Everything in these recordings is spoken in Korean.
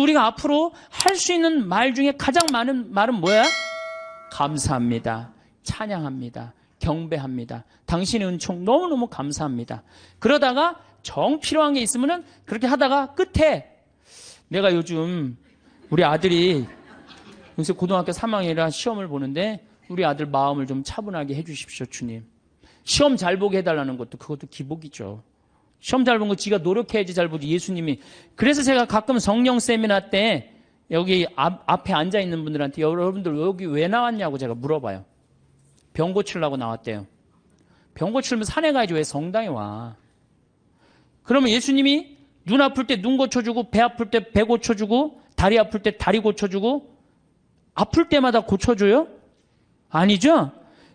우리가 앞으로 할 수 있는 말 중에 가장 많은 말은 뭐야? 감사합니다. 찬양합니다. 경배합니다. 당신의 은총 너무너무 감사합니다. 그러다가 정 필요한 게 있으면은 그렇게 하다가 끝에 내가 요즘 우리 아들이 요새 고등학교 3학년이라 시험을 보는데 우리 아들 마음을 좀 차분하게 해주십시오, 주님. 시험 잘 보게 해달라는 것도 그것도 기복이죠. 시험 잘 본 거 지가 노력해야지 잘 보지 예수님이. 그래서 제가 가끔 성령 세미나 때 여기 앞에 앉아있는 분들한테 여러분들 여기 왜 나왔냐고 제가 물어봐요. 병 고치려고 나왔대요. 병 고치려면 산에 가야지 왜 성당에 와. 그러면 예수님이 눈 아플 때 눈 고쳐주고 배 아플 때 배 고쳐주고 다리 아플 때 다리 고쳐주고 아플 때마다 고쳐줘요? 아니죠?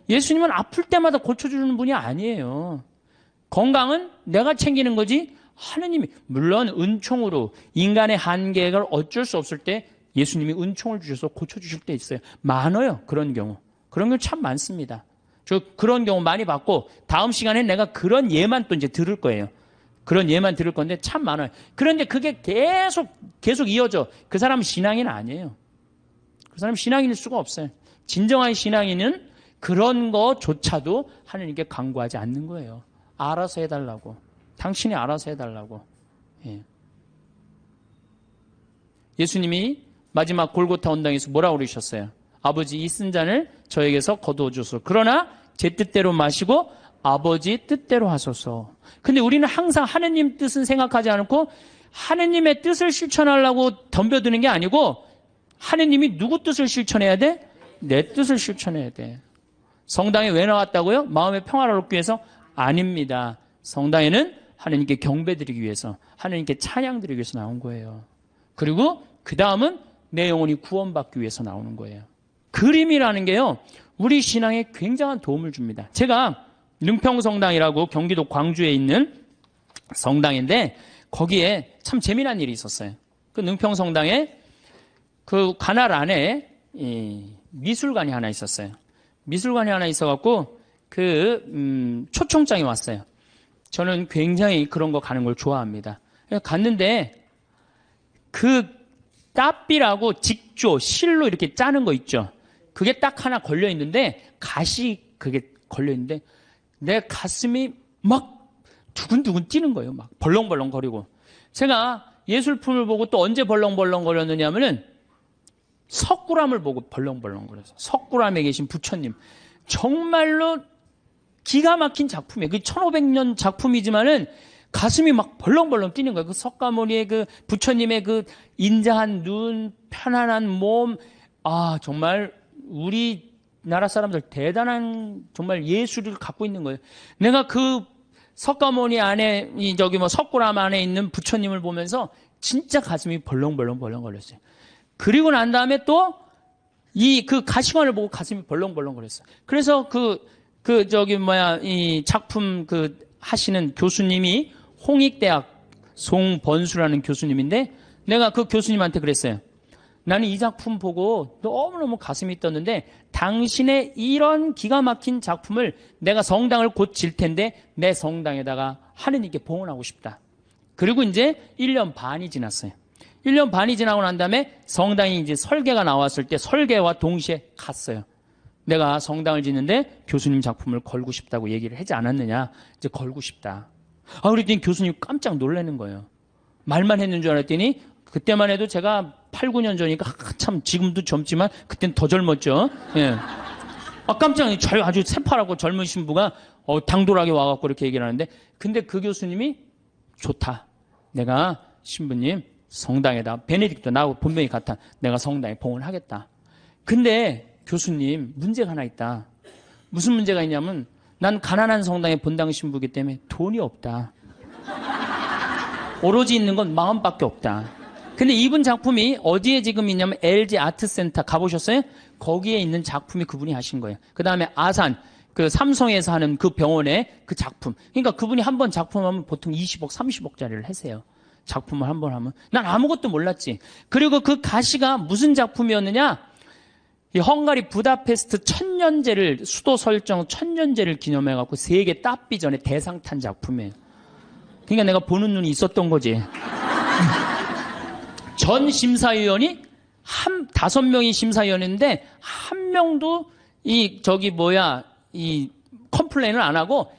예수님은 아플 때마다 고쳐주는 분이 아니에요. 건강은 내가 챙기는 거지 하느님이. 물론 은총으로 인간의 한계가 어쩔 수 없을 때 예수님이 은총을 주셔서 고쳐주실 때 있어요. 많아요. 그런 경우. 그런 경우 참 많습니다. 저 그런 경우 많이 봤고 다음 시간에 내가 그런 예만 또 이제 들을 거예요. 그런 예만 들을 건데 참 많아요. 그런데 그게 계속 이어져. 그 사람은 신앙인은 아니에요. 그 사람은 신앙인일 수가 없어요. 진정한 신앙인은 그런 거조차도 하나님께 간구하지 않는 거예요. 알아서 해달라고. 당신이 알아서 해달라고. 예. 예수님이 마지막 골고타 언당에서 뭐라고 그러셨어요? 아버지 이 쓴 잔을 저에게서 거두어 주소서. 그러나 제 뜻대로 마시고 아버지 뜻대로 하소서. 근데 우리는 항상 하느님 뜻은 생각하지 않고 하느님의 뜻을 실천하려고 덤벼드는 게 아니고 하느님이 누구 뜻을 실천해야 돼? 내 뜻을 실천해야 돼. 성당에 왜 나왔다고요? 마음의 평화를 얻기 위해서? 아닙니다. 성당에는 하느님께 경배드리기 위해서, 하느님께 찬양드리기 위해서 나온 거예요. 그리고 그 다음은 내 영혼이 구원받기 위해서 나오는 거예요. 그림이라는 게요, 우리 신앙에 굉장한 도움을 줍니다. 제가 능평성당이라고 경기도 광주에 있는 성당인데 거기에 참 재미난 일이 있었어요. 그 능평성당에 그 관할 안에 미술관이 하나 있었어요. 미술관이 하나 있어갖고 초청장이 왔어요. 저는 굉장히 그런 거 가는 걸 좋아합니다. 갔는데 그 따삐라고 직조, 실로 이렇게 짜는 거 있죠. 그게 딱 하나 걸려 있는데 가시 그게 걸려 있는데 내 가슴이 막 두근두근 뛰는 거예요. 막 벌렁벌렁 거리고. 제가 예술품을 보고 또 언제 벌렁벌렁 거렸느냐면은 석굴암을 보고 벌렁벌렁 거려서. 석굴암에 계신 부처님. 정말로 기가 막힌 작품이에요. 그 1500년 작품이지만은 가슴이 막 벌렁벌렁 뛰는 거예요. 그 석가모니의 그 부처님의 그 인자한 눈, 편안한 몸. 아, 정말 우리나라 사람들 대단한 정말 예술을 갖고 있는 거예요. 내가 그 석가모니 안에, 석굴암 안에 있는 부처님을 보면서 진짜 가슴이 벌렁벌렁 거렸어요. 그리고 난 다음에 또 그 가시관을 보고 가슴이 벌렁벌렁 거렸어요. 그래서 이 작품 하시는 교수님이 홍익대학 송번수라는 교수님인데 내가 그 교수님한테 그랬어요. 나는 이 작품 보고 너무너무 가슴이 떴는데 당신의 이런 기가 막힌 작품을 내가 성당을 곧 질 텐데 내 성당에다가 하느님께 봉헌하고 싶다. 그리고 이제 1년 반이 지났어요. 1년 반이 지나고 난 다음에 성당이 이제 설계가 나왔을 때 설계와 동시에 갔어요. 내가 성당을 짓는데 교수님 작품을 걸고 싶다고 얘기를 하지 않았느냐. 이제 걸고 싶다. 그랬더니 교수님 깜짝 놀라는 거예요. 말만 했는 줄 알았더니 그때만 해도 제가 8, 9년 전이니까 참 지금도 젊지만 그땐 더 젊었죠. 예. 깜짝 아주 새파랗고 젊은 신부가 당돌하게 와갖고 이렇게 얘기를 하는데 근데 그 교수님이 좋다. 내가 신부님 성당에다 베네딕토 나하고 본명이 같아. 내가 성당에 봉헌하겠다. 근데 교수님 문제가 하나 있다. 무슨 문제가 있냐면 난 가난한 성당의 본당 신부이기 때문에 돈이 없다. 오로지 있는 건 마음밖에 없다. 근데 이분 작품이 어디에 지금 있냐면 LG 아트센터 가보셨어요? 거기에 있는 작품이 그분이 하신 거예요. 그 다음에 아산 그 삼성에서 하는 그 병원의 그 작품. 그러니까 그분이 한 번 작품하면 보통 20억, 30억짜리를 하세요. 작품을 한 번 하면. 난 아무것도 몰랐지. 그리고 그 가시가 무슨 작품이었느냐? 이 헝가리 부다페스트 수도 설정 1000년제를 기념해갖고 세계 따삐전에 대상 탄 작품이에요. 그러니까 내가 보는 눈이 있었던 거지. 전 심사위원이 5명이 심사위원인데 한 명도 이 컴플레인을 안 하고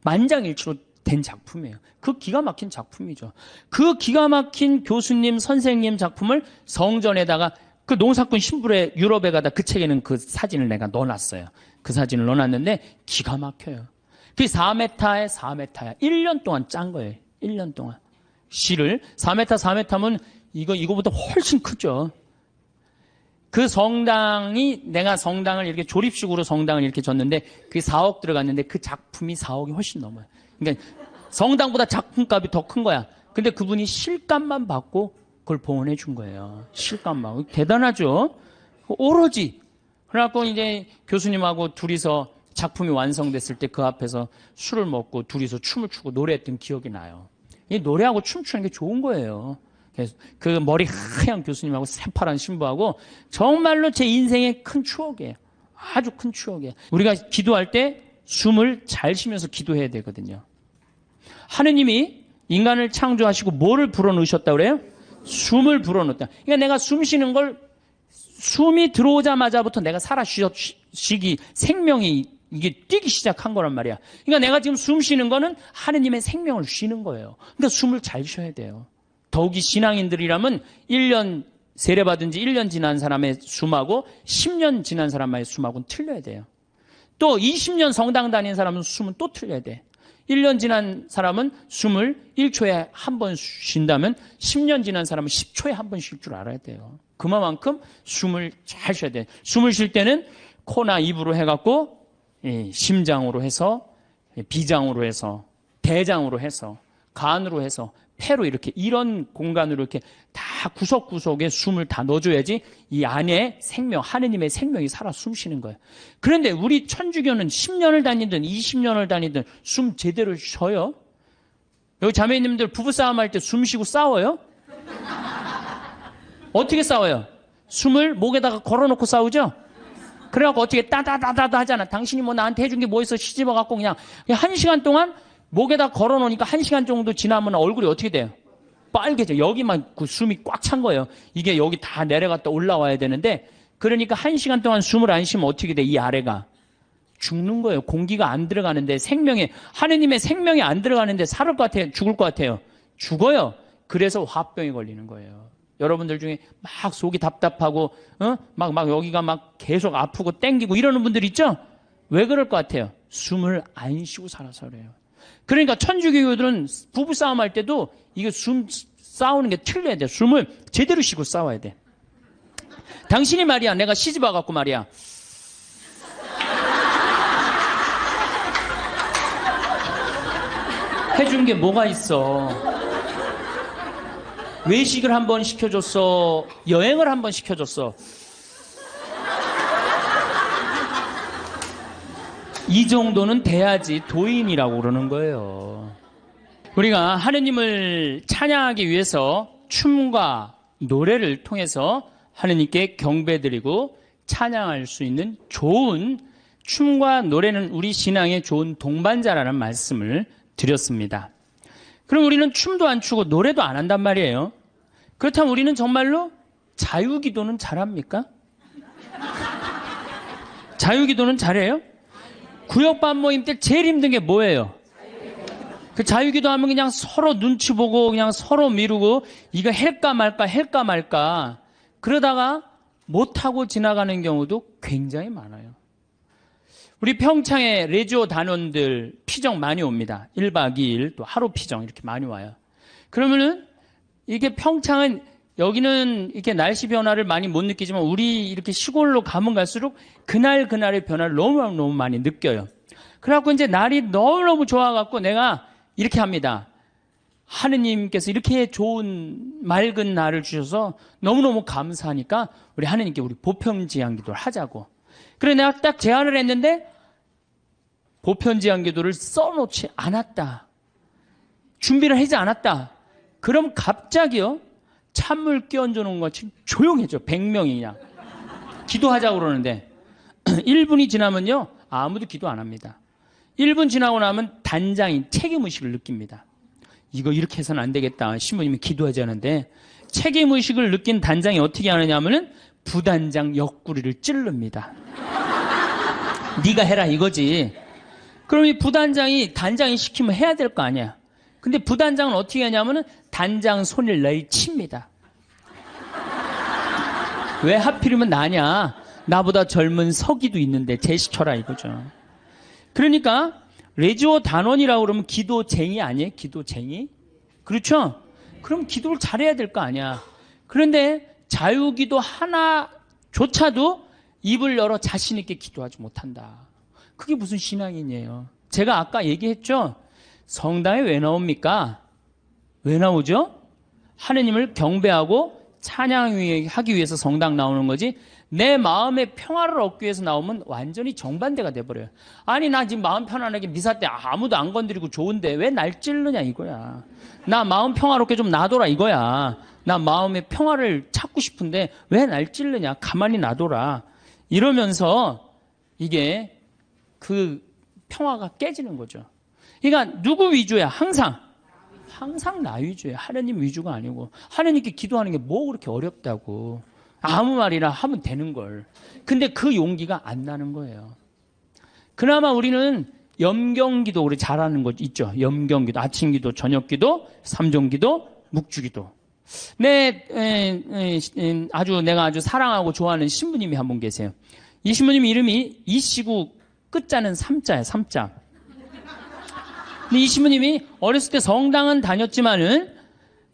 만장일치로 된 작품이에요. 그 기가 막힌 작품이죠. 그 기가 막힌 교수님, 선생님 작품을 성전에다가 그 농사꾼 신부의 유럽에 가다 그 책에는 그 사진을 내가 넣어놨어요. 그 사진을 넣어놨는데 기가 막혀요. 그게 4m에 4m야. 1년 동안 짠 거예요. 1년 동안. 시를 4m면 이거보다 훨씬 크죠. 그 내가 성당을 이렇게 조립식으로 성당을 이렇게 졌는데 그게 4억 들어갔는데 그 작품이 4억이 훨씬 넘어요. 그러니까 성당보다 작품값이 더 큰 거야. 근데 그분이 실값만 받고 그걸 봉헌해 준 거예요. 실값만. 대단하죠? 오로지. 그래갖고 이제 교수님하고 둘이서 작품이 완성됐을 때 그 앞에서 술을 먹고 둘이서 춤을 추고 노래했던 기억이 나요. 이 노래하고 춤추는 게 좋은 거예요. 그래서 그 머리 하얀 교수님하고 새파란 신부하고 정말로 제 인생의 큰 추억이에요. 아주 큰 추억이에요. 우리가 기도할 때 숨을 잘 쉬면서 기도해야 되거든요. 하느님이 인간을 창조하시고 뭐를 불어넣으셨다고 그래요? 숨을 불어넣었다. 그러니까 내가 숨 쉬는 걸 숨이 들어오자마자부터 내가 쉬기 생명이 이게 뛰기 시작한 거란 말이야. 그러니까 내가 지금 숨 쉬는 거는 하느님의 생명을 쉬는 거예요. 그러니까 숨을 잘 쉬어야 돼요. 더욱이 신앙인들이라면 1년 세례받은 지 1년 지난 사람의 숨하고 10년 지난 사람의 숨하고는 틀려야 돼요. 또 20년 성당 다닌 사람은 숨은 또 틀려야 돼. 1년 지난 사람은 숨을 1초에 한 번 쉰다면 10년 지난 사람은 10초에 한 번 쉴 줄 알아야 돼요. 그만큼 숨을 잘 쉬어야 돼요. 숨을 쉴 때는 코나 입으로 해갖고 심장으로 해서 비장으로 해서 대장으로 해서 간으로 해서 폐로 이런 공간으로 이렇게 다 구석구석에 숨을 다 넣어줘야지 이 안에 생명, 하느님의 생명이 살아 숨쉬는 거예요. 그런데 우리 천주교는 10년을 다니든 20년을 다니든 숨 제대로 쉬어요? 여기 자매님들 부부싸움 할 때 숨 쉬고 싸워요? 어떻게 싸워요? 숨을 목에다가 걸어놓고 싸우죠? 그래갖고 어떻게 따다다다다 하잖아. 당신이 뭐 나한테 해준 게 뭐 있어? 시집어갖고 그냥 1시간 동안 목에다 걸어놓으니까 1시간 정도 지나면 얼굴이 어떻게 돼요? 빨개져. 여기만 그 숨이 꽉 찬 거예요. 이게 여기 다 내려갔다 올라와야 되는데 그러니까 1시간 동안 숨을 안 쉬면 어떻게 돼? 이 아래가 죽는 거예요. 공기가 안 들어가는데 하느님의 생명이 안 들어가는데 살을 것 같아요? 죽을 것 같아요? 죽어요. 그래서 화병이 걸리는 거예요. 여러분들 중에 막 속이 답답하고 막 여기가 막 계속 아프고 땡기고 이러는 분들 있죠? 왜 그럴 것 같아요? 숨을 안 쉬고 살아서 그래요. 그러니까 천주교들은 부부싸움 할 때도 이거 숨 싸우는 게 틀려야 돼. 숨을 제대로 쉬고 싸워야 돼. 당신이 말이야, 내가 시집 와갖고 말이야, 해준 게 뭐가 있어? 외식을 한번 시켜줬어? 여행을 한번 시켜줬어? 이 정도는 돼야지 도인이라고 그러는 거예요. 우리가 하느님을 찬양하기 위해서 춤과 노래를 통해서 하느님께 경배드리고 찬양할 수 있는 좋은 춤과 노래는 우리 신앙의 좋은 동반자라는 말씀을 드렸습니다. 그럼 우리는 춤도 안 추고 노래도 안 한단 말이에요. 그렇다면 우리는 정말로 자유기도는 잘합니까? 자유기도는 잘해요? 구역반 모임 때 제일 힘든 게 뭐예요? 그 자유기도 하면 그냥 서로 눈치 보고 그냥 서로 미루고 이거 할까 말까 그러다가 못하고 지나가는 경우도 굉장히 많아요. 우리 평창에 레지오 단원들 피정 많이 옵니다. 1박 2일 또 하루 피정 이렇게 많이 와요. 그러면은 이게 평창은 여기는 이렇게 날씨 변화를 많이 못 느끼지만 우리 이렇게 시골로 가면 갈수록 그날의 변화를 너무 많이 느껴요. 그래갖고 이제 날이 너무너무 좋아갖고 내가 이렇게 합니다. 하느님께서 이렇게 좋은 맑은 날을 주셔서 너무너무 감사하니까 우리 하느님께 우리 보편제한 기도를 하자고. 그래 내가 딱 제안을 했는데 보편제한 기도를 써놓지 않았다. 준비를 하지 않았다. 그럼 갑자기요. 찬물 끼얹어 놓은 것 같이 조용해져. 100명이 그냥. 기도하자고 그러는데 1분이 지나면요. 아무도 기도 안 합니다. 1분 지나고 나면 단장인 책임의식을 느낍니다. 이거 이렇게 해서는 안 되겠다. 신부님이 기도하지 않은데 책임의식을 느낀 단장이 어떻게 하느냐 하면은 부단장 옆구리를 찌릅니다. 네가 해라 이거지. 그럼 이 부단장이 단장이 시키면 해야 될 거 아니야. 근데 부단장은 어떻게 하냐면은 단장 손을 내칩니다. 왜 하필이면 나냐? 나보다 젊은 서기도 있는데 제시켜라 이거죠. 그러니까 레지오 단원이라고 그러면 기도쟁이 아니에요? 기도쟁이? 그렇죠? 그럼 기도를 잘해야 될 거 아니야. 그런데 자유기도 하나조차도 입을 열어 자신 있게 기도하지 못한다. 그게 무슨 신앙이에요? 제가 아까 얘기했죠? 성당에 왜 나옵니까? 왜 나오죠? 하느님을 경배하고 찬양하기 위해서 성당 나오는 거지, 내 마음의 평화를 얻기 위해서 나오면 완전히 정반대가 돼버려요. 아니 나 지금 마음 편안하게 미사 때 아무도 안 건드리고 좋은데 왜 날 찌르냐 이거야. 나 마음 평화롭게 좀 놔둬라 이거야. 나 마음의 평화를 찾고 싶은데 왜 날 찌르냐. 가만히 놔둬라. 이러면서 이게 그 평화가 깨지는 거죠. 그러니까 누구 위주야? 항상 나 위주예요. 하느님 위주가 아니고. 하느님께 기도하는 게 뭐 그렇게 어렵다고. 아무 말이나 하면 되는 걸. 근데 그 용기가 안 나는 거예요. 그나마 우리는 염경기도 우리 잘하는 거 있죠. 염경기도, 아침기도, 저녁기도, 삼종기도, 묵주기도. 내가 아주 사랑하고 좋아하는 신부님이 한 분 계세요. 이 신부님 이름이 이시구 끝자는 삼자예요. 삼자. 근데 이 신부님이 어렸을 때 성당은 다녔지만은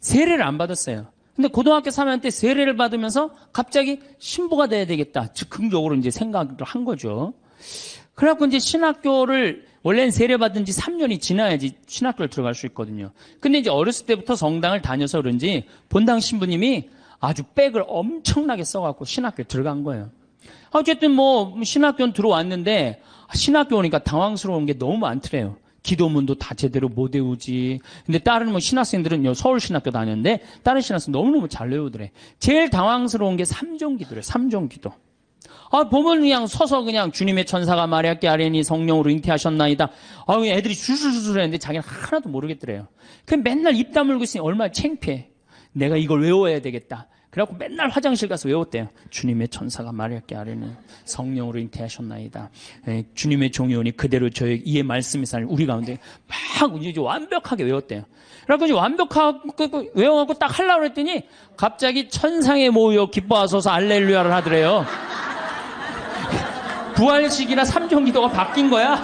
세례를 안 받았어요. 근데 고등학교 3학년 때 세례를 받으면서 갑자기 신부가 돼야 되겠다. 즉흥적으로 이제 생각을 한 거죠. 그래갖고 이제 신학교를, 원래는 세례 받은 지 3년이 지나야지 신학교를 들어갈 수 있거든요. 근데 이제 어렸을 때부터 성당을 다녀서 그런지 본당 신부님이 아주 백을 엄청나게 써갖고 신학교에 들어간 거예요. 어쨌든 뭐 신학교는 들어왔는데 신학교 오니까 당황스러운 게 너무 많더래요. 기도문도 다 제대로 못 외우지. 근데 다른 뭐 신학생들은 서울신학교 다녔는데 다른 신학생 너무너무 잘 외우더래. 제일 당황스러운 게 삼종기도래. 삼종기도. 보면 그냥 서서 그냥 주님의 천사가 마리아께 아뢰니 성령으로 잉태하셨나이다. 애들이 술술술 했는데 자기는 하나도 모르겠더래요. 그냥 맨날 입 다물고 있으니 얼마나 창피해. 내가 이걸 외워야 되겠다. 그래갖고 맨날 화장실 가서 외웠대요. 주님의 천사가 마리아께 아뢰니 성령으로 잉태하셨나이다. 주님의 종이 오니 그대로 저의 이의 말씀이 살 우리 가운데 막 이제 완벽하게 외웠대요. 그래갖고 이제 완벽하게 외워갖고 딱 하려고 했더니 갑자기 천상에 모여 기뻐하소서 알렐루야를 하더래요. 부활식이나 삼종기도가 바뀐 거야.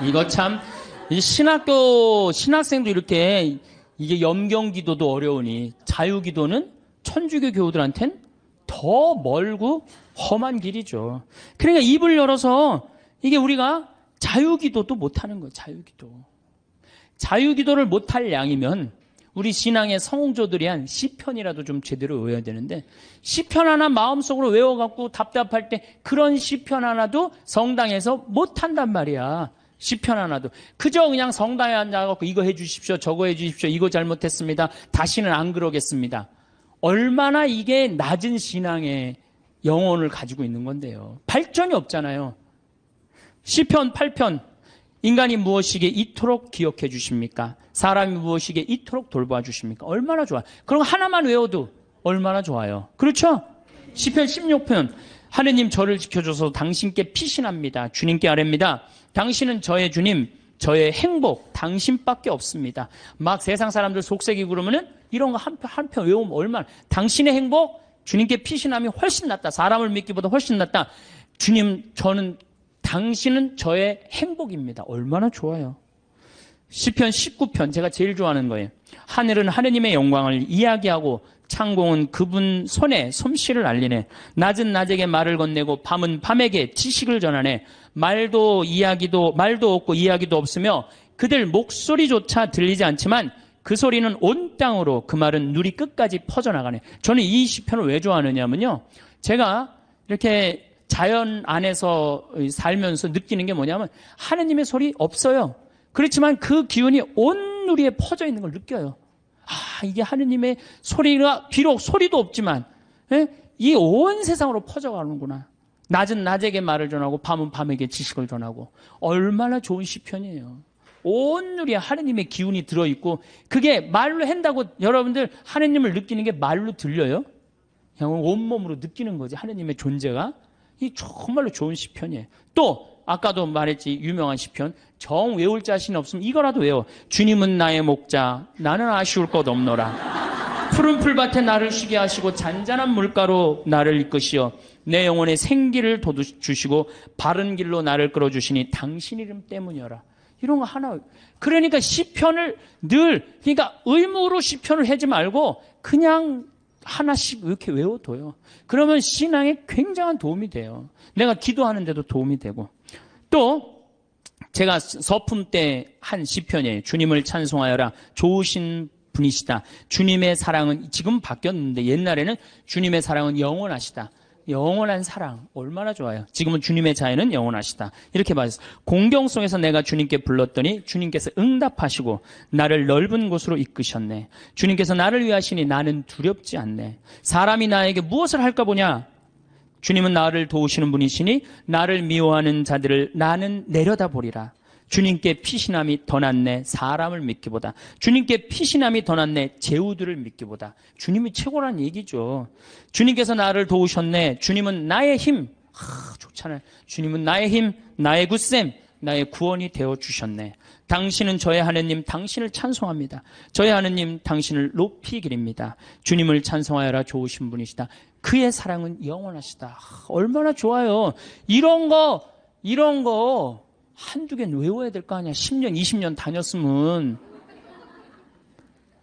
이거 참, 이 신학생도 이렇게 이게 염경기도도 어려우니 자유기도는 천주교 교우들한텐 더 멀고 험한 길이죠. 그러니까 입을 열어서 이게 우리가 자유기도도 못하는 거예요. 자유기도를 못할 양이면 우리 신앙의 성공조들이 한 시편이라도 좀 제대로 외워야 되는데, 시편 하나 마음속으로 외워갖고 답답할 때 그런 시편 하나도 성당에서 못한단 말이야. 시편 하나도. 그저 그냥 성당에 앉아갖고 이거 해주십시오, 저거 해주십시오, 이거 잘못했습니다, 다시는 안 그러겠습니다. 얼마나 이게 낮은 신앙의 영혼을 가지고 있는 건데요. 발전이 없잖아요. 시편 8편. 인간이 무엇이기에 이토록 기억해 주십니까? 사람이 무엇이기에 이토록 돌봐 주십니까? 얼마나 좋아요. 그럼 하나만 외워도 얼마나 좋아요. 그렇죠? 시편 16편. 하느님 저를 지켜줘서 당신께 피신합니다. 주님께 아뢰입니다. 당신은 저의 주님, 저의 행복, 당신밖에 없습니다. 막 세상 사람들 속색이고 그러면은 이런 거 한 편 외우면 얼마나. 당신의 행복, 주님께 피신함이 훨씬 낫다. 사람을 믿기보다 훨씬 낫다. 주님, 당신은 저의 행복입니다. 얼마나 좋아요. 시편 19편, 제가 제일 좋아하는 거예요. 하늘은 하느님의 영광을 이야기하고 창공은 그분 손에 솜씨를 알리네. 낮은 낮에게 말을 건네고 밤은 밤에게 지식을 전하네. 말도 없고 이야기도 없으며 그들 목소리조차 들리지 않지만 그 소리는 온 땅으로, 그 말은 누리 끝까지 퍼져나가네. 저는 이 시편을 왜 좋아하느냐면요, 제가 이렇게 자연 안에서 살면서 느끼는 게 뭐냐면 하느님의 소리 없어요. 그렇지만 그 기운이 온 누리에 퍼져 있는 걸 느껴요. 이게 하느님의 소리가 비록 소리도 없지만 이 온 세상으로 퍼져가는구나. 낮은 낮에게 말을 전하고 밤은 밤에게 지식을 전하고. 얼마나 좋은 시편이에요. 온누리에 하느님의 기운이 들어있고 그게 말로 한다고 여러분들 하느님을 느끼는 게 말로 들려요? 그냥 온몸으로 느끼는 거지 하느님의 존재가. 이 정말로 좋은 시편이에요. 또 아까도 말했지 유명한 시편 정 외울 자신 없으면 이거라도 외워. 주님은 나의 목자 나는 아쉬울 것 없노라. 푸른 풀밭에 나를 쉬게 하시고 잔잔한 물가로 나를 이끄시어 내 영혼에 생기를 돋주시고 바른 길로 나를 끌어주시니 당신 이름 때문이어라. 이런 거 하나. 그러니까 시편을 늘 그러니까 의무로 시편을 하지 말고 그냥 하나씩 이렇게 외워둬요. 그러면 신앙에 굉장한 도움이 돼요. 내가 기도하는데도 도움이 되고. 또 제가 서품 때 한 시편이에요. 주님을 찬송하여라. 좋으신 분이시다. 주님의 사랑은 지금 바뀌었는데 옛날에는 주님의 사랑은 영원하시다. 영원한 사랑 얼마나 좋아요. 지금은 주님의 자애는 영원하시다. 이렇게 말했어요. 공경송에서 내가 주님께 불렀더니 주님께서 응답하시고 나를 넓은 곳으로 이끄셨네. 주님께서 나를 위하시니 나는 두렵지 않네. 사람이 나에게 무엇을 할까 보냐. 주님은 나를 도우시는 분이시니 나를 미워하는 자들을 나는 내려다보리라. 주님께 피신함이 더 낫네. 사람을 믿기보다. 주님께 피신함이 더 낫네. 제후들을 믿기보다. 주님이 최고란 얘기죠. 주님께서 나를 도우셨네. 주님은 나의 힘. 좋잖아요. 주님은 나의 힘, 나의 굳셈, 나의 구원이 되어주셨네. 당신은 저의 하느님, 당신을 찬송합니다. 저의 하느님, 당신을 높이 기립니다. 주님을 찬송하여라. 좋으신 분이시다. 그의 사랑은 영원하시다. 얼마나 좋아요. 이런 거 한두 개는 외워야 될 거 아니야. 10년, 20년 다녔으면.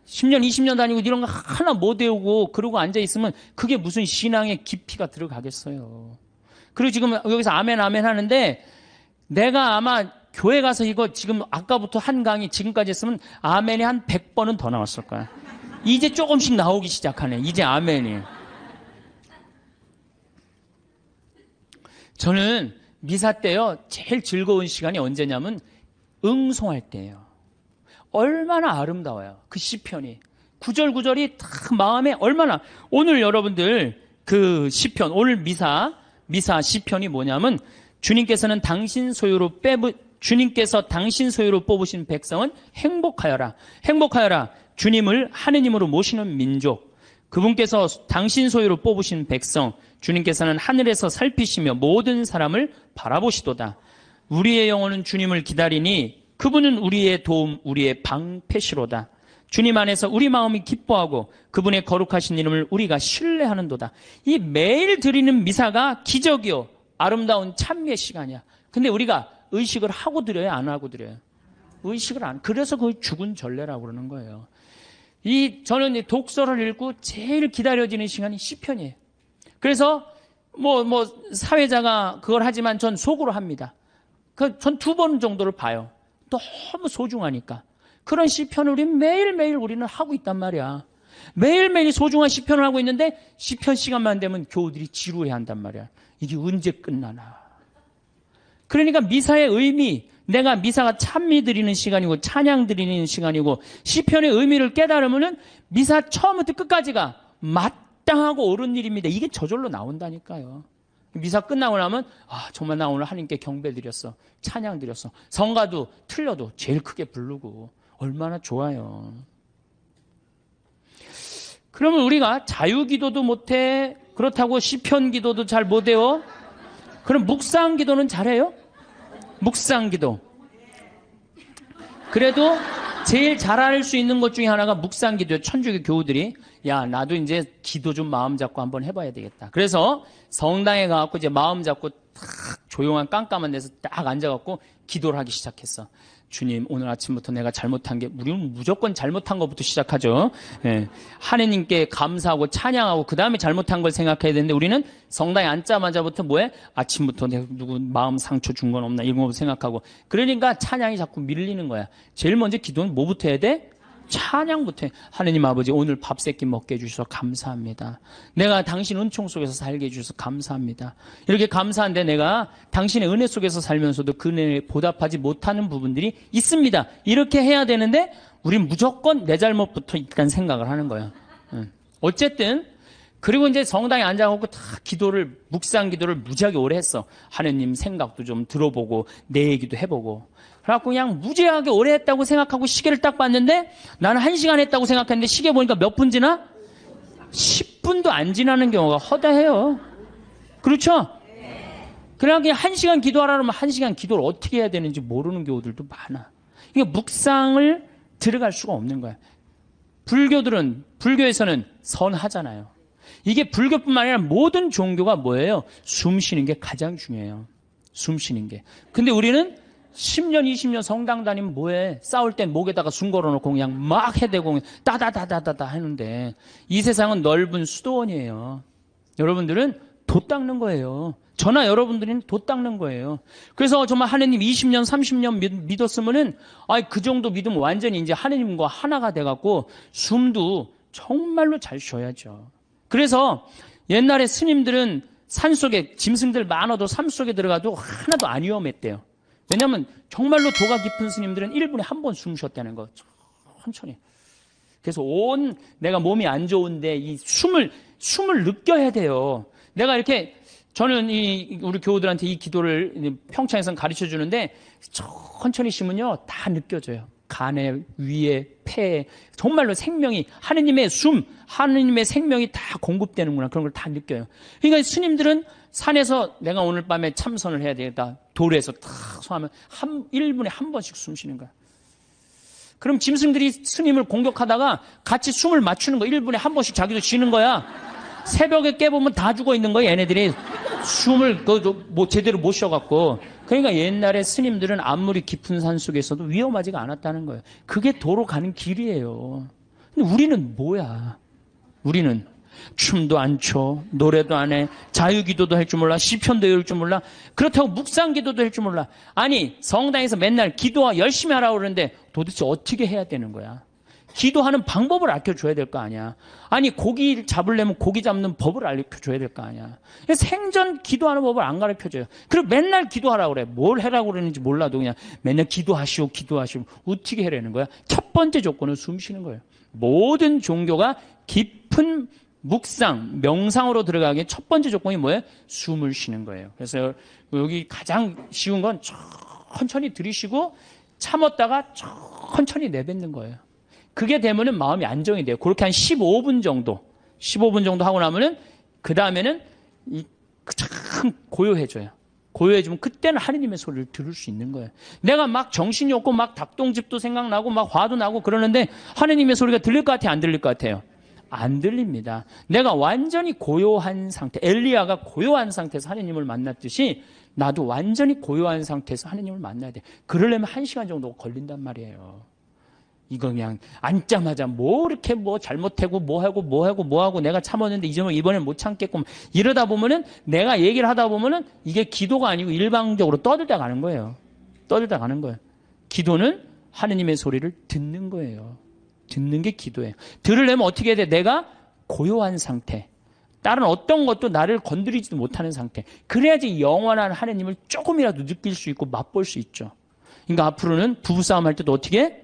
10년, 20년 다니고 이런 거 하나 못 외우고 그러고 앉아있으면 그게 무슨 신앙의 깊이가 들어가겠어요. 그리고 지금 여기서 아멘, 아멘 하는데 내가 아마 교회 가서 이거 지금 아까부터 한 강의 지금까지 했으면 아멘이 한 100번은 더 나왔을 거야. 이제 조금씩 나오기 시작하네. 이제 아멘이. 저는 미사 때요, 제일 즐거운 시간이 언제냐면 응송할 때예요. 얼마나 아름다워요. 그 시편이. 구절구절이 다 마음에 얼마나. 오늘 여러분들 그 시편, 오늘 미사 시편이 뭐냐면 주님께서 당신 소유로 뽑으신 백성은 행복하여라. 행복하여라. 주님을 하느님으로 모시는 민족. 그분께서 당신 소유로 뽑으신 백성, 주님께서는 하늘에서 살피시며 모든 사람을 바라보시도다. 우리의 영혼은 주님을 기다리니 그분은 우리의 도움, 우리의 방패시로다. 주님 안에서 우리 마음이 기뻐하고 그분의 거룩하신 이름을 우리가 신뢰하는도다. 이 매일 드리는 미사가 기적이요, 아름다운 찬미의 시간이야. 근데 우리가 의식을 하고 드려요, 안 하고 드려요? 의식을 안. 그래서 그 죽은 전례라고 그러는 거예요. 저는 독서를 읽고 제일 기다려지는 시간이 시편이에요. 그래서 사회자가 그걸 하지만 전 속으로 합니다. 전 2번 정도를 봐요. 너무 소중하니까. 그런 시편을 매일매일 우리는 하고 있단 말이야. 매일매일 소중한 시편을 하고 있는데 시편 시간만 되면 교우들이 지루해 한단 말이야. 이게 언제 끝나나. 그러니까 미사의 의미, 내가 미사가 찬미 드리는 시간이고 찬양 드리는 시간이고 시편의 의미를 깨달으면은 미사 처음부터 끝까지가 마땅하고 옳은 일입니다. 이게 저절로 나온다니까요. 미사 끝나고 나면 정말 나 오늘 하나님께 경배 드렸어. 찬양 드렸어. 성가도 틀려도 제일 크게 부르고 얼마나 좋아요. 그러면 우리가 자유기도도 못해. 그렇다고 시편 기도도 잘 못해요. 그럼 묵상 기도는 잘해요? 묵상 기도. 그래도 제일 잘할 수 있는 것 중에 하나가 묵상 기도예요. 천주교 교우들이 나도 이제 기도 좀 마음 잡고 한번 해봐야 되겠다. 그래서 성당에 가갖고 이제 마음 잡고 딱 조용한 깜깜한 데서 딱 앉아갖고 기도를 하기 시작했어. 주님, 오늘 아침부터 내가 잘못한 게, 우리는 무조건 잘못한 것부터 시작하죠. 하느님께 감사하고 찬양하고 그 다음에 잘못한 걸 생각해야 되는데 우리는 성당에 앉자마자부터 뭐해? 아침부터 내가 누구 마음 상처 준 건 없나 이런 거 생각하고. 그러니까 찬양이 자꾸 밀리는 거야. 제일 먼저 기도는 뭐부터 해야 돼? 찬양부터 해. 하느님 아버지, 오늘 밥 세끼 먹게 해주셔서 감사합니다. 내가 당신 은총 속에서 살게 해주셔서 감사합니다. 이렇게 감사한데 내가 당신의 은혜 속에서 살면서도 그 은혜에 보답하지 못하는 부분들이 있습니다. 이렇게 해야 되는데 우린 무조건 내 잘못부터 일단 생각을 하는 거야. 어쨌든 그리고 이제 성당에 앉아갖고 다 묵상 기도를 무지하게 오래 했어. 하느님 생각도 좀 들어보고, 내 얘기도 해보고. 그래갖고 그냥 무지하게 오래 했다고 생각하고 시계를 딱 봤는데 나는 1시간 했다고 생각했는데 시계 보니까 몇 분 지나? 10분도 안 지나는 경우가 허다해요. 그렇죠? 그냥 1시간 기도하라 그러면 1시간 기도를 어떻게 해야 되는지 모르는 경우들도 많아. 이게 묵상을 들어갈 수가 없는 거야. 불교에서는 선하잖아요. 이게 불교뿐만 아니라 모든 종교가 뭐예요? 숨 쉬는 게 가장 중요해요. 숨 쉬는 게. 근데 우리는 10년, 20년 성당 다니면 뭐해? 싸울 땐 목에다가 숨 걸어놓고 그냥 막 해대고 따다다다다다 하는데 이 세상은 넓은 수도원이에요. 여러분들은 돛 닦는 거예요. 저나 여러분들은 돛 닦는 거예요. 그래서 정말 하느님 20년, 30년 믿었으면은 그 정도 믿으면 완전히 이제 하느님과 하나가 돼갖고 숨도 정말로 잘 쉬어야죠. 그래서 옛날에 스님들은 산속에 짐승들 많아도 산속에 들어가도 하나도 안 위험했대요. 왜냐하면 정말로 도가 깊은 스님들은 1분에 한 번 숨 쉬었다는 거. 천천히. 그래서 내가 몸이 안 좋은데 이 숨을 느껴야 돼요. 내가 이렇게 저는 우리 교우들한테 이 기도를 평창에서 가르쳐 주는데 천천히 쉬면요 다 느껴져요. 간에, 위에, 폐에 정말로 생명이 하느님의 하느님의 생명이 다 공급되는구나 그런 걸 다 느껴요. 그러니까 스님들은 산에서 내가 오늘 밤에 참선을 해야 되겠다. 돌에서 탁 소하면 1분에 한 번씩 숨 쉬는 거야. 그럼 짐승들이 스님을 공격하다가 같이 숨을 맞추는 거야. 1분에 한 번씩 자기도 쉬는 거야. 새벽에 깨보면 다 죽어 있는 거야. 얘네들이 숨을 제대로 못 쉬어갖고. 그러니까 옛날에 스님들은 아무리 깊은 산 속에서도 위험하지가 않았다는 거예요. 그게 도로 가는 길이에요. 근데 우리는 뭐야? 우리는 춤도 안 춰, 노래도 안 해, 자유기도도 할 줄 몰라, 시편도 외울 줄 몰라, 그렇다고 묵상기도도 할 줄 몰라. 아니 성당에서 맨날 기도와 열심히 하라고 그러는데 도대체 어떻게 해야 되는 거야? 기도하는 방법을 알려줘야 될 거 아니야. 아니 고기 잡으려면 고기 잡는 법을 알려줘야 될 거 아니야. 생전 기도하는 법을 안 가르쳐줘요. 그리고 맨날 기도하라고 그래. 뭘 하라고 그러는지 몰라도 그냥 맨날 기도하시오. 어떻게 해라는 거야? 첫 번째 조건은 숨 쉬는 거예요. 모든 종교가 깊은 묵상, 명상으로 들어가기에 첫 번째 조건이 뭐예요? 숨을 쉬는 거예요. 그래서 여기 가장 쉬운 건 천천히 들이쉬고 참았다가 천천히 내뱉는 거예요. 그게 되면은 마음이 안정이 돼요. 그렇게 한 15분 정도 하고 나면은 그 다음에는 참 고요해져요. 고요해지면 그때는 하느님의 소리를 들을 수 있는 거예요. 내가 막 정신이 없고 막 닭똥집도 생각나고 막 화도 나고 그러는데 하느님의 소리가 들릴 것 같아요? 안 들릴 것 같아요? 안 들립니다. 내가 완전히 고요한 상태, 엘리야가 고요한 상태에서 하느님을 만났듯이 나도 완전히 고요한 상태에서 하느님을 만나야 돼. 그러려면 1시간 정도 걸린단 말이에요. 이거 그냥 앉자마자 이렇게 잘못하고 뭐하고 내가 참았는데 이번엔 못 참겠고 이러다 보면은 내가 얘기를 하다 보면은 이게 기도가 아니고 일방적으로 떠들다 가는 거예요. 기도는 하느님의 소리를 듣는 거예요. 듣는 게 기도예요. 들으려면 어떻게 해야 돼? 내가 고요한 상태. 다른 어떤 것도 나를 건드리지도 못하는 상태. 그래야지 영원한 하느님을 조금이라도 느낄 수 있고 맛볼 수 있죠. 그러니까 앞으로는 부부싸움 할 때도 어떻게 해?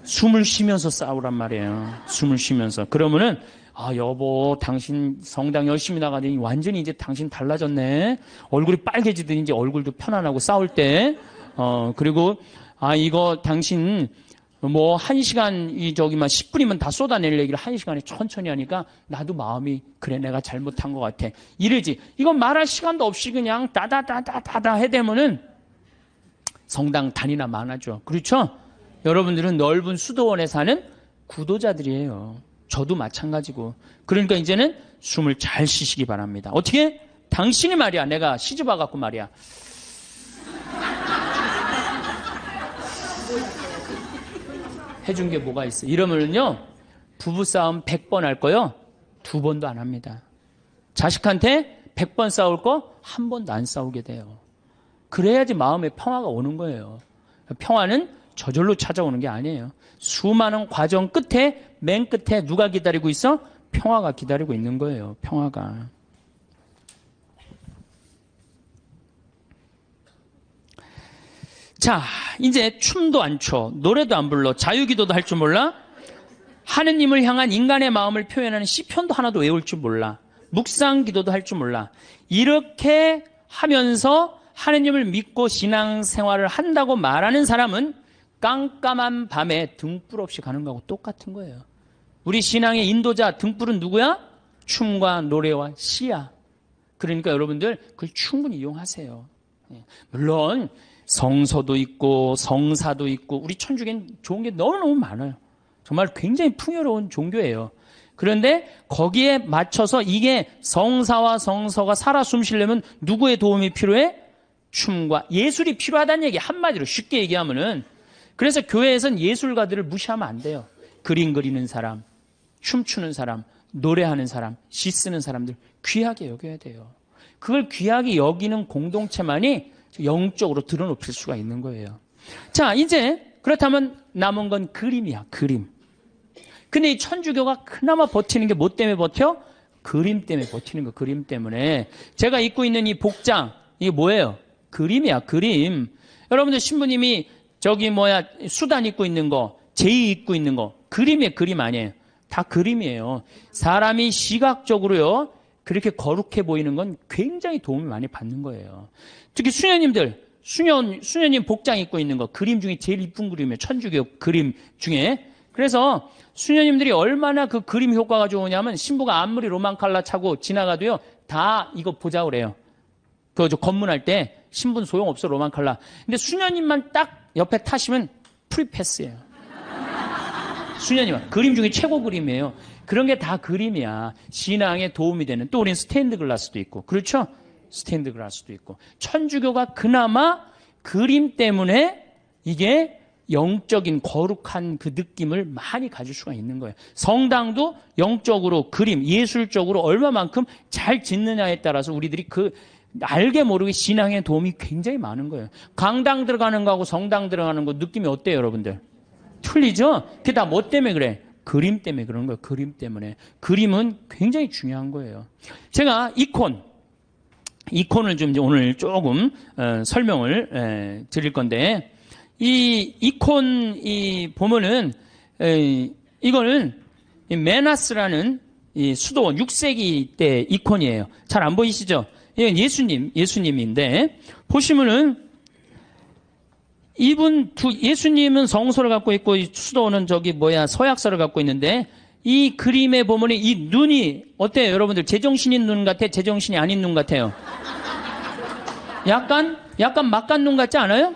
숨을 쉬면서 싸우란 말이에요. 숨을 쉬면서. 그러면은 여보 당신 성당 열심히 나가더니 완전히 이제 당신 달라졌네. 얼굴이 빨개지더니 이제 얼굴도 편안하고 싸울 때. 그리고 이거 당신 1시간 10분이면 다 쏟아낼 얘기를 1시간에 천천히 하니까 나도 마음이 그래 내가 잘못한 것 같아. 이러지. 이건 말할 시간도 없이 그냥 따다다다다다 해대면은 성당 단위나 많아져. 그렇죠? 여러분들은 넓은 수도원에 사는 구도자들이에요. 저도 마찬가지고. 그러니까 이제는 숨을 잘 쉬시기 바랍니다. 어떻게? 당신이 말이야. 내가 시집 와갖고 말이야. 해준 게 뭐가 있어? 이러면은요, 부부싸움 100번 할 거요, 2번도 안 합니다. 자식한테 100번 싸울 거, 1번도 안 싸우게 돼요. 그래야지 마음에 평화가 오는 거예요. 평화는 저절로 찾아오는 게 아니에요. 수많은 과정 끝에, 맨 끝에 누가 기다리고 있어? 평화가 기다리고 있는 거예요. 평화가. 자, 이제 춤도 안 춰, 노래도 안 불러, 자유기도도 할 줄 몰라? 하느님을 향한 인간의 마음을 표현하는 시편도 하나도 외울 줄 몰라. 묵상 기도도 할 줄 몰라. 이렇게 하면서 하느님을 믿고 신앙생활을 한다고 말하는 사람은 깜깜한 밤에 등불 없이 가는 거하고 똑같은 거예요. 우리 신앙의 인도자 등불은 누구야? 춤과 노래와 시야. 그러니까 여러분들 그걸 충분히 이용하세요. 물론 성서도 있고 성사도 있고 우리 천주교는 좋은 게 너무너무 많아요. 정말 굉장히 풍요로운 종교예요. 그런데 거기에 맞춰서 이게 성사와 성서가 살아 숨쉬려면 누구의 도움이 필요해? 춤과 예술이 필요하다는 얘기. 한마디로 쉽게 얘기하면은. 그래서 교회에선 예술가들을 무시하면 안 돼요. 그림 그리는 사람, 춤추는 사람, 노래하는 사람, 시 쓰는 사람들 귀하게 여겨야 돼요. 그걸 귀하게 여기는 공동체만이 영적으로 드러높일 수가 있는 거예요. 자, 이제 그렇다면 남은 건 그림이야, 그림. 근데 이 천주교가 그나마 버티는 게 뭐 때문에 버텨? 그림 때문에 버티는 거, 그림 때문에. 제가 입고 있는 이 복장, 이게 뭐예요? 그림이야, 그림. 여러분들 신부님이 수단 입고 있는 거, 제의 입고 있는 거, 그림이에요, 그림 아니에요. 다 그림이에요. 사람이 시각적으로요, 그렇게 거룩해 보이는 건 굉장히 도움을 많이 받는 거예요. 특히 수녀님들, 수녀님 복장 입고 있는 거, 그림 중에 제일 이쁜 그림이에요. 천주교 그림 중에. 그래서 수녀님들이 얼마나 그 그림 효과가 좋으냐면 신부가 아무리 로망칼라 차고 지나가도요, 다 이거 보자 그래요. 검문할 때 신부는 소용없어, 로망칼라. 근데 수녀님만 딱 옆에 타시면 프리패스예요. 수녀님은 그림 중에 최고 그림이에요. 그런 게 다 그림이야. 신앙에 도움이 되는. 또 우리는 스테인드 글라스도 있고. 그렇죠? 스테인드 글라스도 있고. 천주교가 그나마 그림 때문에 이게 영적인 거룩한 그 느낌을 많이 가질 수가 있는 거예요. 성당도 영적으로 그림, 예술적으로 얼마만큼 잘 짓느냐에 따라서 우리들이 알게 모르게 신앙에 도움이 굉장히 많은 거예요. 강당 들어가는 거하고 성당 들어가는 거 느낌이 어때요, 여러분들? 틀리죠? 그게 다 뭐 때문에 그래? 그림 때문에 그런 거예요. 그림 때문에. 그림은 굉장히 중요한 거예요. 제가 이콘을 좀 오늘 조금 설명을 드릴 건데, 이 이콘 보면은 이거는 메나스라는 이 수도원 6세기 때 이콘이에요. 잘 안 보이시죠? 이건 예수님인데 보시면은 예수님은 성소를 갖고 있고 수도원은 서약서를 갖고 있는데 이 그림에 보면 이 눈이 어때요, 여러분들? 제정신인 눈 같아? 제정신이 아닌 눈 같아요? 약간 막간 눈 같지 않아요?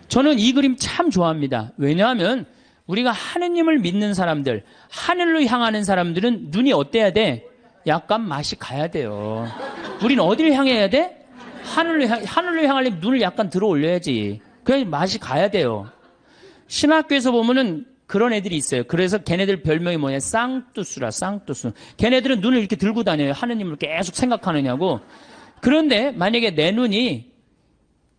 저는 이 그림 참 좋아합니다. 왜냐하면 우리가 하느님을 믿는 사람들, 하늘로 향하는 사람들은 눈이 어때야 돼? 약간 맛이 가야 돼요. 우리는 어디를 향해야 돼? 하늘로 향하려면 눈을 약간 들어 올려야지. 그래야 맛이 가야 돼요. 신학교에서 보면은 그런 애들이 있어요. 그래서 걔네들 별명이 뭐냐? 쌍뚜스라, 쌍뚜스. 걔네들은 눈을 이렇게 들고 다녀요. 하느님을 계속 생각하느냐고. 그런데 만약에 내 눈이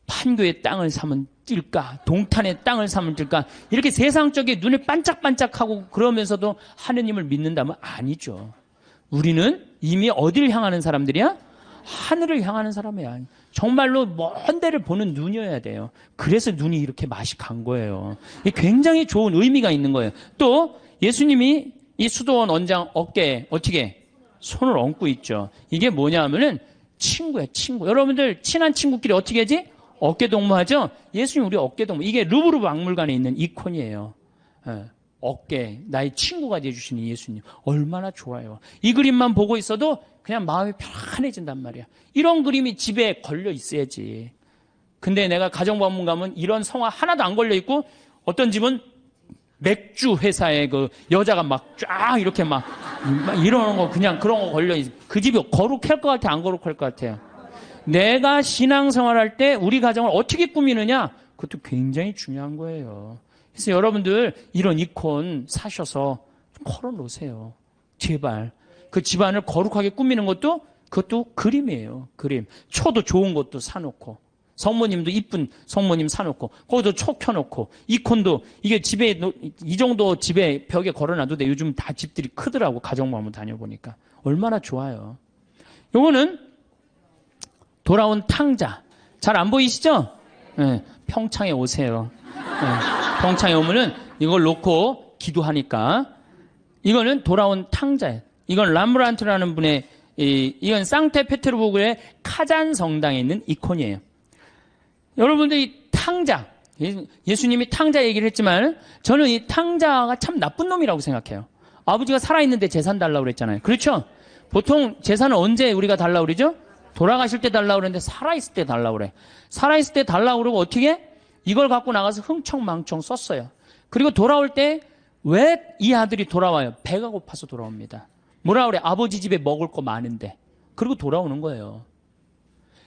판교의 땅을 사면 뛸까? 동탄의 땅을 사면 뛸까? 이렇게 세상적인 눈이 반짝반짝하고 그러면서도 하느님을 믿는다면 아니죠. 우리는 이미 어디를 향하는 사람들이야? 하늘을 향하는 사람이야. 정말로 먼 데를 보는 눈이어야 돼요. 그래서 눈이 이렇게 맛이 간 거예요. 이게 굉장히 좋은 의미가 있는 거예요. 또 예수님이 이 수도원 원장 어깨에 어떻게 손을 얹고 있죠. 이게 뭐냐 하면은 친구야, 친구. 여러분들 친한 친구끼리 어떻게 하지? 어깨동무하죠? 예수님 우리 어깨동무. 이게 루브르 박물관에 있는 이콘이에요. 어깨, 나의 친구가 되어주시는 예수님. 얼마나 좋아요. 이 그림만 보고 있어도 그냥 마음이 편안해진단 말이야. 이런 그림이 집에 걸려 있어야지. 근데 내가 가정방문 가면 이런 성화 하나도 안 걸려 있고 어떤 집은 맥주 회사에 그 여자가 막 쫙 이렇게 막 이러는 거 그냥 그런 거 걸려 있어. 그 집이 거룩할 것 같아, 안 거룩할 것 같아요? 내가 신앙생활할 때 우리 가정을 어떻게 꾸미느냐? 그것도 굉장히 중요한 거예요. 그래서 여러분들 이런 이콘 사셔서 좀 걸어놓으세요. 제발. 그 집안을 거룩하게 꾸미는 그것도 그림이에요. 그림. 초도 좋은 것도 사놓고. 성모님도 이쁜 성모님 사놓고. 거기도 초 켜놓고. 이콘도 이게 집에 이 정도 집에 벽에 걸어놔도 돼. 요즘 다 집들이 크더라고. 가정방문 다녀보니까. 얼마나 좋아요. 요거는 돌아온 탕자. 잘 안 보이시죠? 네, 평창에 오세요. 네, 평창에 오면은 이걸 놓고 기도하니까 이거는 돌아온 탕자예요. 이건 람브란트라는 분의 이건 상트페테르부르크의 카잔 성당에 있는 이콘이에요. 여러분들이 탕자, 예수님이 탕자 얘기를 했지만 저는 이 탕자가 참 나쁜 놈이라고 생각해요. 아버지가 살아있는데 재산 달라고 그랬잖아요. 그렇죠? 보통 재산은 언제 우리가 달라고 그러죠? 돌아가실 때 달라고 그랬는데 살아있을 때 달라고 그래. 살아있을 때 달라고 그러고 어떻게? 이걸 갖고 나가서 흥청망청 썼어요. 그리고 돌아올 때 왜 이 아들이 돌아와요? 배가 고파서 돌아옵니다. 뭐라 그래? 아버지 집에 먹을 거 많은데. 그리고 돌아오는 거예요.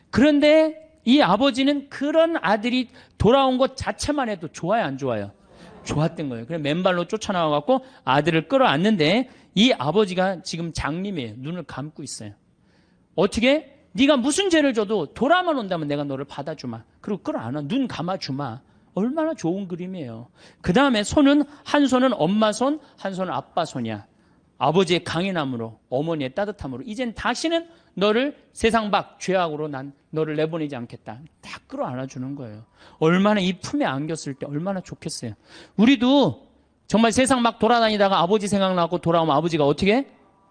그런데 이 아버지는 그런 아들이 돌아온 것 자체만 해도 좋아요, 안 좋아요? 좋았던 거예요. 그래서 맨발로 쫓아나와갖고 아들을 끌어안는데 이 아버지가 지금 장님이에요. 눈을 감고 있어요. 어떻게? 네가 무슨 죄를 져도 돌아만 온다면 내가 너를 받아주마. 그리고 끌어안아. 눈 감아주마. 얼마나 좋은 그림이에요. 그 다음에 손은 한 손은 엄마 손, 한 손은 아빠 손이야. 아버지의 강인함으로, 어머니의 따뜻함으로 이젠 다시는 너를 세상 밖 죄악으로 난 너를 내보내지 않겠다. 다 끌어안아주는 거예요. 얼마나 이 품에 안겼을 때 얼마나 좋겠어요. 우리도 정말 세상 막 돌아다니다가 아버지 생각나고 돌아오면 아버지가 어떻게 해?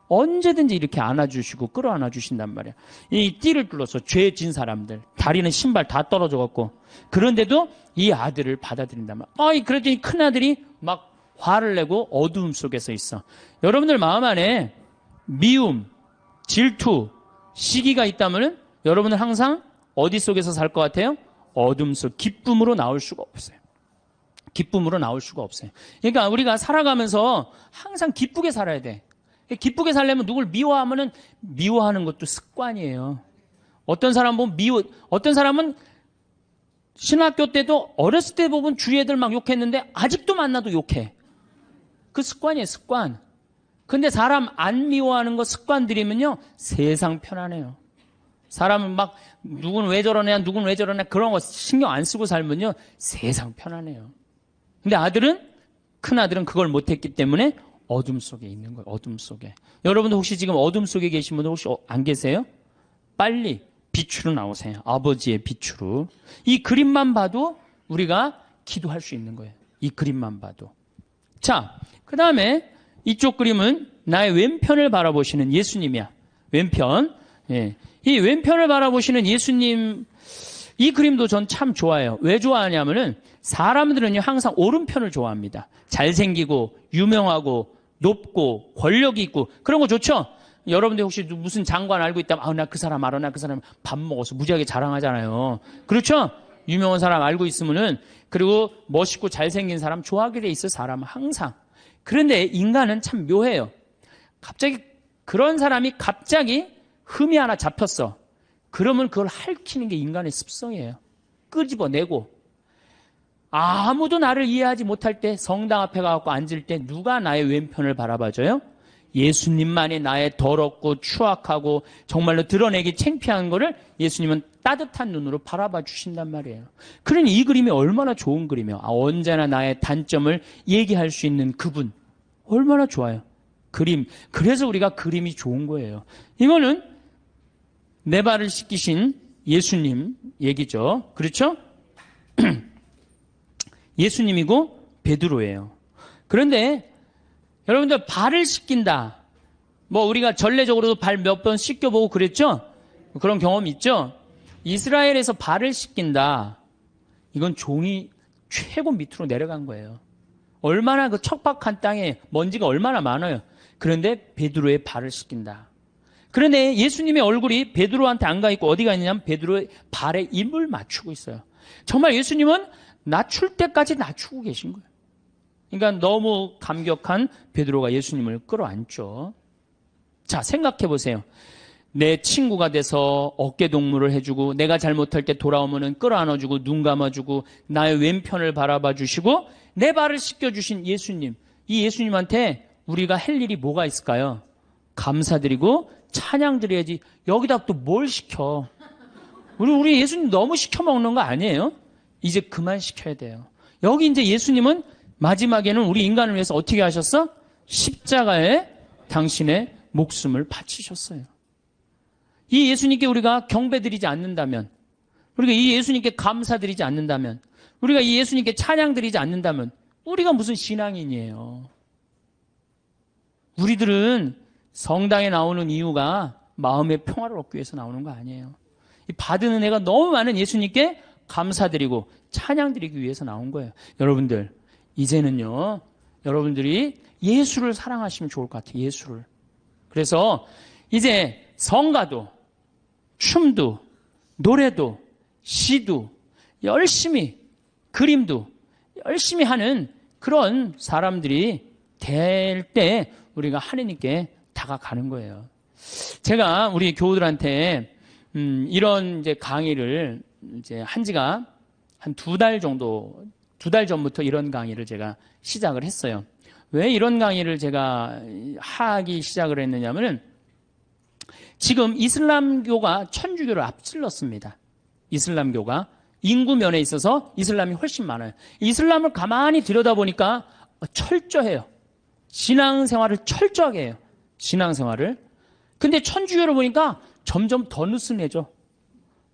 언제든지 이렇게 안아주시고 끌어안아 주신단 말이야. 이 띠를 뚫어서 죄 진 사람들, 다리는 신발 다 떨어져 갖고 그런데도 이 아들을 받아들인단 말이야. 그랬더니 큰 아들이 막 화를 내고 어두움 속에서 있어. 여러분들 마음 안에 미움, 질투, 시기가 있다면은 여러분은 항상 어디 속에서 살 것 같아요? 어둠 속, 기쁨으로 나올 수가 없어요. 기쁨으로 나올 수가 없어요. 그러니까 우리가 살아가면서 항상 기쁘게 살아야 돼. 기쁘게 살려면 누굴 미워하면은 미워하는 것도 습관이에요. 어떤 사람 보면 어떤 사람은 신학교 때도 어렸을 때 보면 주위 애들 막 욕했는데 아직도 만나도 욕해. 그 습관이에요, 습관. 근데 사람 안 미워하는 거 습관 들이면요, 세상 편안해요. 사람은 막 누군 왜 저러냐, 누군 왜 저러냐 그런 거 신경 안 쓰고 살면요, 세상 편안해요. 근데 큰 아들은 그걸 못했기 때문에 어둠 속에 있는 거예요. 어둠 속에. 여러분도 혹시 지금 어둠 속에 계신 분들 혹시 안 계세요? 빨리 빛으로 나오세요. 아버지의 빛으로. 이 그림만 봐도 우리가 기도할 수 있는 거예요. 이 그림만 봐도. 자, 그 다음에 이쪽 그림은 나의 왼편을 바라보시는 예수님이야. 왼편. 예. 이 왼편을 바라보시는 예수님, 이 그림도 전 참 좋아해요. 왜 좋아하냐면은 사람들은요, 항상 오른편을 좋아합니다. 잘생기고, 유명하고, 높고, 권력이 있고, 그런 거 좋죠? 여러분들 혹시 무슨 장관 알고 있다면, 나 그 사람 알아, 나 그 사람 밥 먹어서 무지하게 자랑하잖아요. 그렇죠? 유명한 사람 알고 있으면은, 그리고 멋있고 잘생긴 사람 좋아하게 돼 있어, 사람은 항상. 그런데 인간은 참 묘해요. 갑자기 그런 사람이 갑자기 흠이 하나 잡혔어. 그러면 그걸 핥히는 게 인간의 습성이에요. 끄집어내고. 아무도 나를 이해하지 못할 때 성당 앞에 가서 앉을 때 누가 나의 왼편을 바라봐줘요? 예수님만이 나의 더럽고 추악하고 정말로 드러내기 창피한 거를 예수님은 따뜻한 눈으로 바라봐 주신단 말이에요. 그러니 이 그림이 얼마나 좋은 그림이에요. 언제나 나의 단점을 얘기할 수 있는 그분. 얼마나 좋아요. 그림. 그래서 우리가 그림이 좋은 거예요. 이거는 내 발을 씻기신 예수님 얘기죠. 그렇죠? 예수님이고 베드로예요. 그런데 여러분들 발을 씻긴다. 뭐 우리가 전례적으로도 발 몇 번 씻겨보고 그랬죠? 그런 경험 있죠? 이스라엘에서 발을 씻긴다. 이건 종이 최고 밑으로 내려간 거예요. 얼마나 그 척박한 땅에 먼지가 얼마나 많아요. 그런데 베드로의 발을 씻긴다. 그런데 예수님의 얼굴이 베드로한테 안 가 있고 어디가 있냐면 베드로의 발에 입을 맞추고 있어요. 정말 예수님은 낮출 때까지 낮추고 계신 거예요. 그러니까 너무 감격한 베드로가 예수님을 끌어안죠. 자, 생각해 보세요. 내 친구가 돼서 어깨 동무를 해주고 내가 잘못할 때 돌아오면은 끌어안아주고 눈 감아주고 나의 왼편을 바라봐 주시고 내 발을 씻겨주신 예수님. 이 예수님한테 우리가 할 일이 뭐가 있을까요? 감사드리고 찬양 드려야지. 여기다 또 뭘 시켜? 우리 예수님 너무 시켜 먹는 거 아니에요? 이제 그만 시켜야 돼요. 여기 이제 예수님은 마지막에는 우리 인간을 위해서 어떻게 하셨어? 십자가에 당신의 목숨을 바치셨어요. 이 예수님께 우리가 경배드리지 않는다면, 우리가 이 예수님께 감사드리지 않는다면, 우리가 이 예수님께 찬양드리지 않는다면 우리가 무슨 신앙인이에요. 우리들은 성당에 나오는 이유가 마음의 평화를 얻기 위해서 나오는 거 아니에요. 이 받은 은혜가 너무 많은 예수님께 감사드리고 찬양드리기 위해서 나온 거예요. 여러분들, 이제는요, 여러분들이 예수를 사랑하시면 좋을 것 같아요. 예수를. 그래서 이제 성가도, 춤도, 노래도, 시도, 열심히, 그림도 열심히 하는 그런 사람들이 될 때 우리가 하느님께 다가가는 거예요. 제가 우리 교우들한테 이런 이제 강의를 이제 한 지가 한 2달 정도, 2달 전부터 이런 강의를 제가 시작을 했어요. 왜 이런 강의를 제가 하기 시작을 했느냐면은 지금 이슬람교가 천주교를 앞질렀습니다. 이슬람교가 인구 면에 있어서 이슬람이 훨씬 많아요. 이슬람을 가만히 들여다보니까 철저해요. 신앙생활을 철저하게 해요. 신앙생활을. 근데 천주교를 보니까 점점 더 느슨해져.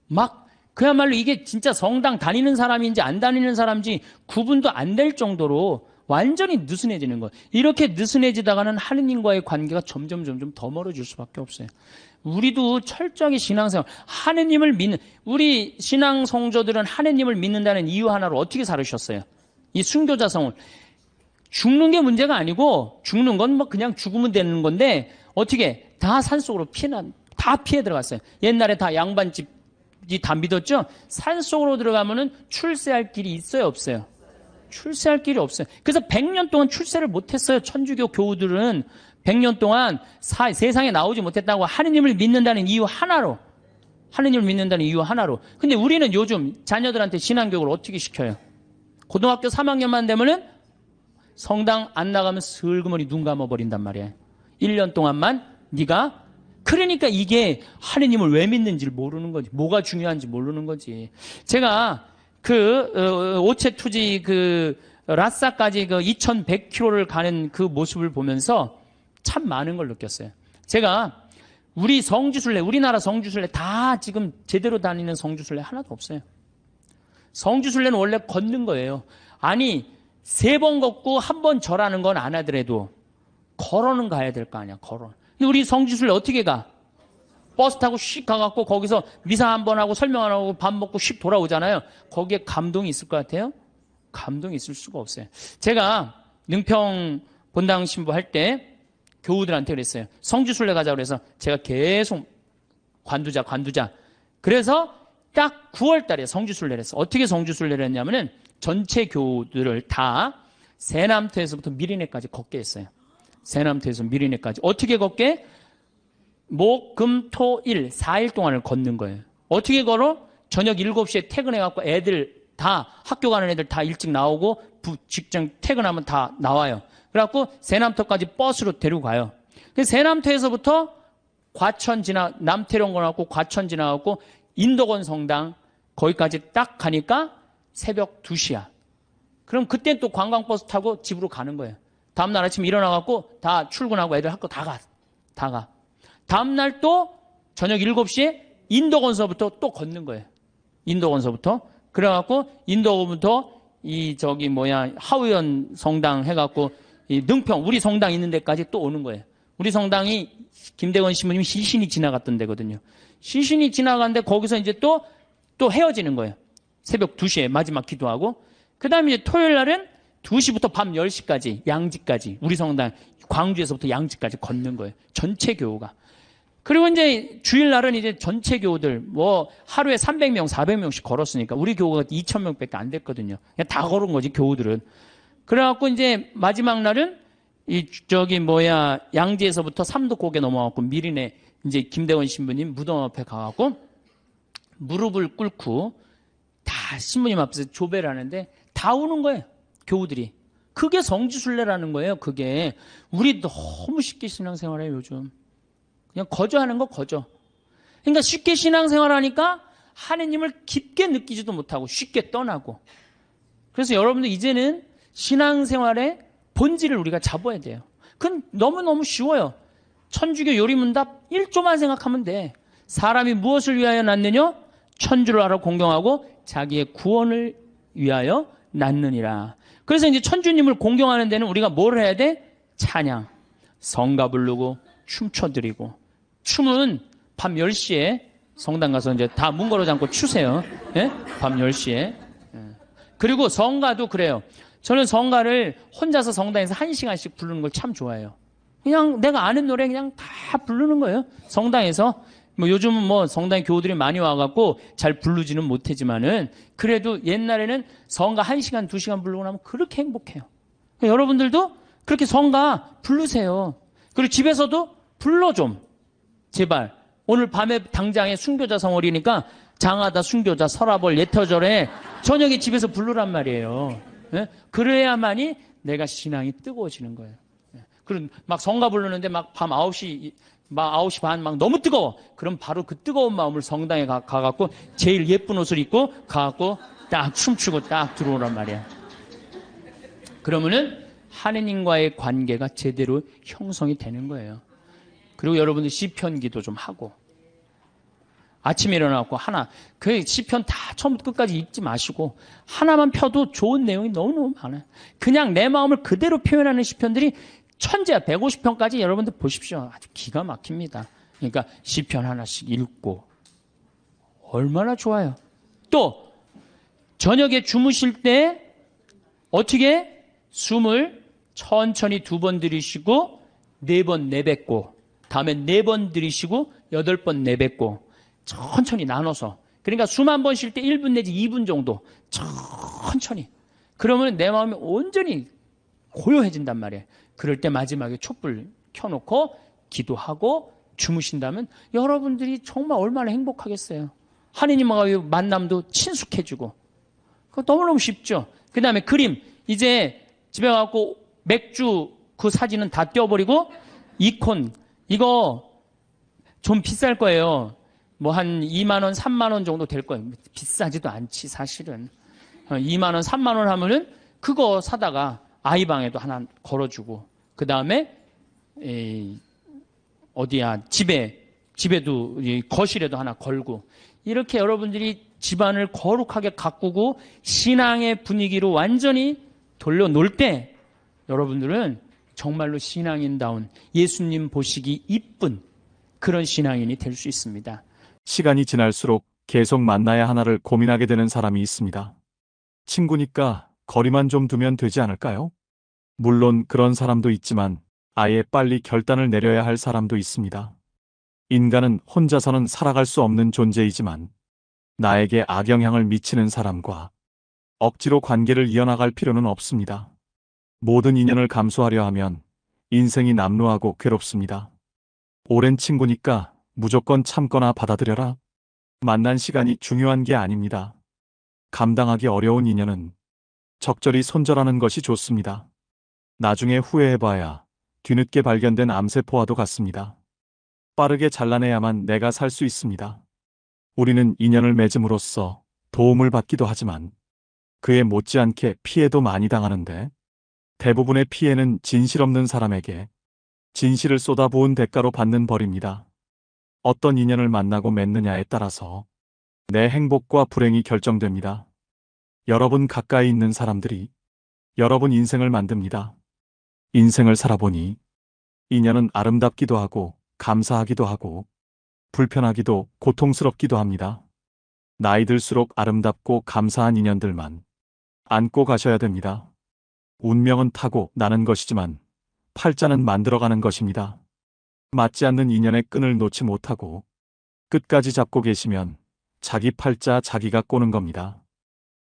막 그야말로 이게 진짜 성당 다니는 사람인지 안 다니는 사람인지 구분도 안 될 정도로 완전히 느슨해지는 거예요. 이렇게 느슨해지다가는 하느님과의 관계가 점점 더 멀어질 수밖에 없어요. 우리도 철저하게 신앙생활, 하느님을 믿는, 우리 신앙 성도들은 하느님을 믿는다는 이유 하나로 어떻게 살으셨어요? 이 순교자성을. 죽는 게 문제가 아니고, 죽는 건 뭐 그냥 죽으면 되는 건데, 어떻게 다 산속으로 다 피해 들어갔어요. 옛날에 다 양반집이 다 믿었죠? 산속으로 들어가면은 출세할 길이 있어요, 없어요? 출세할 길이 없어요. 그래서 100년 동안 출세를 못했어요. 천주교 교우들은 100년 동안 세상에 나오지 못했다고 하느님을 믿는다는 이유 하나로. 하느님을 믿는다는 이유 하나로. 근데 우리는 요즘 자녀들한테 신앙교육을 어떻게 시켜요? 고등학교 3학년만 되면은 성당 안 나가면 슬그머니 눈 감아버린단 말이에요. 1년 동안만 네가. 그러니까 이게 하느님을 왜 믿는지를 모르는 거지. 뭐가 중요한지 모르는 거지. 제가 오체 투지 라싸까지 2100km를 가는 그 모습을 보면서 참 많은 걸 느꼈어요. 제가 우리나라 성주순례 다 지금 제대로 다니는 성주순례 하나도 없어요. 성주순례는 원래 걷는 거예요. 아니 3번 걷고 1번 절하는 건 안 하더라도 걸어는 가야 될 거 아니야. 걸어. 근데 우리 성주순례 어떻게 가? 버스 타고 씩 가갖고 거기서 미사 한번 하고 설명 안 하고 밥 먹고 씩 돌아오잖아요. 거기에 감동이 있을 것 같아요? 감동이 있을 수가 없어요. 제가 능평 본당 신부 할 때 교우들한테 그랬어요. 성주순례 가자고 그래서 제가 계속 관두자. 그래서 딱 9월 달에 성주순례를 했어. 어떻게 성주순례를 했냐면은 전체 교우들을 다 세남터에서부터 미리네까지 걷게 했어요. 세남터에서 미리네까지. 어떻게 걷게? 목, 금, 토, 일 4일 동안을 걷는 거예요. 어떻게 걸어? 저녁 7시에 퇴근해갖고 애들 다 학교 가는 애들 다 일찍 나오고 직장 퇴근하면 다 나와요. 그래갖고 세남터까지 버스로 데리고 가요. 그래서 세남터에서부터 과천 남태령 가갖고 과천 지나갖고 인덕원 성당 거기까지 딱 가니까 새벽 2시야. 그럼 그때 또 관광버스 타고 집으로 가는 거예요. 다음날 아침 일어나갖고 다 출근하고 애들 학교 다 가. 다음날 또 저녁 7시에 인덕원서부터 또 걷는 거예요. 인덕원서부터. 그래갖고 인덕원부터 하우연 성당 해갖고 이 능평 우리 성당 있는 데까지 또 오는 거예요. 우리 성당이 김대건 신부님 시신이 지나갔던 데거든요. 시신이 지나갔는데 거기서 이제 또 헤어지는 거예요. 새벽 2시에 마지막 기도하고. 그 다음에 이제 토요일 날은 2시부터 밤 10시까지 양지까지 우리 성당 광주에서부터 양지까지 걷는 거예요. 전체 교우가. 그리고 이제 주일날은 이제 전체 교우들 하루에 300명, 400명씩 걸었으니까 우리 교우가 2,000명밖에 안 됐거든요. 그냥 다 걸은 거지 교우들은. 그래갖고 이제 마지막 날은 양지에서부터 삼도고개 넘어가고 미리네 이제 김대원 신부님 무덤 앞에 가갖고 무릎을 꿇고 다 신부님 앞에서 조배를 하는데 다 우는 거예요. 교우들이. 그게 성지순례라는 거예요. 그게. 우리 너무 쉽게 신앙생활해요 요즘. 그냥 거저하는 거 거저. 그러니까 쉽게 신앙생활하니까 하느님을 깊게 느끼지도 못하고 쉽게 떠나고. 그래서 여러분들 이제는 신앙생활의 본질을 우리가 잡아야 돼요. 그건 너무너무 쉬워요. 천주교 요리문답 1조만 생각하면 돼. 사람이 무엇을 위하여 낳느냐? 천주를 알아 공경하고 자기의 구원을 위하여 낳느니라. 그래서 이제 천주님을 공경하는 데는 우리가 뭘 해야 돼? 찬양. 성가 부르고 춤춰드리고, 춤은 밤 10시에 성당 가서 이제 다 문 걸어 잠고 추세요. 예? 밤 10시에. 예. 그리고 성가도 그래요. 저는 성가를 혼자서 성당에서 1시간씩 부르는 걸 참 좋아해요. 그냥 내가 아는 노래 그냥 다 부르는 거예요. 성당에서. 뭐 요즘은 뭐 성당 교우들이 많이 와갖고 잘 부르지는 못하지만은 그래도 옛날에는 성가 1시간, 2시간 부르고 나면 그렇게 행복해요. 그러니까 여러분들도 그렇게 성가 부르세요. 그리고 집에서도 불러 좀. 제발. 오늘 밤에 당장에 순교자 성월이니까 장하다, 순교자, 설아벌, 예터절에 저녁에 집에서 부르란 말이에요. 예? 그래야만이 내가 신앙이 뜨거워지는 거예요. 예. 그럼 막 성가 부르는데 막 밤 9시, 막 9시 반 막 너무 뜨거워. 그럼 바로 그 뜨거운 마음을 성당에 가갖고 제일 예쁜 옷을 입고 가갖고 딱 춤추고 딱 들어오란 말이야. 그러면은 하느님과의 관계가 제대로 형성이 되는 거예요. 그리고 여러분들 시편 기도 좀 하고, 아침에 일어나고 하나, 그 시편 다 처음부터 끝까지 읽지 마시고 하나만 펴도 좋은 내용이 너무너무 많아요. 그냥 내 마음을 그대로 표현하는 시편들이 천재야. 150편까지 여러분들 보십시오. 아주 기가 막힙니다. 그러니까 시편 하나씩 읽고 얼마나 좋아요. 또 저녁에 주무실 때 어떻게 숨을 천천히 2번 들이쉬고 4번 내뱉고, 다음에 4번 들이쉬고 8번 내뱉고, 천천히 나눠서. 그러니까 숨 한 번 쉴 때 1분 내지 2분 정도 천천히. 그러면 내 마음이 온전히 고요해진단 말이에요. 그럴 때 마지막에 촛불 켜놓고 기도하고 주무신다면 여러분들이 정말 얼마나 행복하겠어요. 하느님과의 만남도 친숙해지고. 그거 너무너무 쉽죠. 그 다음에 그림. 이제 집에 가고 맥주 그 사진은 다 떼어버리고 이콘. 이거 좀 비쌀 거예요. 뭐 한 2만 원, 3만 원 정도 될 거예요. 비싸지도 않지 사실은. 2만 원, 3만 원 하면은 그거 사다가 아이 방에도 하나 걸어주고, 그 다음에 어디야 집에도 거실에도 하나 걸고, 이렇게 여러분들이 집안을 거룩하게 가꾸고 신앙의 분위기로 완전히 돌려놓을 때 여러분들은 정말로 신앙인다운, 예수님 보시기 이쁜 그런 신앙인이 될 수 있습니다. 시간이 지날수록 계속 만나야 하나를 고민하게 되는 사람이 있습니다. 친구니까 거리만 좀 두면 되지 않을까요? 물론 그런 사람도 있지만 아예 빨리 결단을 내려야 할 사람도 있습니다. 인간은 혼자서는 살아갈 수 없는 존재이지만 나에게 악영향을 미치는 사람과 억지로 관계를 이어나갈 필요는 없습니다. 모든 인연을 감수하려 하면 인생이 남루하고 괴롭습니다. 오랜 친구니까 무조건 참거나 받아들여라. 만난 시간이 중요한 게 아닙니다. 감당하기 어려운 인연은 적절히 손절하는 것이 좋습니다. 나중에 후회해봐야 뒤늦게 발견된 암세포와도 같습니다. 빠르게 잘라내야만 내가 살 수 있습니다. 우리는 인연을 맺음으로써 도움을 받기도 하지만 그에 못지않게 피해도 많이 당하는데, 대부분의 피해는 진실 없는 사람에게 진실을 쏟아부은 대가로 받는 벌입니다. 어떤 인연을 만나고 맺느냐에 따라서 내 행복과 불행이 결정됩니다. 여러분 가까이 있는 사람들이 여러분 인생을 만듭니다. 인생을 살아보니 인연은 아름답기도 하고 감사하기도 하고 불편하기도 고통스럽기도 합니다. 나이 들수록 아름답고 감사한 인연들만 안고 가셔야 됩니다. 운명은 타고 나는 것이지만 팔자는 만들어가는 것입니다. 맞지 않는 인연의 끈을 놓지 못하고 끝까지 잡고 계시면 자기 팔자 자기가 꼬는 겁니다.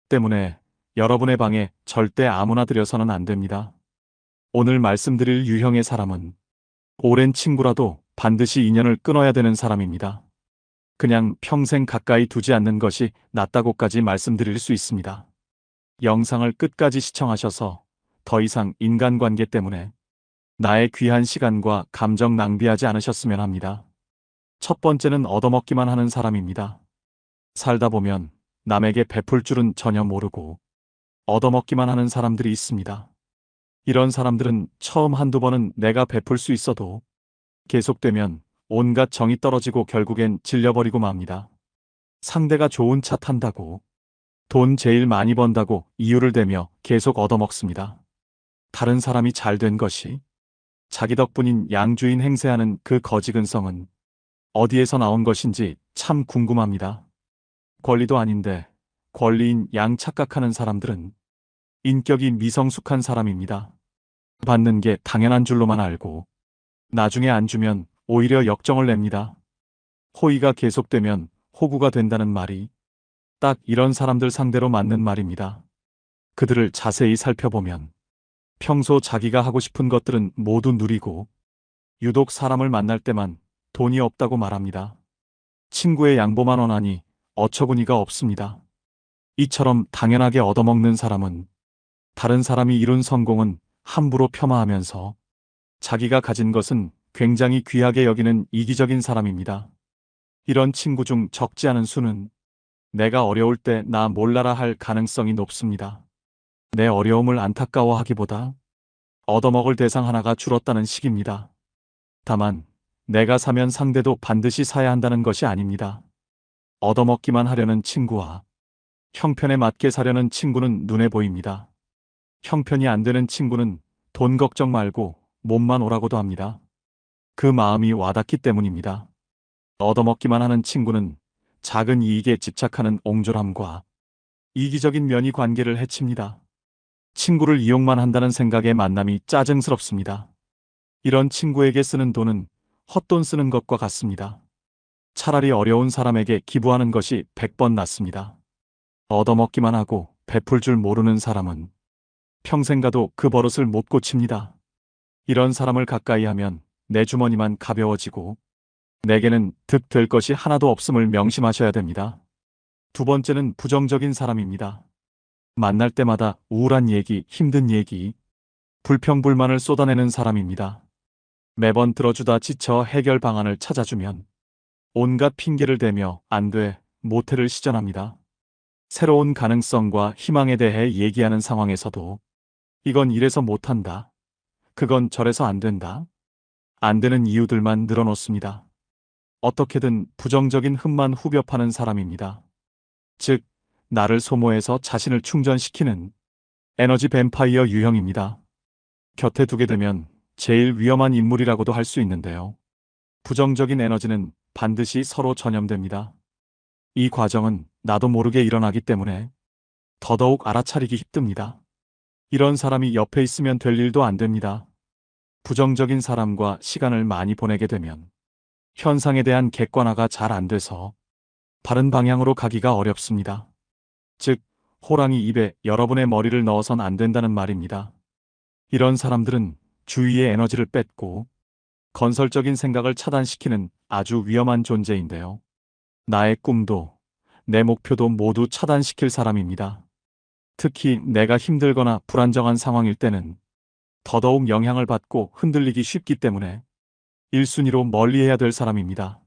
때문에 여러분의 방에 절대 아무나 들여서는 안 됩니다. 오늘 말씀드릴 유형의 사람은 오랜 친구라도 반드시 인연을 끊어야 되는 사람입니다. 그냥 평생 가까이 두지 않는 것이 낫다고까지 말씀드릴 수 있습니다. 영상을 끝까지 시청하셔서 더 이상 인간관계 때문에 나의 귀한 시간과 감정 낭비하지 않으셨으면 합니다. 첫 번째는 얻어먹기만 하는 사람입니다. 살다 보면 남에게 베풀 줄은 전혀 모르고 얻어먹기만 하는 사람들이 있습니다. 이런 사람들은 처음 한두 번은 내가 베풀 수 있어도 계속되면 온갖 정이 떨어지고 결국엔 질려버리고 맙니다. 상대가 좋은 차 탄다고, 돈 제일 많이 번다고 이유를 대며 계속 얻어먹습니다. 다른 사람이 잘 된 것이 자기 덕분인 양주인 행세하는 그 거지근성은 어디에서 나온 것인지 참 궁금합니다. 권리도 아닌데 권리인 양 착각하는 사람들은 인격이 미성숙한 사람입니다. 받는 게 당연한 줄로만 알고 나중에 안 주면 오히려 역정을 냅니다. 호의가 계속되면 호구가 된다는 말이 딱 이런 사람들 상대로 맞는 말입니다. 그들을 자세히 살펴보면 평소 자기가 하고 싶은 것들은 모두 누리고 유독 사람을 만날 때만 돈이 없다고 말합니다. 친구의 양보만 원하니 어처구니가 없습니다. 이처럼 당연하게 얻어먹는 사람은 다른 사람이 이룬 성공은 함부로 폄하하면서 자기가 가진 것은 굉장히 귀하게 여기는 이기적인 사람입니다. 이런 친구 중 적지 않은 수는 내가 어려울 때 나 몰라라 할 가능성이 높습니다. 내 어려움을 안타까워하기보다 얻어먹을 대상 하나가 줄었다는 식입니다. 다만 내가 사면 상대도 반드시 사야 한다는 것이 아닙니다. 얻어먹기만 하려는 친구와 형편에 맞게 사려는 친구는 눈에 보입니다. 형편이 안 되는 친구는 돈 걱정 말고 몸만 오라고도 합니다. 그 마음이 와닿기 때문입니다. 얻어먹기만 하는 친구는 작은 이익에 집착하는 옹졸함과 이기적인 면이 관계를 해칩니다. 친구를 이용만 한다는 생각에 만남이 짜증스럽습니다. 이런 친구에게 쓰는 돈은 헛돈 쓰는 것과 같습니다. 차라리 어려운 사람에게 기부하는 것이 100번 낫습니다. 얻어먹기만 하고 베풀 줄 모르는 사람은 평생 가도 그 버릇을 못 고칩니다. 이런 사람을 가까이 하면 내 주머니만 가벼워지고 내게는 득될 것이 하나도 없음을 명심하셔야 됩니다. 두 번째는 부정적인 사람입니다. 만날 때마다 우울한 얘기, 힘든 얘기, 불평불만을 쏟아내는 사람입니다. 매번 들어주다 지쳐 해결 방안을 찾아주면 온갖 핑계를 대며 안 돼, 모태를 시전합니다. 새로운 가능성과 희망에 대해 얘기하는 상황에서도 이건 이래서 못한다. 그건 저래서 안 된다. 안 되는 이유들만 늘어놓습니다. 어떻게든 부정적인 흠만 후벼 파는 사람입니다. 즉, 나를 소모해서 자신을 충전시키는 에너지 뱀파이어 유형입니다. 곁에 두게 되면 제일 위험한 인물이라고도 할 수 있는데요. 부정적인 에너지는 반드시 서로 전염됩니다. 이 과정은 나도 모르게 일어나기 때문에 더더욱 알아차리기 힘듭니다. 이런 사람이 옆에 있으면 될 일도 안 됩니다. 부정적인 사람과 시간을 많이 보내게 되면 현상에 대한 객관화가 잘 안 돼서 바른 방향으로 가기가 어렵습니다. 즉, 호랑이 입에 여러분의 머리를 넣어선 안 된다는 말입니다. 이런 사람들은 주위의 에너지를 뺏고 건설적인 생각을 차단시키는 아주 위험한 존재인데요. 나의 꿈도 내 목표도 모두 차단시킬 사람입니다. 특히 내가 힘들거나 불안정한 상황일 때는 더더욱 영향을 받고 흔들리기 쉽기 때문에 1순위로 멀리해야 될 사람입니다.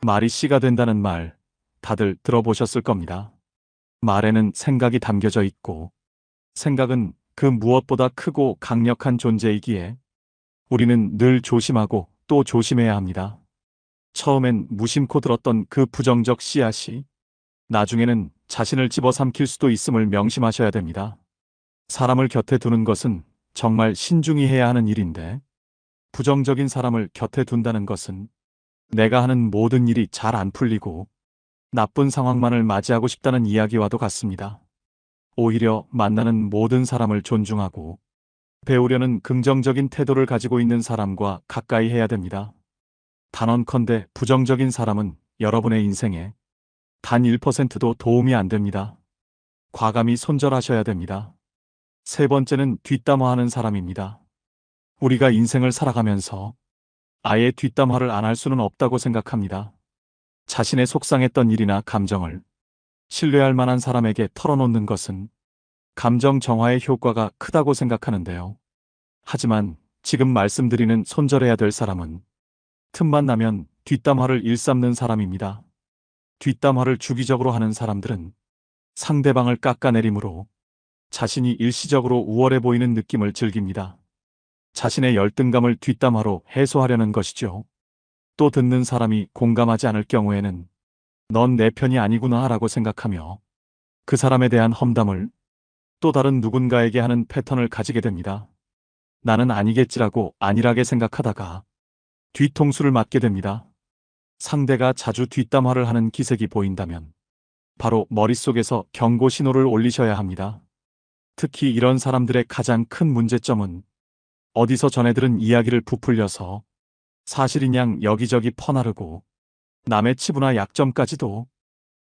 말이 씨가 된다는 말 다들 들어보셨을 겁니다. 말에는 생각이 담겨져 있고 생각은 그 무엇보다 크고 강력한 존재이기에 우리는 늘 조심하고 또 조심해야 합니다. 처음엔 무심코 들었던 그 부정적 씨앗이 나중에는 자신을 집어삼킬 수도 있음을 명심하셔야 됩니다. 사람을 곁에 두는 것은 정말 신중히 해야 하는 일인데 부정적인 사람을 곁에 둔다는 것은 내가 하는 모든 일이 잘 안 풀리고 나쁜 상황만을 맞이하고 싶다는 이야기와도 같습니다. 오히려 만나는 모든 사람을 존중하고 배우려는 긍정적인 태도를 가지고 있는 사람과 가까이 해야 됩니다. 단언컨대 부정적인 사람은 여러분의 인생에 단 1%도 도움이 안 됩니다. 과감히 손절하셔야 됩니다. 세 번째는 뒷담화하는 사람입니다. 우리가 인생을 살아가면서 아예 뒷담화를 안 할 수는 없다고 생각합니다. 자신의 속상했던 일이나 감정을 신뢰할 만한 사람에게 털어놓는 것은 감정 정화의 효과가 크다고 생각하는데요. 하지만 지금 말씀드리는 손절해야 될 사람은 틈만 나면 뒷담화를 일삼는 사람입니다. 뒷담화를 주기적으로 하는 사람들은 상대방을 깎아내림으로 자신이 일시적으로 우월해 보이는 느낌을 즐깁니다. 자신의 열등감을 뒷담화로 해소하려는 것이죠. 또 듣는 사람이 공감하지 않을 경우에는 넌 내 편이 아니구나 라고 생각하며 그 사람에 대한 험담을 또 다른 누군가에게 하는 패턴을 가지게 됩니다. 나는 아니겠지라고 안일하게 생각하다가 뒤통수를 맞게 됩니다. 상대가 자주 뒷담화를 하는 기색이 보인다면 바로 머릿속에서 경고 신호를 올리셔야 합니다. 특히 이런 사람들의 가장 큰 문제점은 어디서 전해 들은 이야기를 부풀려서 사실인 양 여기저기 퍼나르고 남의 치부나 약점까지도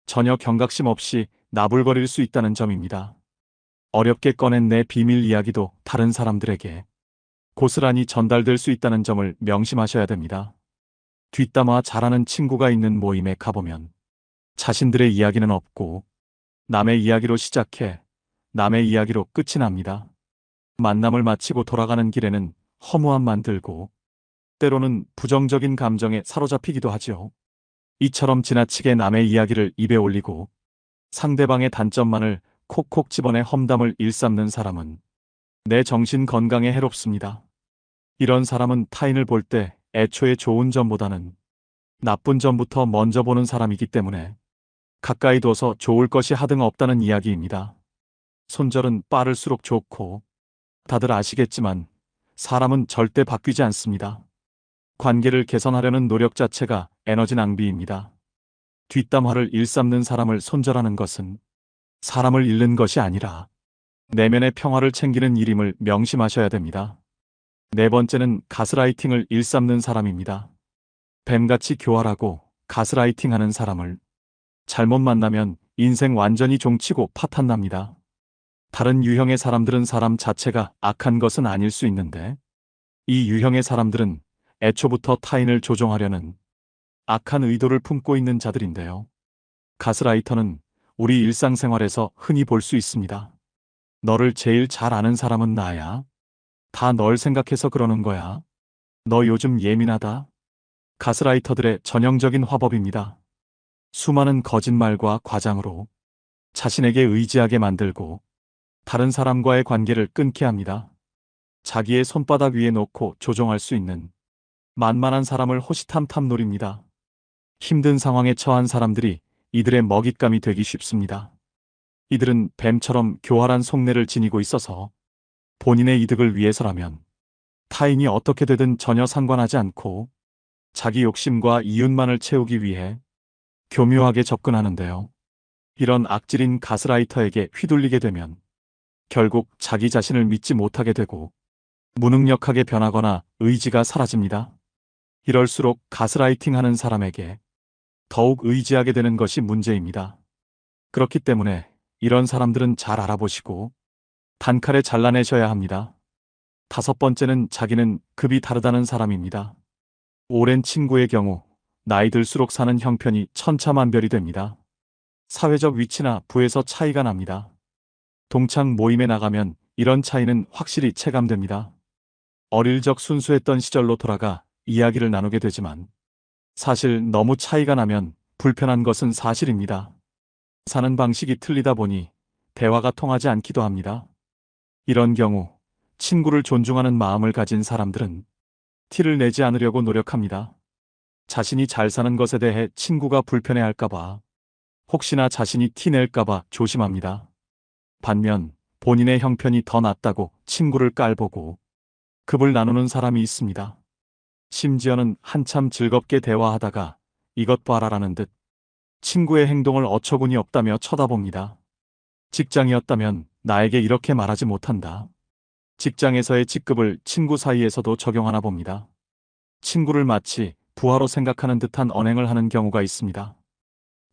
전혀 경각심 없이 나불거릴 수 있다는 점입니다. 어렵게 꺼낸 내 비밀 이야기도 다른 사람들에게 고스란히 전달될 수 있다는 점을 명심하셔야 됩니다. 뒷담화 잘하는 친구가 있는 모임에 가보면 자신들의 이야기는 없고 남의 이야기로 시작해 남의 이야기로 끝이 납니다. 만남을 마치고 돌아가는 길에는 허무함만 들고 때로는 부정적인 감정에 사로잡히기도 하지요. 이처럼 지나치게 남의 이야기를 입에 올리고 상대방의 단점만을 콕콕 집어내 험담을 일삼는 사람은 내 정신 건강에 해롭습니다. 이런 사람은 타인을 볼 때 애초에 좋은 점보다는 나쁜 점부터 먼저 보는 사람이기 때문에 가까이 둬서 좋을 것이 하등 없다는 이야기입니다. 손절은 빠를수록 좋고 다들 아시겠지만 사람은 절대 바뀌지 않습니다. 관계를 개선하려는 노력 자체가 에너지 낭비입니다. 뒷담화를 일삼는 사람을 손절하는 것은 사람을 잃는 것이 아니라 내면의 평화를 챙기는 일임을 명심하셔야 됩니다. 네 번째는 가스라이팅을 일삼는 사람입니다. 뱀같이 교활하고 가스라이팅하는 사람을 잘못 만나면 인생 완전히 종치고 파탄납니다. 다른 유형의 사람들은 사람 자체가 악한 것은 아닐 수 있는데 이 유형의 사람들은 애초부터 타인을 조종하려는 악한 의도를 품고 있는 자들인데요. 가스라이터는 우리 일상생활에서 흔히 볼 수 있습니다. 너를 제일 잘 아는 사람은 나야. 다 널 생각해서 그러는 거야. 너 요즘 예민하다. 가스라이터들의 전형적인 화법입니다. 수많은 거짓말과 과장으로 자신에게 의지하게 만들고 다른 사람과의 관계를 끊게 합니다. 자기의 손바닥 위에 놓고 조종할 수 있는 만만한 사람을 호시탐탐 노립니다. 힘든 상황에 처한 사람들이 이들의 먹잇감이 되기 쉽습니다. 이들은 뱀처럼 교활한 속내를 지니고 있어서 본인의 이득을 위해서라면 타인이 어떻게 되든 전혀 상관하지 않고 자기 욕심과 이윤만을 채우기 위해 교묘하게 접근하는데요. 이런 악질인 가스라이터에게 휘둘리게 되면 결국 자기 자신을 믿지 못하게 되고 무능력하게 변하거나 의지가 사라집니다. 이럴수록 가스라이팅하는 사람에게 더욱 의지하게 되는 것이 문제입니다. 그렇기 때문에 이런 사람들은 잘 알아보시고 단칼에 잘라내셔야 합니다. 다섯 번째는 자기는 급이 다르다는 사람입니다. 오랜 친구의 경우 나이 들수록 사는 형편이 천차만별이 됩니다. 사회적 위치나 부에서 차이가 납니다. 동창 모임에 나가면 이런 차이는 확실히 체감됩니다. 어릴 적 순수했던 시절로 돌아가 이야기를 나누게 되지만 사실 너무 차이가 나면 불편한 것은 사실입니다. 사는 방식이 틀리다 보니 대화가 통하지 않기도 합니다. 이런 경우 친구를 존중하는 마음을 가진 사람들은 티를 내지 않으려고 노력합니다. 자신이 잘 사는 것에 대해 친구가 불편해할까봐, 혹시나 자신이 티 낼까봐 조심합니다. 반면 본인의 형편이 더 낫다고 친구를 깔보고 급을 나누는 사람이 있습니다. 심지어는 한참 즐겁게 대화하다가 이것 봐라라는 듯 친구의 행동을 어처구니 없다며 쳐다봅니다. 직장이었다면 나에게 이렇게 말하지 못한다. 직장에서의 직급을 친구 사이에서도 적용하나 봅니다. 친구를 마치 부하로 생각하는 듯한 언행을 하는 경우가 있습니다.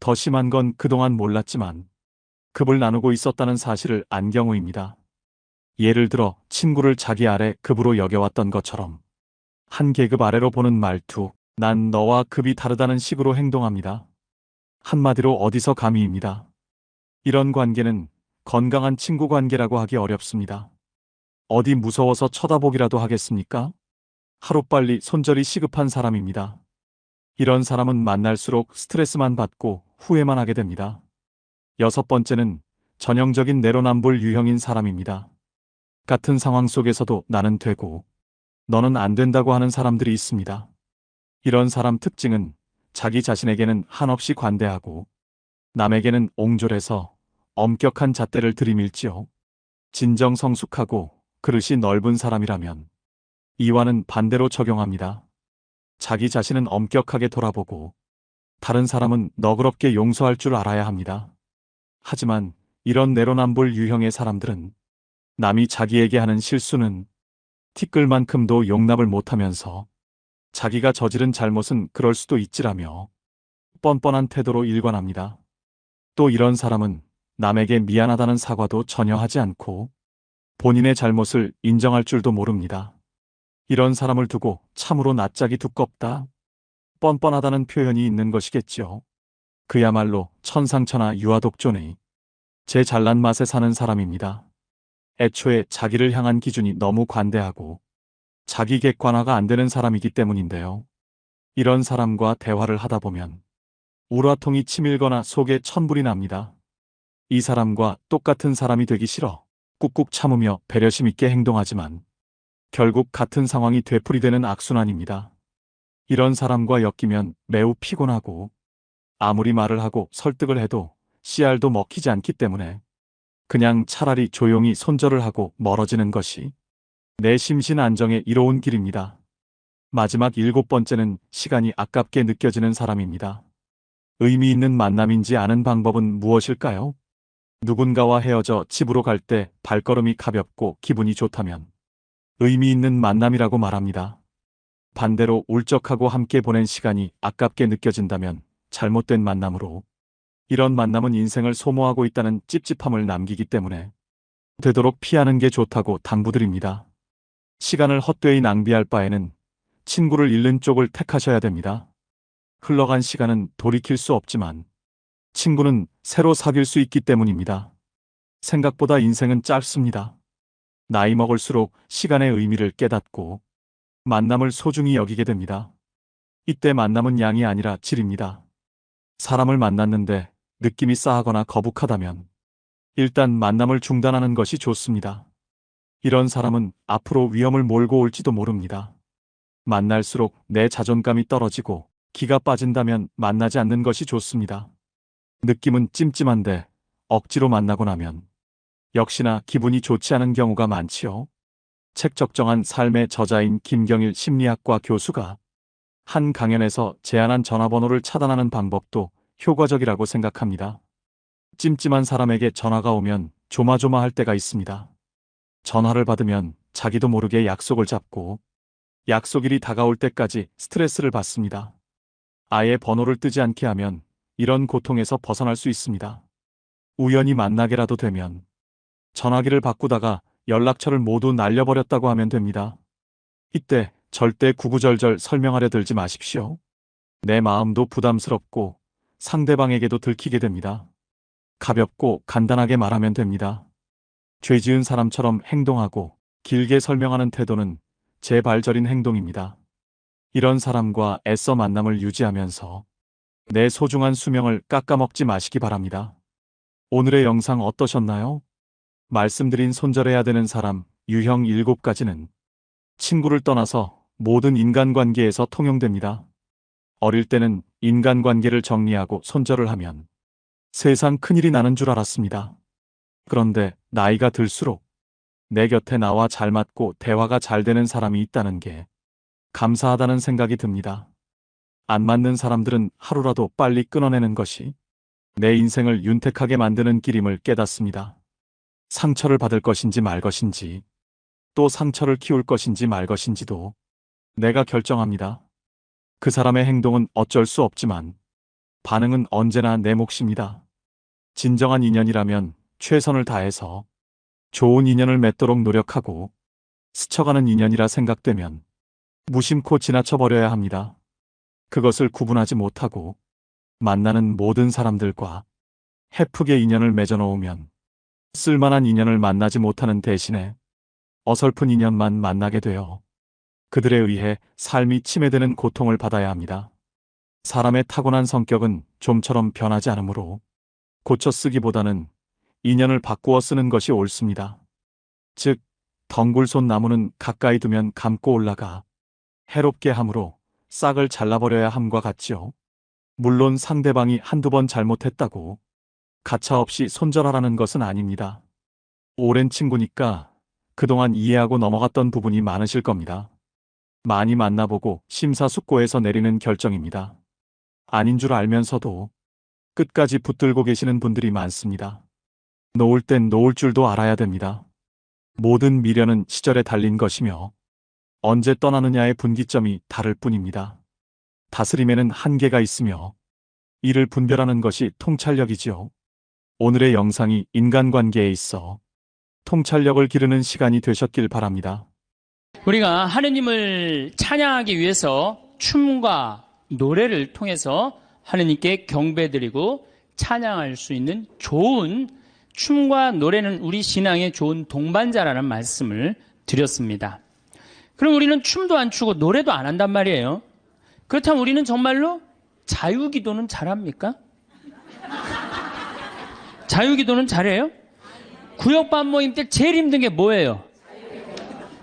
더 심한 건 그동안 몰랐지만 급을 나누고 있었다는 사실을 안 경우입니다. 예를 들어 친구를 자기 아래 급으로 여겨왔던 것처럼 한 계급 아래로 보는 말투, 난 너와 급이 다르다는 식으로 행동합니다. 한마디로 어디서 감히입니다. 이런 관계는 건강한 친구 관계라고 하기 어렵습니다. 어디 무서워서 쳐다보기라도 하겠습니까? 하루빨리 손절이 시급한 사람입니다. 이런 사람은 만날수록 스트레스만 받고 후회만 하게 됩니다. 여섯 번째는 전형적인 내로남불 유형인 사람입니다. 같은 상황 속에서도 나는 되고 너는 안 된다고 하는 사람들이 있습니다. 이런 사람 특징은 자기 자신에게는 한없이 관대하고 남에게는 옹졸해서 엄격한 잣대를 들이밀지요. 진정성숙하고 그릇이 넓은 사람이라면 이와는 반대로 적용합니다. 자기 자신은 엄격하게 돌아보고 다른 사람은 너그럽게 용서할 줄 알아야 합니다. 하지만 이런 내로남불 유형의 사람들은 남이 자기에게 하는 실수는 티끌만큼도 용납을 못하면서 자기가 저지른 잘못은 그럴 수도 있지라며 뻔뻔한 태도로 일관합니다. 또 이런 사람은 남에게 미안하다는 사과도 전혀 하지 않고 본인의 잘못을 인정할 줄도 모릅니다. 이런 사람을 두고 참으로 낯짝이 두껍다, 뻔뻔하다는 표현이 있는 것이겠지요. 그야말로 천상천하 유아독존의 제 잘난 맛에 사는 사람입니다. 애초에 자기를 향한 기준이 너무 관대하고 자기 객관화가 안 되는 사람이기 때문인데요. 이런 사람과 대화를 하다 보면 우라통이 치밀거나 속에 천불이 납니다. 이 사람과 똑같은 사람이 되기 싫어 꾹꾹 참으며 배려심 있게 행동하지만 결국 같은 상황이 되풀이되는 악순환입니다. 이런 사람과 엮이면 매우 피곤하고 아무리 말을 하고 설득을 해도 씨알도 먹히지 않기 때문에 그냥 차라리 조용히 손절을 하고 멀어지는 것이 내 심신 안정에 이로운 길입니다. 마지막 7번째는 시간이 아깝게 느껴지는 사람입니다. 의미 있는 만남인지 아는 방법은 무엇일까요? 누군가와 헤어져 집으로 갈 때 발걸음이 가볍고 기분이 좋다면 의미 있는 만남이라고 말합니다. 반대로 울적하고 함께 보낸 시간이 아깝게 느껴진다면 잘못된 만남으로, 이런 만남은 인생을 소모하고 있다는 찝찝함을 남기기 때문에 되도록 피하는 게 좋다고 당부드립니다. 시간을 헛되이 낭비할 바에는 친구를 잃는 쪽을 택하셔야 됩니다. 흘러간 시간은 돌이킬 수 없지만 친구는 새로 사귈 수 있기 때문입니다. 생각보다 인생은 짧습니다. 나이 먹을수록 시간의 의미를 깨닫고 만남을 소중히 여기게 됩니다. 이때 만남은 양이 아니라 질입니다. 사람을 만났는데 느낌이 싸하거나 거북하다면 일단 만남을 중단하는 것이 좋습니다. 이런 사람은 앞으로 위험을 몰고 올지도 모릅니다. 만날수록 내 자존감이 떨어지고 기가 빠진다면 만나지 않는 것이 좋습니다. 느낌은 찜찜한데 억지로 만나고 나면 역시나 기분이 좋지 않은 경우가 많지요. 책적정한 삶의 저자인 김경일 심리학과 교수가 한 강연에서 제안한 전화번호를 차단하는 방법도 효과적이라고 생각합니다. 찜찜한 사람에게 전화가 오면 조마조마할 때가 있습니다. 전화를 받으면 자기도 모르게 약속을 잡고 약속일이 다가올 때까지 스트레스를 받습니다. 아예 번호를 뜨지 않게 하면 이런 고통에서 벗어날 수 있습니다. 우연히 만나게라도 되면 전화기를 바꾸다가 연락처를 모두 날려버렸다고 하면 됩니다. 이때 절대 구구절절 설명하려 들지 마십시오. 내 마음도 부담스럽고 상대방에게도 들키게 됩니다. 가볍고 간단하게 말하면 됩니다. 죄 지은 사람처럼 행동하고 길게 설명하는 태도는 제발저린 행동입니다. 이런 사람과 애써 만남을 유지하면서 내 소중한 수명을 깎아먹지 마시기 바랍니다. 오늘의 영상 어떠셨나요? 말씀드린 손절해야 되는 사람 유형 7가지는 친구를 떠나서 모든 인간관계에서 통용됩니다. 어릴 때는 인간관계를 정리하고 손절을 하면 세상 큰일이 나는 줄 알았습니다. 그런데 나이가 들수록 내 곁에 나와 잘 맞고 대화가 잘 되는 사람이 있다는 게 감사하다는 생각이 듭니다. 안 맞는 사람들은 하루라도 빨리 끊어내는 것이 내 인생을 윤택하게 만드는 길임을 깨닫습니다. 상처를 받을 것인지 말 것인지, 또 상처를 키울 것인지 말 것인지도 내가 결정합니다. 그 사람의 행동은 어쩔 수 없지만 반응은 언제나 내 몫입니다. 진정한 인연이라면 최선을 다해서 좋은 인연을 맺도록 노력하고, 스쳐가는 인연이라 생각되면 무심코 지나쳐버려야 합니다. 그것을 구분하지 못하고 만나는 모든 사람들과 헤프게 인연을 맺어놓으면 쓸만한 인연을 만나지 못하는 대신에 어설픈 인연만 만나게 되어 그들에 의해 삶이 침해되는 고통을 받아야 합니다. 사람의 타고난 성격은 좀처럼 변하지 않으므로 고쳐 쓰기보다는 인연을 바꾸어 쓰는 것이 옳습니다. 즉, 덩굴손 나무는 가까이 두면 감고 올라가 해롭게 함으로 싹을 잘라버려야 함과 같지요. 물론 상대방이 한두 번 잘못했다고 가차없이 손절하라는 것은 아닙니다. 오랜 친구니까 그동안 이해하고 넘어갔던 부분이 많으실 겁니다. 많이 만나보고 심사숙고해서 내리는 결정입니다. 아닌 줄 알면서도 끝까지 붙들고 계시는 분들이 많습니다. 놓을 땐 놓을 줄도 알아야 됩니다. 모든 미련은 시절에 달린 것이며 언제 떠나느냐의 분기점이 다를 뿐입니다. 다스림에는 한계가 있으며 이를 분별하는 것이 통찰력이지요. 오늘의 영상이 인간관계에 있어 통찰력을 기르는 시간이 되셨길 바랍니다. 우리가 하느님을 찬양하기 위해서 춤과 노래를 통해서 하느님께 경배드리고 찬양할 수 있는 좋은 춤과 노래는 우리 신앙의 좋은 동반자라는 말씀을 드렸습니다. 그럼 우리는 춤도 안 추고 노래도 안 한단 말이에요. 그렇다면 우리는 정말로 자유기도는 잘합니까? 자유기도는 잘해요? 구역반 모임 때 제일 힘든 게 뭐예요?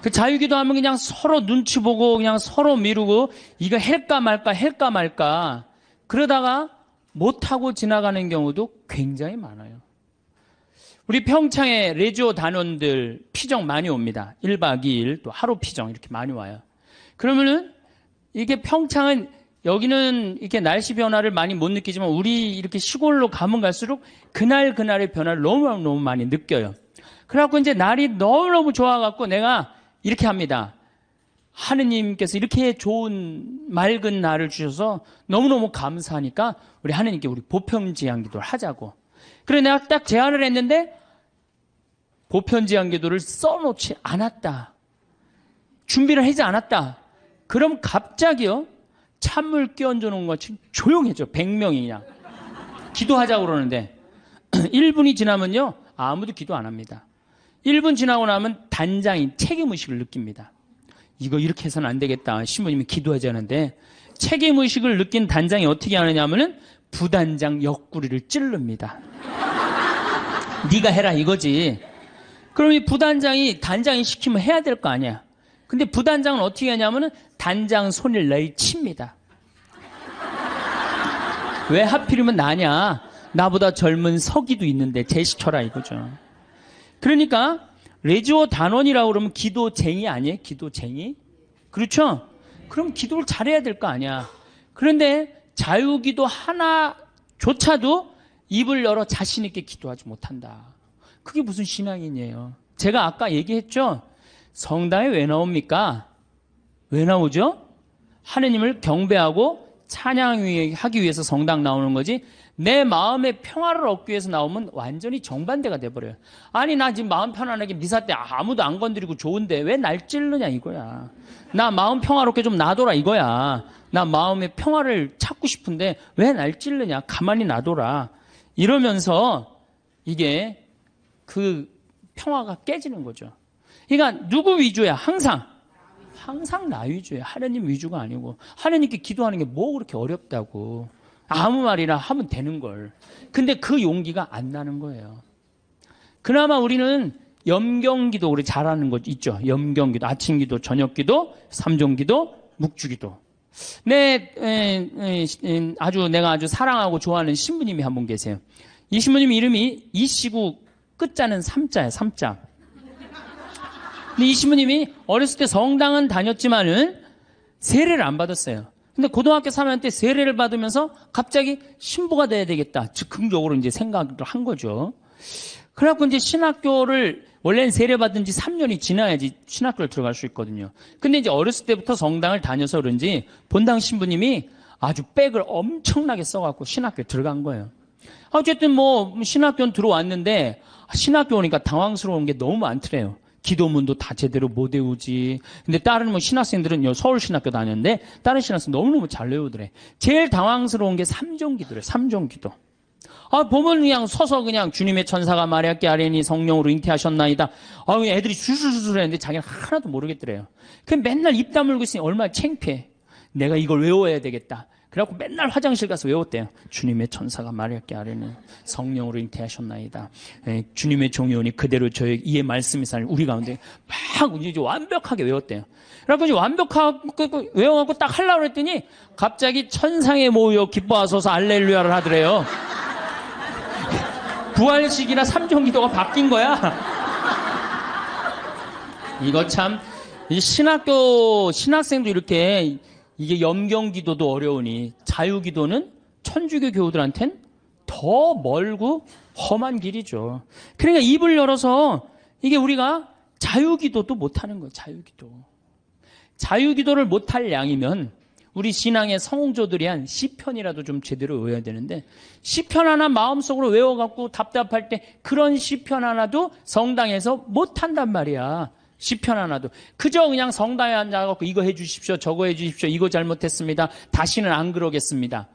그 자유기도 하면 그냥 서로 눈치 보고 그냥 서로 미루고 이거 할까 말까 그러다가 못하고 지나가는 경우도 굉장히 많아요. 우리 평창에 레지오 단원들 피정 많이 옵니다. 1박 2일 또 하루 피정 이렇게 많이 와요. 그러면은 이게 평창은 여기는 이렇게 날씨 변화를 많이 못 느끼지만 우리 이렇게 시골로 가면 갈수록 그날의 변화를 너무 많이 느껴요. 그래갖고 이제 날이 너무너무 좋아갖고 내가 이렇게 합니다. 하느님께서 이렇게 좋은 맑은 날을 주셔서 너무너무 감사하니까 우리 하느님께 우리 보편제한 기도를 하자고. 그래 내가 딱 제안을 했는데 보편제한 기도를 써놓지 않았다. 준비를 하지 않았다. 그럼 갑자기요. 찬물 끼얹어 놓은 것처럼 조용해져. 100명이 그냥. 기도하자고 그러는데 1분이 지나면요. 아무도 기도 안 합니다. 1분 지나고 나면 단장이 책임의식을 느낍니다. 이거 이렇게 해서는 안 되겠다. 신부님이 기도하자는데 책임의식을 느낀 단장이 어떻게 하느냐 하면은 부단장 옆구리를 찌릅니다. 네가 해라 이거지. 그럼 이 부단장이 단장이 시키면 해야 될 거 아니야. 근데 부단장은 어떻게 하냐면은 단장 손을 내칩니다. 왜 하필이면 나냐? 나보다 젊은 서기도 있는데 제시켜라 이거죠. 그러니까 레지오 단원이라고 그러면 기도쟁이 아니에요? 기도쟁이? 그렇죠? 그럼 기도를 잘해야 될 거 아니야. 그런데 자유기도 하나조차도 입을 열어 자신 있게 기도하지 못한다. 그게 무슨 신앙이에요? 제가 아까 얘기했죠? 성당에 왜 나옵니까? 왜 나오죠? 하느님을 경배하고 찬양하기 위해서 성당 나오는 거지 내 마음의 평화를 얻기 위해서 나오면 완전히 정반대가 돼버려요. 아니 나 지금 마음 편안하게 미사 때 아무도 안 건드리고 좋은데 왜 날 찌르냐 이거야. 나 마음 평화롭게 좀 놔둬라 이거야. 나 마음의 평화를 찾고 싶은데 왜 날 찌르냐. 가만히 놔둬라. 이러면서 이게 그 평화가 깨지는 거죠. 그러니까 누구 위주야? 항상 나 위주예요. 하느님 위주가 아니고. 하느님께 기도하는 게 뭐 그렇게 어렵다고. 아무 말이나 하면 되는 걸. 근데 그 용기가 안 나는 거예요. 그나마 우리는 염경기도 우리 잘하는 거 있죠. 염경기도, 아침기도, 저녁기도, 삼종기도, 묵주기도. 내가 아주 사랑하고 좋아하는 신부님이 한 분 계세요. 이 신부님 이름이 이시구 끝자는 삼자예요. 삼자. 근데 이 신부님이 어렸을 때 성당은 다녔지만은 세례를 안 받았어요. 근데 고등학교 3학년 때 세례를 받으면서 갑자기 신부가 돼야 되겠다. 즉흥적으로 이제 생각을 한 거죠. 그래갖고 이제 신학교를 원래는 세례 받은 지 3년이 지나야지 신학교를 들어갈 수 있거든요. 근데 이제 어렸을 때부터 성당을 다녀서 그런지 본당 신부님이 아주 백을 엄청나게 써갖고 신학교에 들어간 거예요. 어쨌든 뭐 신학교는 들어왔는데 신학교 오니까 당황스러운 게 너무 많더래요. 기도문도 다 제대로 못 외우지. 근데 다른 뭐 신학생들은 서울신학교 다녔는데 다른 신학생 너무너무 잘 외우더래. 제일 당황스러운 게 삼종기도래. 삼종기도. 보면 그냥 서서 그냥 주님의 천사가 마리아께 아뢰니 성령으로 잉태하셨나이다. 애들이 술술술 했는데 자기는 하나도 모르겠더래요. 그냥 맨날 입 다물고 있으니 얼마나 창피해. 내가 이걸 외워야 되겠다. 그래갖고 맨날 화장실 가서 외웠대요. 주님의 천사가 마리아께 아뢰니 성령으로 잉태하셨나이다. 주님의 종이오니 그대로 저의 이의 말씀이 살 우리 가운데 막 이제 완벽하게 외웠대요. 그래갖고 이제 완벽하게 외워갖고 딱 하려고 했더니 갑자기 천상에 모여 기뻐하소서 알렐루야를 하더래요. 부활식이나 삼종기도가 바뀐 거야. 이거 참 이 신학생도 이렇게 이게 염경기도도 어려우니 자유기도는 천주교 교우들한텐 더 멀고 험한 길이죠. 그러니까 입을 열어서 이게 우리가 자유기도도 못하는 거예요. 자유기도를 못할 양이면 우리 신앙의 성공조들이 한 시편이라도 좀 제대로 외워야 되는데 시편 하나 마음속으로 외워갖고 답답할 때 그런 시편 하나도 성당에서 못한단 말이야. 시편 하나도. 그저 그냥 성당에 앉아갖고 이거 해주십시오, 저거 해주십시오, 이거 잘못했습니다, 다시는 안 그러겠습니다.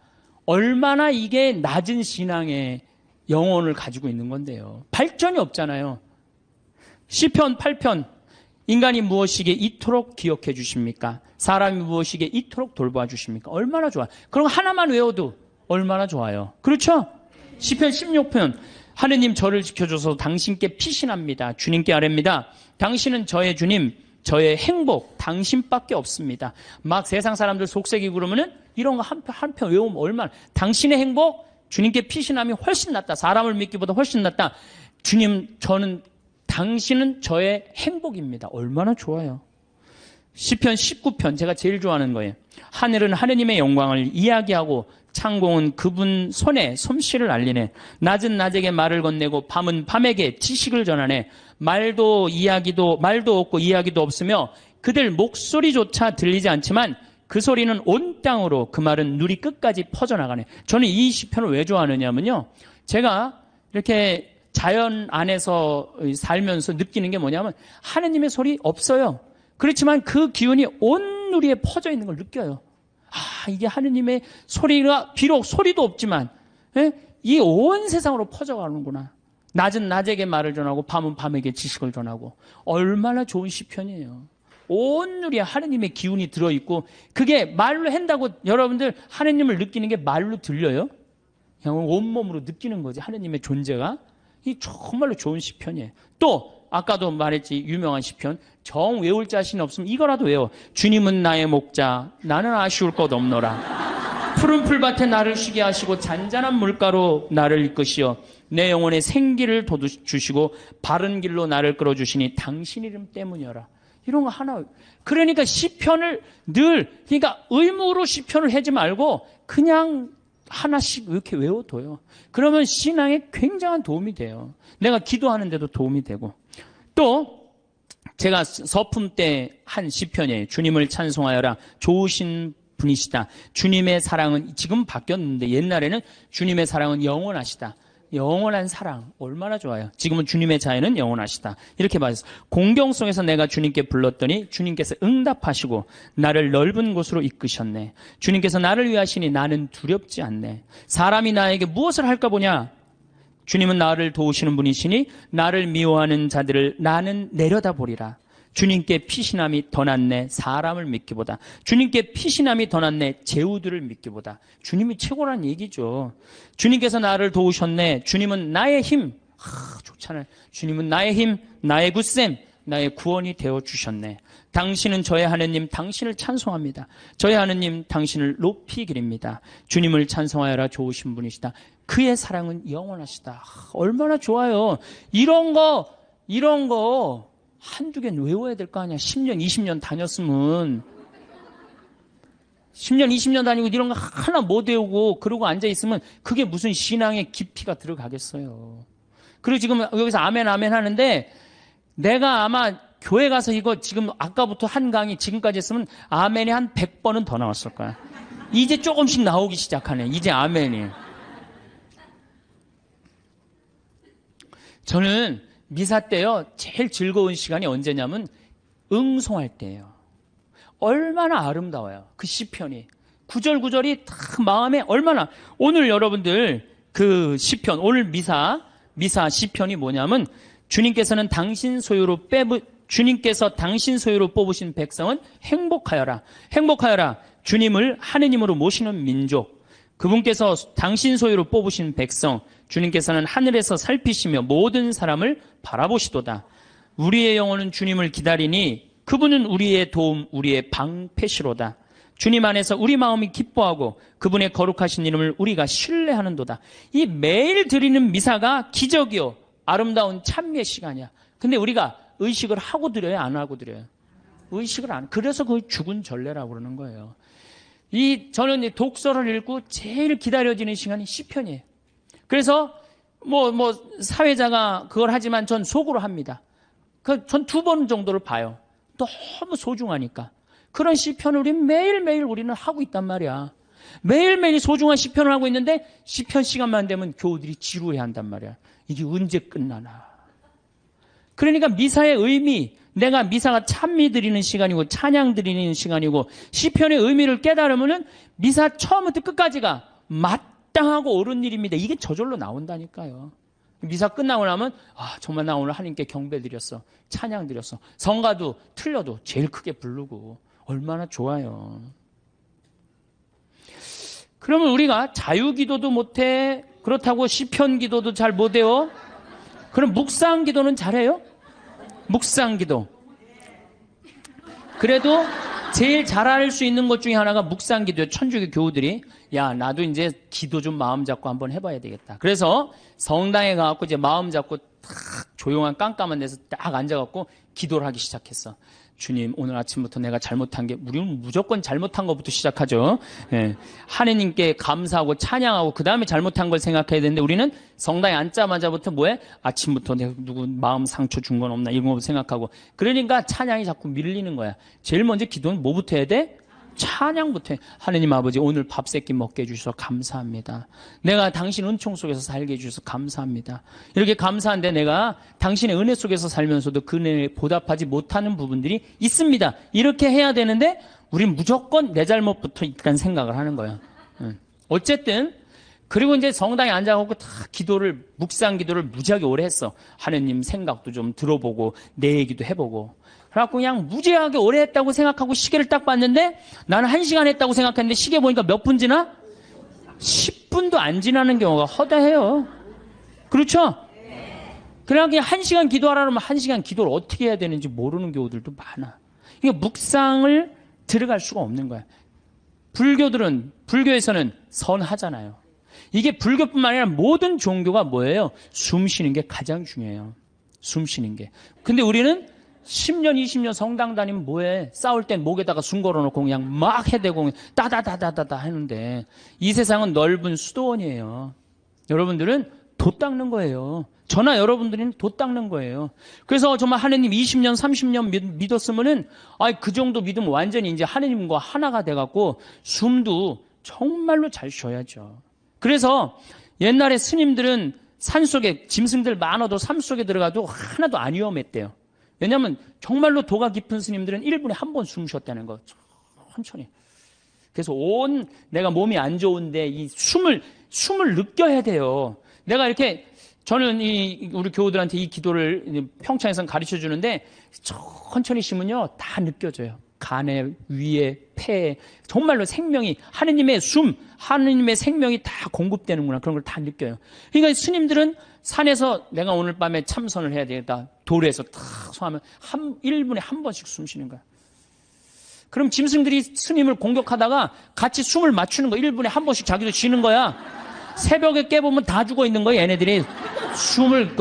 얼마나 이게 낮은 신앙의 영혼을 가지고 있는 건데요. 발전이 없잖아요. 시편 8편. 인간이 무엇이기에 이토록 기억해 주십니까? 사람이 무엇이기에 이토록 돌봐 주십니까? 얼마나 좋아. 그럼 하나만 외워도 얼마나 좋아요. 그렇죠? 시편 16편. 하느님 저를 지켜줘서 당신께 피신합니다. 주님께 아뢰입니다. 당신은 저의 주님, 저의 행복, 당신밖에 없습니다. 막 세상 사람들 속색이고 그러면은 이런 거 한 편 외우면 얼마나. 당신의 행복, 주님께 피신함이 훨씬 낫다. 사람을 믿기보다 훨씬 낫다. 주님, 당신은 저의 행복입니다. 얼마나 좋아요. 시편 19편 제가 제일 좋아하는 거예요. 하늘은 하느님의 영광을 이야기하고 창공은 그분 손에 솜씨를 알리네. 낮은 낮에게 말을 건네고 밤은 밤에게 지식을 전하네. 말도 없고 이야기도 없으며 그들 목소리조차 들리지 않지만 그 소리는 온 땅으로 그 말은 누리 끝까지 퍼져나가네. 저는 이 시편을 왜 좋아하느냐면요. 제가 이렇게 자연 안에서 살면서 느끼는 게 뭐냐면 하느님의 소리 없어요. 그렇지만 그 기운이 온 누리에 퍼져 있는 걸 느껴요. 아, 이게 하느님의 소리가 비록 소리도 없지만 이 온 세상으로 퍼져가는구나. 낮은 낮에게 말을 전하고 밤은 밤에게 지식을 전하고. 얼마나 좋은 시편이에요. 온 누리에 하느님의 기운이 들어있고 그게 말로 한다고 여러분들 하느님을 느끼는 게 말로 들려요? 그냥 온몸으로 느끼는 거지. 하느님의 존재가. 이 정말로 좋은 시편이에요. 또 아까도 말했지 유명한 시편. 정 외울 자신 없으면 이거라도 외워. 주님은 나의 목자 나는 아쉬울 것 없노라. 푸른 풀밭에 나를 쉬게 하시고 잔잔한 물가로 나를 이끄시어 내 영혼에 생기를 돋주시고 바른 길로 나를 끌어주시니 당신 이름 때문이어라. 이런 거 하나. 그러니까 시편을 그러니까 의무로 시편을 하지 말고 그냥 하나씩 이렇게 외워둬요. 그러면 신앙에 굉장한 도움이 돼요. 내가 기도하는데도 도움이 되고. 또 제가 서품 때 한 시편이에요. 주님을 찬송하여라. 좋으신 분이시다. 주님의 사랑은 지금 바뀌었는데 옛날에는 주님의 사랑은 영원하시다. 영원한 사랑 얼마나 좋아요. 지금은 주님의 자애는 영원하시다. 이렇게 말했어요. 공경송에서 내가 주님께 불렀더니 주님께서 응답하시고 나를 넓은 곳으로 이끄셨네. 주님께서 나를 위하시니 나는 두렵지 않네. 사람이 나에게 무엇을 할까 보냐. 주님은 나를 도우시는 분이시니 나를 미워하는 자들을 나는 내려다보리라. 주님께 피신함이 더 낫네. 사람을 믿기보다. 주님께 피신함이 더 낫네. 제후들을 믿기보다. 주님이 최고란 얘기죠. 주님께서 나를 도우셨네. 주님은 나의 힘. 좋잖아요. 주님은 나의 힘, 나의 굳셈, 나의 구원이 되어주셨네. 당신은 저의 하느님, 당신을 찬송합니다. 저의 하느님, 당신을 높이 기립니다. 주님을 찬송하여라. 좋으신 분이시다. 그의 사랑은 영원하시다. 얼마나 좋아요. 이런 거 한두 개는 외워야 될 거 아니야. 10년, 20년 다녔으면. 10년, 20년 다니고 이런 거 하나 못 외우고 그러고 앉아있으면 그게 무슨 신앙의 깊이가 들어가겠어요. 그리고 지금 여기서 아멘, 아멘 하는데 내가 아마 교회 가서 이거 지금 아까부터 한 강의 지금까지 했으면 아멘이 한 100번은 더 나왔을 거야. 이제 조금씩 나오기 시작하네. 이제 아멘이. 저는 미사 때요, 제일 즐거운 시간이 언제냐면 응송할 때예요. 얼마나 아름다워요. 그 시편이. 구절구절이 다 마음에 얼마나. 오늘 여러분들 그 시편, 오늘 미사 시편이 뭐냐면 주님께서 당신 소유로 뽑으신 백성은 행복하여라. 행복하여라. 주님을 하느님으로 모시는 민족. 그분께서 당신 소유로 뽑으신 백성, 주님께서는 하늘에서 살피시며 모든 사람을 바라보시도다. 우리의 영혼은 주님을 기다리니 그분은 우리의 도움, 우리의 방패시로다. 주님 안에서 우리 마음이 기뻐하고 그분의 거룩하신 이름을 우리가 신뢰하는도다. 이 매일 드리는 미사가 기적이요, 아름다운 찬미의 시간이야. 근데 우리가 의식을 하고 드려요, 안 하고 드려요? 의식을 안. 그래서 그걸 죽은 전례라고 그러는 거예요. 저는 이 독서를 읽고 제일 기다려지는 시간이 시편이에요. 그래서 사회자가 그걸 하지만 전 속으로 합니다. 전 2번 정도를 봐요. 너무 소중하니까. 그런 시편을 매일매일 우리는 하고 있단 말이야. 매일매일 소중한 시편을 하고 있는데 시편 시간만 되면 교우들이 지루해 한단 말이야. 이게 언제 끝나나. 그러니까 미사의 의미, 내가 미사가 찬미 드리는 시간이고 찬양 드리는 시간이고 시편의 의미를 깨달으면은 미사 처음부터 끝까지가 마땅하고 옳은 일입니다. 이게 저절로 나온다니까요. 미사 끝나고 나면 정말 나 오늘 하나님께 경배 드렸어. 찬양 드렸어. 성가도 틀려도 제일 크게 부르고 얼마나 좋아요. 그러면 우리가 자유기도도 못해. 그렇다고 시편 기도도 잘 못해요. 그럼 묵상 기도는 잘해요? 묵상 기도. 그래도 제일 잘할 수 있는 것 중에 하나가 묵상 기도예요. 천주교 교우들이 나도 이제 기도 좀 마음 잡고 한번 해봐야 되겠다. 그래서 성당에 가갖고 이제 마음 잡고 딱 조용한 깜깜한 데서 딱 앉아갖고 기도를 하기 시작했어. 주님, 오늘 아침부터 내가 잘못한 게, 우리는 무조건 잘못한 것부터 시작하죠. 하느님께 감사하고 찬양하고 그 다음에 잘못한 걸 생각해야 되는데 우리는 성당에 앉자마자부터 뭐해? 아침부터 내가 누구 마음 상처 준 건 없나 이런 거 생각하고. 그러니까 찬양이 자꾸 밀리는 거야. 제일 먼저 기도는 뭐부터 해야 돼? 찬양부터 해. 하느님 아버지, 오늘 밥 세끼 먹게 해주셔서 감사합니다. 내가 당신 은총 속에서 살게 해주셔서 감사합니다. 이렇게 감사한데 내가 당신의 은혜 속에서 살면서도 그 은혜에 보답하지 못하는 부분들이 있습니다. 이렇게 해야 되는데 우린 무조건 내 잘못부터 일단 생각을 하는 거야. 어쨌든 그리고 이제 성당에 앉아갖고 다 묵상 기도를 무지하게 오래 했어. 하느님 생각도 좀 들어보고 내 얘기도 해보고. 그래갖고 그냥 무지하게 오래 했다고 생각하고 시계를 딱 봤는데 나는 1시간 했다고 생각했는데 시계 보니까 몇 분 지나? 10분도 안 지나는 경우가 허다해요. 그렇죠? 그냥 1시간 기도하라 그러면 1시간 기도를 어떻게 해야 되는지 모르는 경우들도 많아. 이게 묵상을 들어갈 수가 없는 거야. 불교에서는 선하잖아요. 이게 불교뿐만 아니라 모든 종교가 뭐예요? 숨 쉬는 게 가장 중요해요. 숨 쉬는 게. 근데 우리는 10년, 20년 성당 다니면 뭐해? 싸울 땐 목에다가 숨 걸어놓고 그냥 막 해대고 따다다다다다 하는데 이 세상은 넓은 수도원이에요. 여러분들은 돛 닦는 거예요. 저나 여러분들은 돛 닦는 거예요. 그래서 정말 하느님 20년, 30년 믿었으면은 그 정도 믿으면 완전히 이제 하느님과 하나가 돼갖고 숨도 정말로 잘 쉬어야죠. 그래서 옛날에 스님들은 산속에 짐승들 많아도 삶속에 들어가도 하나도 안 위험했대요. 왜냐하면 정말로 도가 깊은 스님들은 1분에 한 번 숨 쉬었다는 거. 천천히. 그래서 내가 몸이 안 좋은데 이 숨을 느껴야 돼요. 내가 이렇게 저는 우리 교우들한테 이 기도를 평창에서는 가르쳐 주는데 천천히 쉬면요 다 느껴져요. 간에, 위에, 폐에 정말로 생명이 하느님의 하느님의 생명이 다 공급되는구나 그런 걸 다 느껴요. 그러니까 스님들은 산에서 내가 오늘 밤에 참선을 해야 되겠다. 돌에서 탁 소하면 1분에 한 번씩 숨 쉬는 거야. 그럼 짐승들이 스님을 공격하다가 같이 숨을 맞추는 거야. 1분에 한 번씩 자기도 쉬는 거야. 새벽에 깨보면 다 죽어 있는 거야. 얘네들이 숨을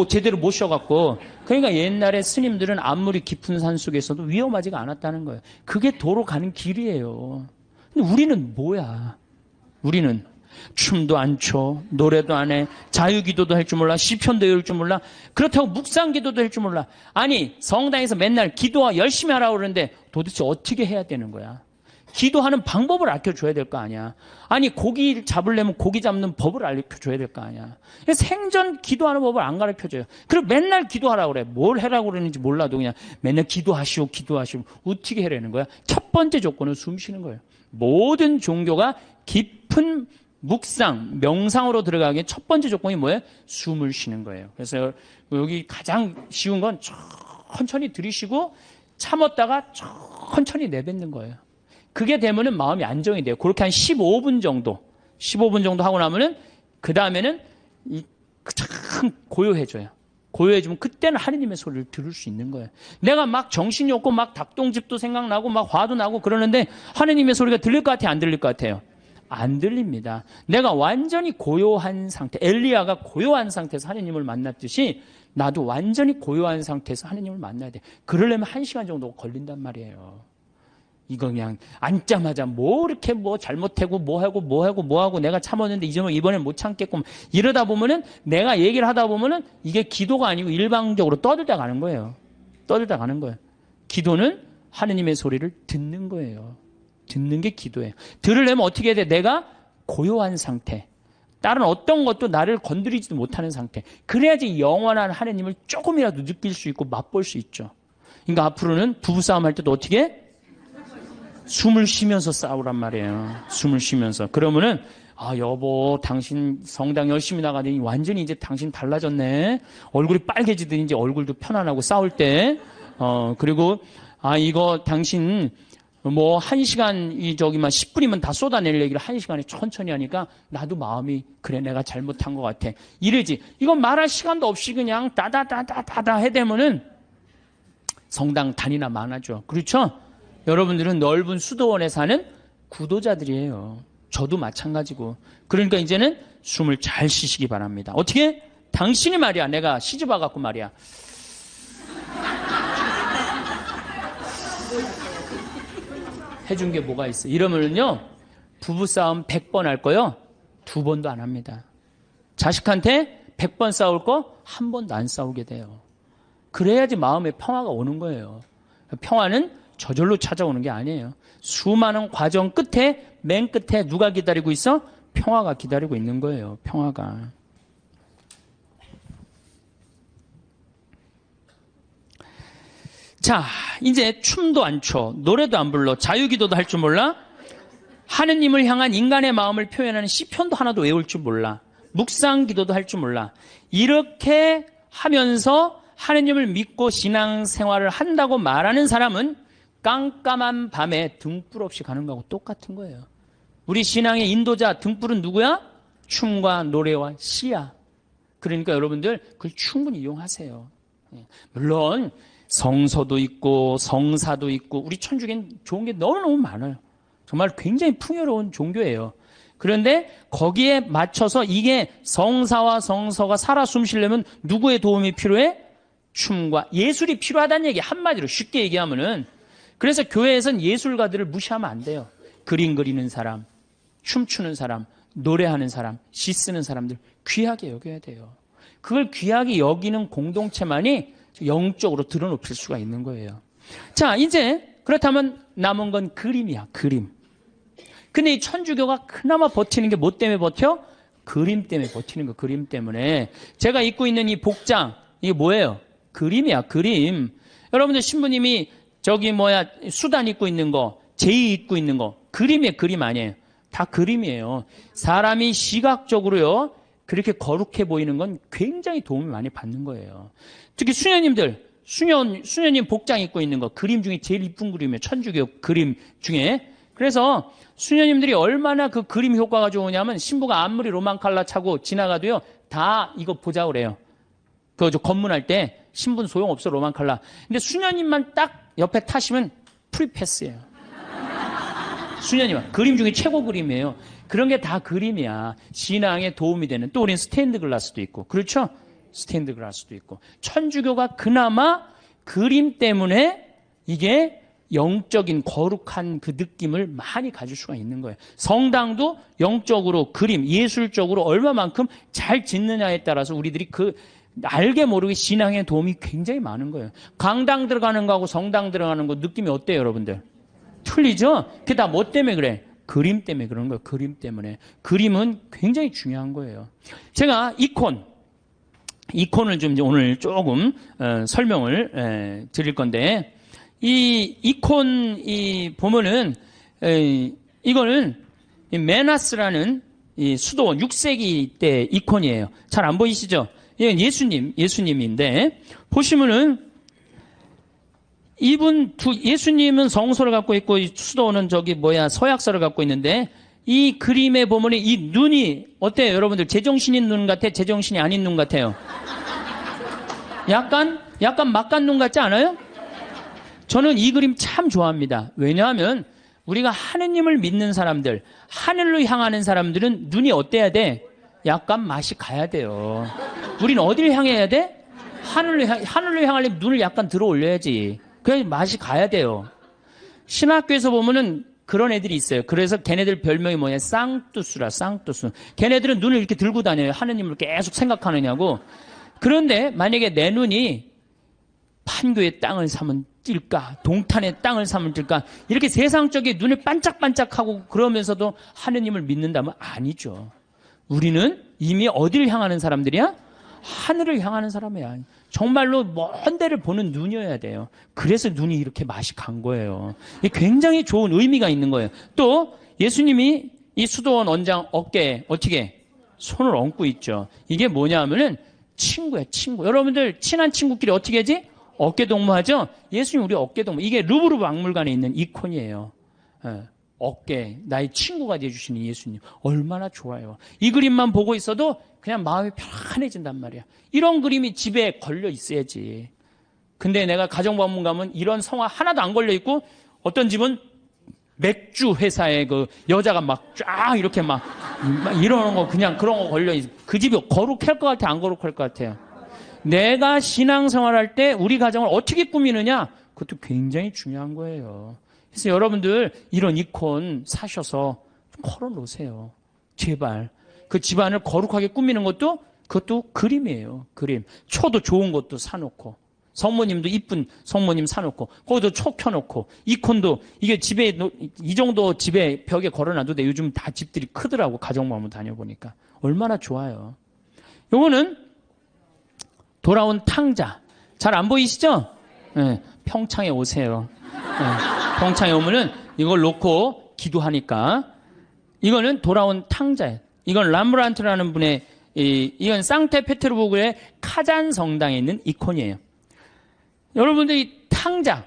제대로 못 쉬어갖고. 그러니까 옛날에 스님들은 아무리 깊은 산 속에서도 위험하지가 않았다는 거예요. 그게 도로 가는 길이에요. 근데 우리는 뭐야? 우리는 춤도 안 춰, 노래도 안 해, 자유기도도 할 줄 몰라, 시편도 외울 줄 몰라, 그렇다고 묵상기도도 할 줄 몰라. 아니 성당에서 맨날 기도와 열심히 하라고 그러는데 도대체 어떻게 해야 되는 거야? 기도하는 방법을 알려줘야 될 거 아니야. 아니 고기 잡으려면 고기 잡는 법을 알려줘야 될 거 아니야. 생전 기도하는 법을 안 가르쳐줘요. 그리고 맨날 기도하라고 그래. 뭘 하라고 그러는지 몰라도 그냥 맨날 기도하시오. 어떻게 하라는 거야? 첫 번째 조건은 숨 쉬는 거예요. 모든 종교가 깊은 묵상, 명상으로 들어가기에 첫 번째 조건이 뭐예요? 숨을 쉬는 거예요. 그래서 여기 가장 쉬운 건 천천히 들이쉬고 참았다가 천천히 내뱉는 거예요. 그게 되면은 마음이 안정이 돼요. 그렇게 한 15분 정도 하고 나면은 그 다음에는 참 고요해져요. 고요해지면 그때는 하느님의 소리를 들을 수 있는 거예요. 내가 막 정신이 없고 막 닭똥집도 생각나고 막 화도 나고 그러는데 하느님의 소리가 들릴 것 같아요? 안 들릴 것 같아요? 안 들립니다. 내가 완전히 고요한 상태, 엘리야가 고요한 상태에서 하느님을 만났듯이 나도 완전히 고요한 상태에서 하느님을 만나야 돼. 그러려면 1시간 정도 걸린단 말이에요. 이거 그냥 앉자마자 뭐 이렇게 뭐 잘못하고 뭐 하고 내가 참았는데 이번엔 못 참겠고 이러다 보면은 내가 얘기를 하다 보면은 이게 기도가 아니고 일방적으로 떠들다 가는 거예요. 떠들다 가는 거예요. 기도는 하느님의 소리를 듣는 거예요. 듣는 게 기도예요. 들으려면 어떻게 해야 돼? 내가 고요한 상태. 다른 어떤 것도 나를 건드리지도 못하는 상태. 그래야지 영원한 하느님을 조금이라도 느낄 수 있고 맛볼 수 있죠. 그러니까 앞으로는 부부싸움 할 때도 어떻게 해? 숨을 쉬면서 싸우란 말이에요. 숨을 쉬면서. 그러면은 여보 당신 성당 열심히 나가더니 완전히 이제 당신 달라졌네. 얼굴이 빨개지더니 이제 얼굴도 편안하고 싸울 때. 그리고 이거 당신 뭐 1시간 10분이면 다 쏟아낼 얘기를 1시간에 천천히 하니까 나도 마음이 그래 내가 잘못한 것 같아. 이러지. 이건 말할 시간도 없이 그냥 다다다다다다 해대면은 성당 단위나 많아져. 그렇죠? 여러분들은 넓은 수도원에 사는 구도자들이에요. 저도 마찬가지고. 그러니까 이제는 숨을 잘 쉬시기 바랍니다. 어떻게? 당신이 말이야. 내가 시집 와갖고 말이야. 해준 게 뭐가 있어? 이러면은요, 부부싸움 100번 할 거요, 2번도 안 합니다. 자식한테 100번 싸울 거, 1번도 안 싸우게 돼요. 그래야지 마음에 평화가 오는 거예요. 평화는 저절로 찾아오는 게 아니에요. 수많은 과정 끝에, 맨 끝에 누가 기다리고 있어? 평화가 기다리고 있는 거예요. 평화가. 자, 이제 춤도 안 춰, 노래도 안 불러, 자유기도도 할 줄 몰라, 하느님을 향한 인간의 마음을 표현하는 시편도 하나도 외울 줄 몰라, 묵상기도도 할 줄 몰라. 이렇게 하면서 하느님을 믿고 신앙생활을 한다고 말하는 사람은 깜깜한 밤에 등불 없이 가는 거하고 똑같은 거예요. 우리 신앙의 인도자 등불은 누구야? 춤과 노래와 시야. 그러니까 여러분들 그걸 충분히 이용하세요. 물론 성서도 있고 성사도 있고 우리 천주교는 좋은 게 너무너무 많아요. 정말 굉장히 풍요로운 종교예요. 그런데 거기에 맞춰서 이게 성사와 성서가 살아 숨쉬려면 누구의 도움이 필요해? 춤과 예술이 필요하다는 얘기. 한마디로 쉽게 얘기하면은, 그래서 교회에서는 예술가들을 무시하면 안 돼요. 그림 그리는 사람, 춤추는 사람, 노래하는 사람, 시 쓰는 사람들 귀하게 여겨야 돼요. 그걸 귀하게 여기는 공동체만이 영적으로 드러높일 수가 있는 거예요. 자, 이제 그렇다면 남은 건 그림이야, 그림. 근데 이 천주교가 그나마 버티는 게 뭐 때문에 버텨? 그림 때문에 버티는 거, 그림 때문에. 제가 입고 있는 이 복장, 이게 뭐예요? 그림이야, 그림. 여러분들 신부님이 수단 입고 있는 거, 제의 입고 있는 거, 그림이에요, 그림 아니에요. 다 그림이에요. 사람이 시각적으로요, 그렇게 거룩해 보이는 건 굉장히 도움을 많이 받는 거예요. 특히 수녀님들, 수녀님 복장 입고 있는 거, 그림 중에 제일 이쁜 그림이에요. 천주교 그림 중에. 그래서 수녀님들이 얼마나 그 그림 효과가 좋으냐면, 신부가 아무리 로만 칼라 차고 지나가도요, 다 이거 보자 그래요. 검문할 때, 신부는 소용없어, 로만 칼라. 근데 수녀님만 딱 옆에 타시면 프리패스예요. 수녀님, 그림 중에 최고 그림이에요. 그런 게 다 그림이야. 신앙에 도움이 되는. 또 우리는 스테인드 글라스도 있고. 그렇죠? 스테인드 글라스도 있고. 천주교가 그나마 그림 때문에 이게 영적인 거룩한 그 느낌을 많이 가질 수가 있는 거예요. 성당도 영적으로 그림, 예술적으로 얼마만큼 잘 짓느냐에 따라서 우리들이 알게 모르게 신앙에 도움이 굉장히 많은 거예요. 강당 들어가는 거하고 성당 들어가는 거 느낌이 어때요, 여러분들? 틀리죠? 그게 다 뭐 때문에 그래? 그림 때문에 그런 거예요. 그림 때문에. 그림은 굉장히 중요한 거예요. 제가 이콘을 좀 오늘 조금 설명을 드릴 건데, 이 이콘 보면은 이거는 메나스라는 이 수도원 6세기 때 이콘이에요. 잘 안 보이시죠? 이건 예수님인데, 보시면은 예수님은 성소를 갖고 있고, 수도원은 서약서를 갖고 있는데, 이 그림에 보면 이 눈이 어때요? 여러분들 제정신인 눈 같아? 제정신이 아닌 눈 같아요? 약간 막간 눈 같지 않아요? 저는 이 그림 참 좋아합니다. 왜냐하면 우리가 하느님을 믿는 사람들, 하늘로 향하는 사람들은 눈이 어때야 돼? 약간 맛이 가야 돼요. 우리는 어디를 향해야 돼? 하늘로 향하려면 눈을 약간 들어 올려야지. 그래야 맛이 가야 돼요. 신학교에서 보면은 그런 애들이 있어요. 그래서 걔네들 별명이 뭐냐? 쌍뚜수라, 쌍뚜수. 걔네들은 눈을 이렇게 들고 다녀요. 하느님을 계속 생각하느냐고. 그런데 만약에 내 눈이 판교의 땅을 사면 뛸까? 동탄의 땅을 사면 뛸까? 이렇게 세상적인 눈을 반짝반짝하고 그러면서도 하느님을 믿는다면 아니죠. 우리는 이미 어디를 향하는 사람들이야? 하늘을 향하는 사람이야. 정말로 먼 데를 보는 눈이어야 돼요. 그래서 눈이 이렇게 맛이 간 거예요. 이게 굉장히 좋은 의미가 있는 거예요. 또 예수님이 이 수도원 원장 어깨에 어떻게 손을 얹고 있죠. 이게 뭐냐 하면은 친구야, 친구. 여러분들 친한 친구끼리 어떻게 하지? 어깨 동무하죠? 예수님 우리 어깨 동무. 이게 루브르 박물관에 있는 이콘이에요. 어깨, 나의 친구가 되어주시는 예수님. 얼마나 좋아요. 이 그림만 보고 있어도 그냥 마음이 편안해진단 말이야. 이런 그림이 집에 걸려 있어야지. 근데 내가 가정방문 가면 이런 성화 하나도 안 걸려 있고 어떤 집은 맥주 회사에 그 여자가 막 쫙 이렇게 막 이러는 거 그냥 그런 거 걸려 있어. 그 집이 거룩할 것 같아? 안 거룩할 것 같아요? 내가 신앙생활할 때 우리 가정을 어떻게 꾸미느냐? 그것도 굉장히 중요한 거예요. 그래서 여러분들 이런 이콘 사셔서 걸어놓으세요. 제발. 그 집안을 거룩하게 꾸미는 것도 그것도 그림이에요. 그림. 초도 좋은 것도 사놓고 성모님도 이쁜 성모님 사놓고 거기도 초 켜놓고 이콘도 이게 집에 이 정도 집에 벽에 걸어놔도 돼. 요즘 다 집들이 크더라고. 가정방문 다녀보니까. 얼마나 좋아요. 요거는 돌아온 탕자. 잘 안 보이시죠? 네, 평창에 오세요. 네, 평창에 오면은 이걸 놓고 기도하니까. 이거는 돌아온 탕자예요. 이건 람브란트라는 분의 이건 상테페테르부르크의 카잔 성당에 있는 이콘이에요. 여러분들 이 탕자,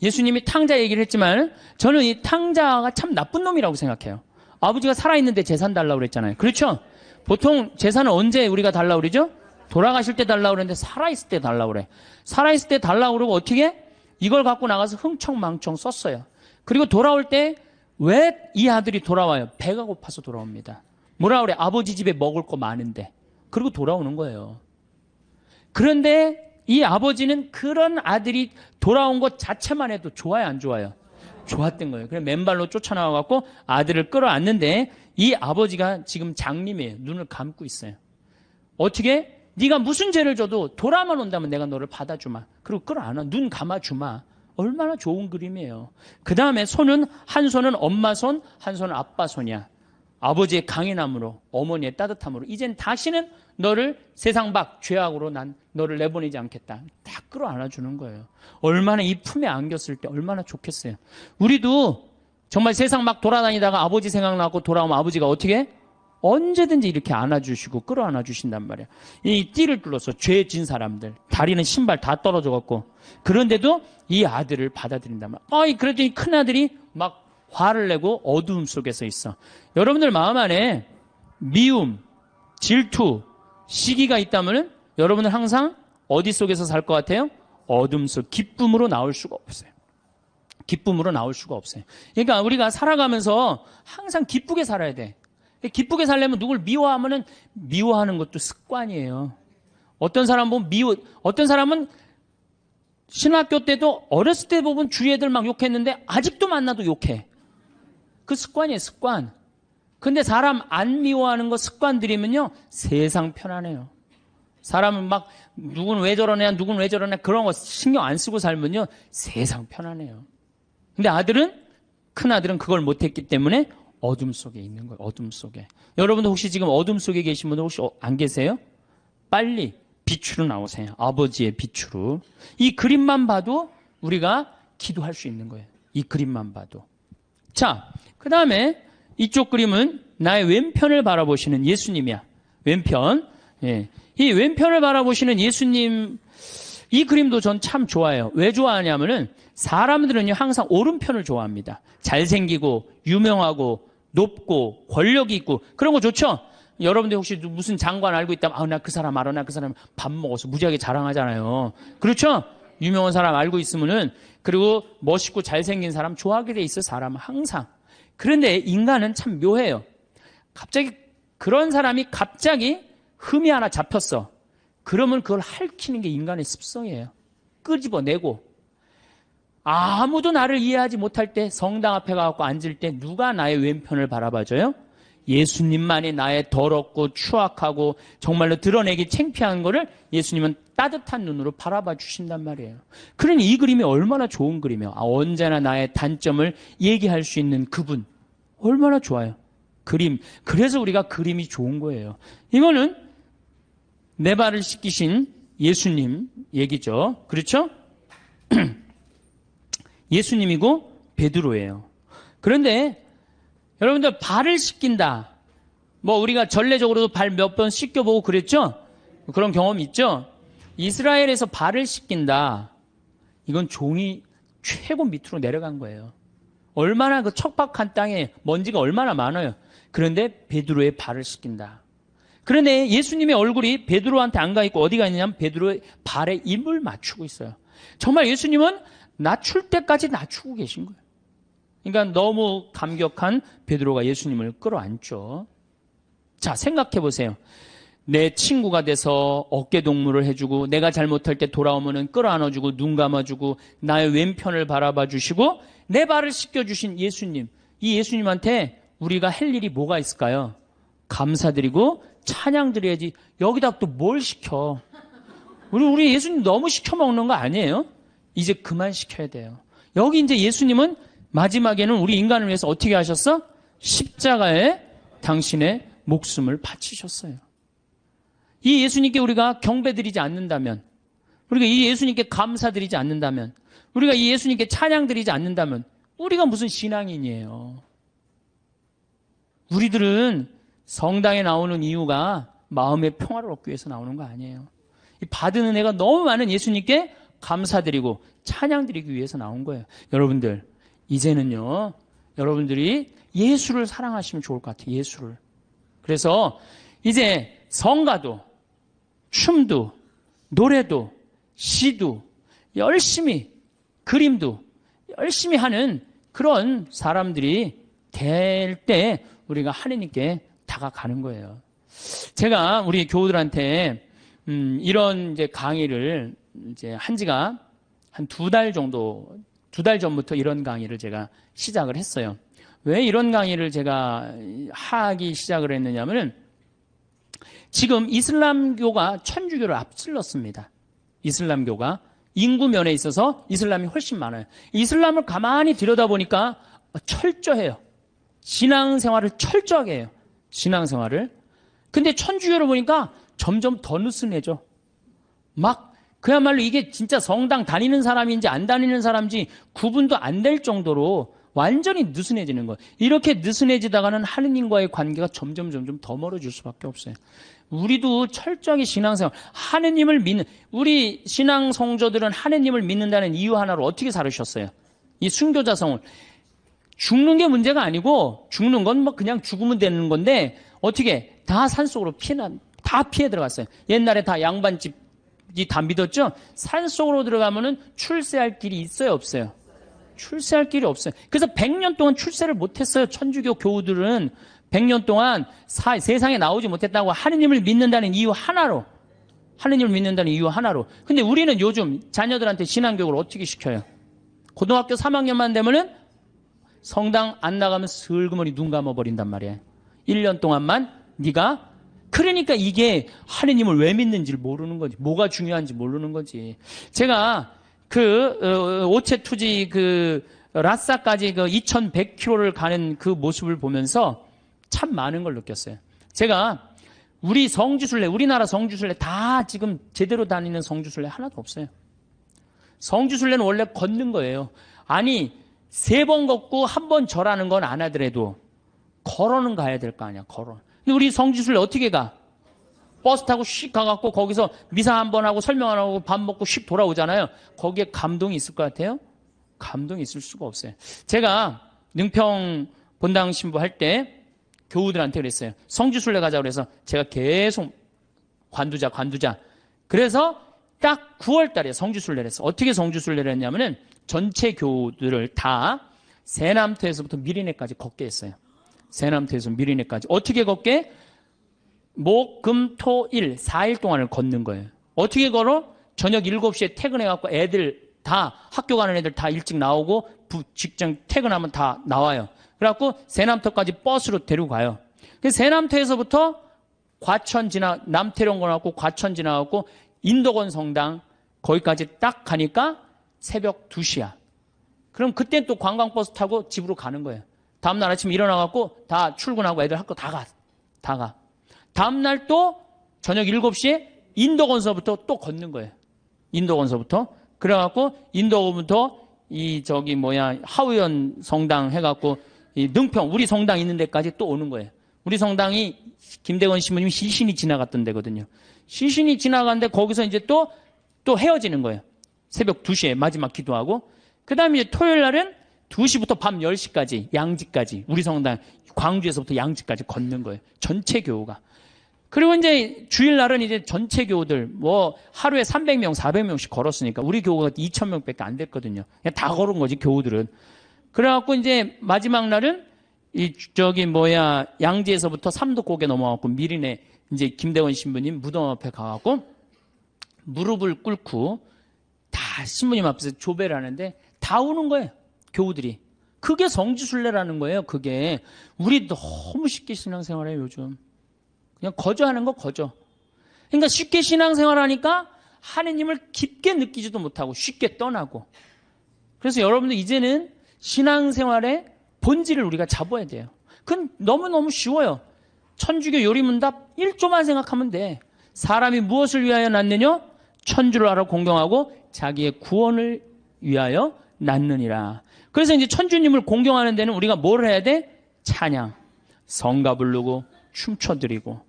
예수님이 탕자 얘기를 했지만 저는 이 탕자가 참 나쁜 놈이라고 생각해요. 아버지가 살아있는데 재산 달라고 그랬잖아요. 그렇죠? 보통 재산은 언제 우리가 달라고 그러죠? 돌아가실 때 달라고 그랬는데 살아있을 때 달라고 그래. 살아있을 때 달라고 그러고 어떻게? 이걸 갖고 나가서 흥청망청 썼어요. 그리고 돌아올 때 왜 이 아들이 돌아와요? 배가 고파서 돌아옵니다. 뭐라 그래? 아버지 집에 먹을 거 많은데. 그리고 돌아오는 거예요. 그런데 이 아버지는 그런 아들이 돌아온 것 자체만 해도 좋아요, 안 좋아요? 좋았던 거예요. 그래서 맨발로 쫓아나와갖고 아들을 끌어안는데 이 아버지가 지금 장님이에요. 눈을 감고 있어요. 어떻게? 네가 무슨 죄를 져도 돌아만 온다면 내가 너를 받아주마. 그리고 끌어안아. 눈 감아주마. 얼마나 좋은 그림이에요. 그 다음에 손은 한 손은 엄마 손, 한 손은 아빠 손이야. 아버지의 강인함으로, 어머니의 따뜻함으로 이젠 다시는 너를 세상 밖 죄악으로 난 너를 내보내지 않겠다. 다 끌어안아주는 거예요. 얼마나 이 품에 안겼을 때 얼마나 좋겠어요. 우리도 정말 세상 막 돌아다니다가 아버지 생각나고 돌아오면 아버지가 어떻게 해? 언제든지 이렇게 안아주시고 끌어안아주신단 말이야. 이 띠를 뚫어서 죄 진 사람들, 다리는 신발 다 떨어져갖고 그런데도 이 아들을 받아들인단 말이야. 그래도 이 큰아들이 막 화를 내고 어두움 속에서 있어. 여러분들 마음 안에 미움, 질투, 시기가 있다면 여러분은 항상 어디 속에서 살 것 같아요? 어둠 속, 기쁨으로 나올 수가 없어요. 기쁨으로 나올 수가 없어요. 그러니까 우리가 살아가면서 항상 기쁘게 살아야 돼. 기쁘게 살려면 누굴 미워하면은 미워하는 것도 습관이에요. 어떤 사람은 어떤 사람은 신학교 때도 어렸을 때 보면 주위 애들 막 욕했는데 아직도 만나도 욕해. 그 습관이에요, 습관. 근데 사람 안 미워하는 거 습관 들이면요, 세상 편안해요. 사람은 막, 누구는 왜 저러냐, 누구는 왜 저러냐, 그런 거 신경 안 쓰고 살면요, 세상 편안해요. 근데 큰 아들은 그걸 못했기 때문에 어둠 속에 있는 거예요, 어둠 속에. 여러분도 혹시 지금 어둠 속에 계신 분들 혹시 안 계세요? 빨리 빛으로 나오세요. 아버지의 빛으로. 이 그림만 봐도 우리가 기도할 수 있는 거예요. 이 그림만 봐도. 자, 그 다음에 이쪽 그림은 나의 왼편을 바라보시는 예수님이야. 왼편. 예. 이 왼편을 바라보시는 예수님, 이 그림도 전 참 좋아해요. 왜 좋아하냐면은 사람들은요, 항상 오른편을 좋아합니다. 잘생기고, 유명하고, 높고, 권력이 있고, 그런 거 좋죠? 여러분들 혹시 무슨 장관 알고 있다면, 나 그 사람 알아, 나 그 사람 밥 먹어서 무지하게 자랑하잖아요. 그렇죠? 유명한 사람 알고 있으면은, 그리고 멋있고 잘생긴 사람 좋아하게 돼 있어, 사람은 항상. 그런데 인간은 참 묘해요. 갑자기 그런 사람이 갑자기 흠이 하나 잡혔어. 그러면 그걸 핥히는 게 인간의 습성이에요. 끄집어내고. 아무도 나를 이해하지 못할 때 성당 앞에 가서 앉을 때 누가 나의 왼편을 바라봐줘요? 예수님만이 나의 더럽고 추악하고 정말로 드러내기 창피한 거를 예수님은 따뜻한 눈으로 바라봐 주신단 말이에요. 그러니 이 그림이 얼마나 좋은 그림이에요. 언제나 나의 단점을 얘기할 수 있는 그분. 얼마나 좋아요. 그림. 그래서 우리가 그림이 좋은 거예요. 이거는 내 발을 씻기신 예수님 얘기죠. 그렇죠? 예수님이고 베드로예요. 그런데 여러분들 발을 씻긴다. 뭐 우리가 전례적으로도 발 몇 번 씻겨보고 그랬죠? 그런 경험 있죠? 이스라엘에서 발을 씻긴다. 이건 종이 최고 밑으로 내려간 거예요. 얼마나 그 척박한 땅에 먼지가 얼마나 많아요. 그런데 베드로의 발을 씻긴다. 그런데 예수님의 얼굴이 베드로한테 안 가 있고 어디가 있냐면 베드로의 발에 입을 맞추고 있어요. 정말 예수님은 낮출 때까지 낮추고 계신 거예요. 그러니까 너무 감격한 베드로가 예수님을 끌어안죠. 자, 생각해 보세요. 내 친구가 돼서 어깨동무를 해주고 내가 잘못할 때 돌아오면은 끌어안아주고 눈 감아주고 나의 왼편을 바라봐 주시고 내 발을 씻겨주신 예수님. 이 예수님한테 우리가 할 일이 뭐가 있을까요? 감사드리고 찬양드려야지. 여기다 또 뭘 시켜? 우리 예수님 너무 시켜먹는 거 아니에요? 이제 그만 시켜야 돼요. 여기 이제 예수님은 마지막에는 우리 인간을 위해서 어떻게 하셨어? 십자가에 당신의 목숨을 바치셨어요. 이 예수님께 우리가 경배드리지 않는다면, 우리가 이 예수님께 감사드리지 않는다면, 우리가 이 예수님께 찬양드리지 않는다면 우리가 무슨 신앙인이에요. 우리들은 성당에 나오는 이유가 마음의 평화를 얻기 위해서 나오는 거 아니에요. 이 받은 은혜가 너무 많은 예수님께 감사드리고 찬양드리기 위해서 나온 거예요. 여러분들, 이제는요, 여러분들이 예수를 사랑하시면 좋을 것 같아요. 예수를. 그래서 이제 성가도, 춤도, 노래도, 시도 열심히, 그림도 열심히 하는 그런 사람들이 될 때 우리가 하나님께 다가가는 거예요. 제가 우리 교우들한테 이런 이제 강의를 이제 한 지가 한 2달 정도, 2달 전부터 이런 강의를 제가 시작을 했어요. 왜 이런 강의를 제가 하기 시작을 했느냐면은 지금 이슬람교가 천주교를 앞질렀습니다. 이슬람교가 인구면에 있어서 이슬람이 훨씬 많아요. 이슬람을 가만히 들여다보니까 철저해요. 신앙생활을 철저하게 해요. 신앙생활을. 근데 천주교를 보니까 점점 더 느슨해져. 막 그야말로 이게 진짜 성당 다니는 사람인지 안 다니는 사람인지 구분도 안 될 정도로 완전히 느슨해지는 거예요. 이렇게 느슨해지다가는 하느님과의 관계가 점점 더 멀어질 수밖에 없어요. 우리도 철저하게 신앙생활, 하느님을 믿는, 우리 신앙 성도들은 하느님을 믿는다는 이유 하나로 어떻게 살으셨어요? 이 순교자성을. 죽는 게 문제가 아니고, 죽는 건 뭐 그냥 죽으면 되는 건데, 어떻게 다 산속으로 다 피해 들어갔어요. 옛날에 다 양반집이 다 믿었죠? 산속으로 들어가면은 출세할 길이 있어요, 없어요? 출세할 길이 없어요. 그래서 100년 동안 출세를 못했어요. 천주교 교우들은 100년 동안 세상에 나오지 못했다고 하느님을 믿는다는 이유 하나로. 하느님을 믿는다는 이유 하나로. 근데 우리는 요즘 자녀들한테 신앙교육을 어떻게 시켜요? 고등학교 3학년만 되면은 성당 안 나가면 슬그머니 눈 감아버린단 말이에요. 1년 동안만 네가. 그러니까 이게 하느님을 왜 믿는지를 모르는 거지. 뭐가 중요한지 모르는 거지. 제가 오체투지 라싸까지 2100km를 가는 그 모습을 보면서 참 많은 걸 느꼈어요. 제가 우리 성지순례, 우리나라 성지순례 다 지금 제대로 다니는 성지순례 하나도 없어요. 성지순례는 원래 걷는 거예요. 아니, 3번 걷고 1번 절하는 건 안 하더라도 걸어는 가야 될 거 아니야, 걸어. 근데 우리 성지순례 어떻게 가? 버스 타고 씩 가갖고 거기서 미사 한번 하고 설명 안 하고 밥 먹고 씩 돌아오잖아요. 거기에 감동이 있을 것 같아요? 감동이 있을 수가 없어요. 제가 능평 본당 신부 할 때 교우들한테 그랬어요. 성지순례 가자고 그래서 제가 계속 관두자. 그래서 딱 9월 달에 성지순례를 했어. 어떻게 성지순례를 했냐면은 전체 교우들을 다 세남터에서부터 미리네까지 걷게 했어요. 세남터에서 미리네까지. 어떻게 걷게? 목, 금, 토, 일 4일 동안을 걷는 거예요. 어떻게 걸어? 저녁 7시에 퇴근해갖고 애들 다 학교 가는 애들 다 일찍 나오고 직장 퇴근하면 다 나와요. 그래갖고 세남터까지 버스로 데리고 가요. 세남터에서부터 과천 남태령 가고 과천 지나가고 인덕원 성당 거기까지 딱 가니까 새벽 2시야. 그럼 그때 또 관광버스 타고 집으로 가는 거예요. 다음날 아침에 일어나갖고 다 출근하고 애들 학교 다 가. 다음날 또 저녁 7시에 인덕원서부터 또 걷는 거예요. 인덕원서부터. 그래갖고 인덕원부터 하우연 성당 해갖고 이 능평 우리 성당 있는 데까지 또 오는 거예요. 우리 성당이 김대건 신부님이 시신이 지나갔던 데거든요. 시신이 지나갔는데 거기서 이제 또 헤어지는 거예요. 새벽 2시에 마지막 기도하고. 그 다음에 이제 토요일 날은 2시부터 밤 10시까지 양지까지 우리 성당 광주에서부터 양지까지 걷는 거예요. 전체 교우가. 그리고 이제 주일날은 이제 전체 교우들 하루에 300명, 400명씩 걸었으니까 우리 교우가 2,000명밖에 안 됐거든요. 그냥 다 걸은 거지 교우들은. 그래갖고 이제 마지막 날은 양지에서부터 삼도고개 넘어가고 미리네 이제 김대원 신부님 무덤 앞에 가갖고 무릎을 꿇고 다 신부님 앞에서 조배를 하는데 다 우는 거예요. 교우들이. 그게 성지순례라는 거예요. 그게. 우리 너무 쉽게 신앙생활해요 요즘. 그냥 거저하는 거 거저. 그러니까 쉽게 신앙생활하니까 하느님을 깊게 느끼지도 못하고 쉽게 떠나고. 그래서 여러분들 이제는 신앙생활의 본질을 우리가 잡아야 돼요. 그건 너무너무 쉬워요. 천주교 요리문답 1조만 생각하면 돼. 사람이 무엇을 위하여 낳느냐? 천주를 알아 공경하고 자기의 구원을 위하여 낳느니라. 그래서 이제 천주님을 공경하는 데는 우리가 뭘 해야 돼? 찬양, 성가 부르고 춤춰드리고.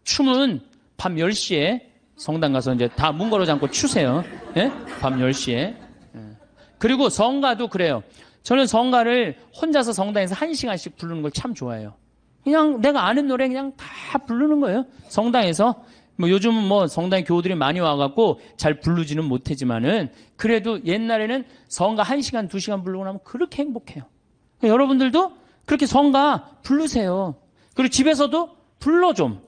춤은 밤 10시에 성당 가서 이제 다 문 걸어 잠고 추세요. 예? 밤 10시에. 예. 그리고 성가도 그래요. 저는 성가를 혼자서 성당에서 1시간씩 부르는 걸 참 좋아해요. 그냥 내가 아는 노래 그냥 다 부르는 거예요. 성당에서. 요즘은 성당에 교우들이 많이 와갖고 잘 부르지는 못하지만은 그래도 옛날에는 성가 1시간, 2시간 부르고 나면 그렇게 행복해요. 여러분들도 그렇게 성가 부르세요. 그리고 집에서도 불러 좀.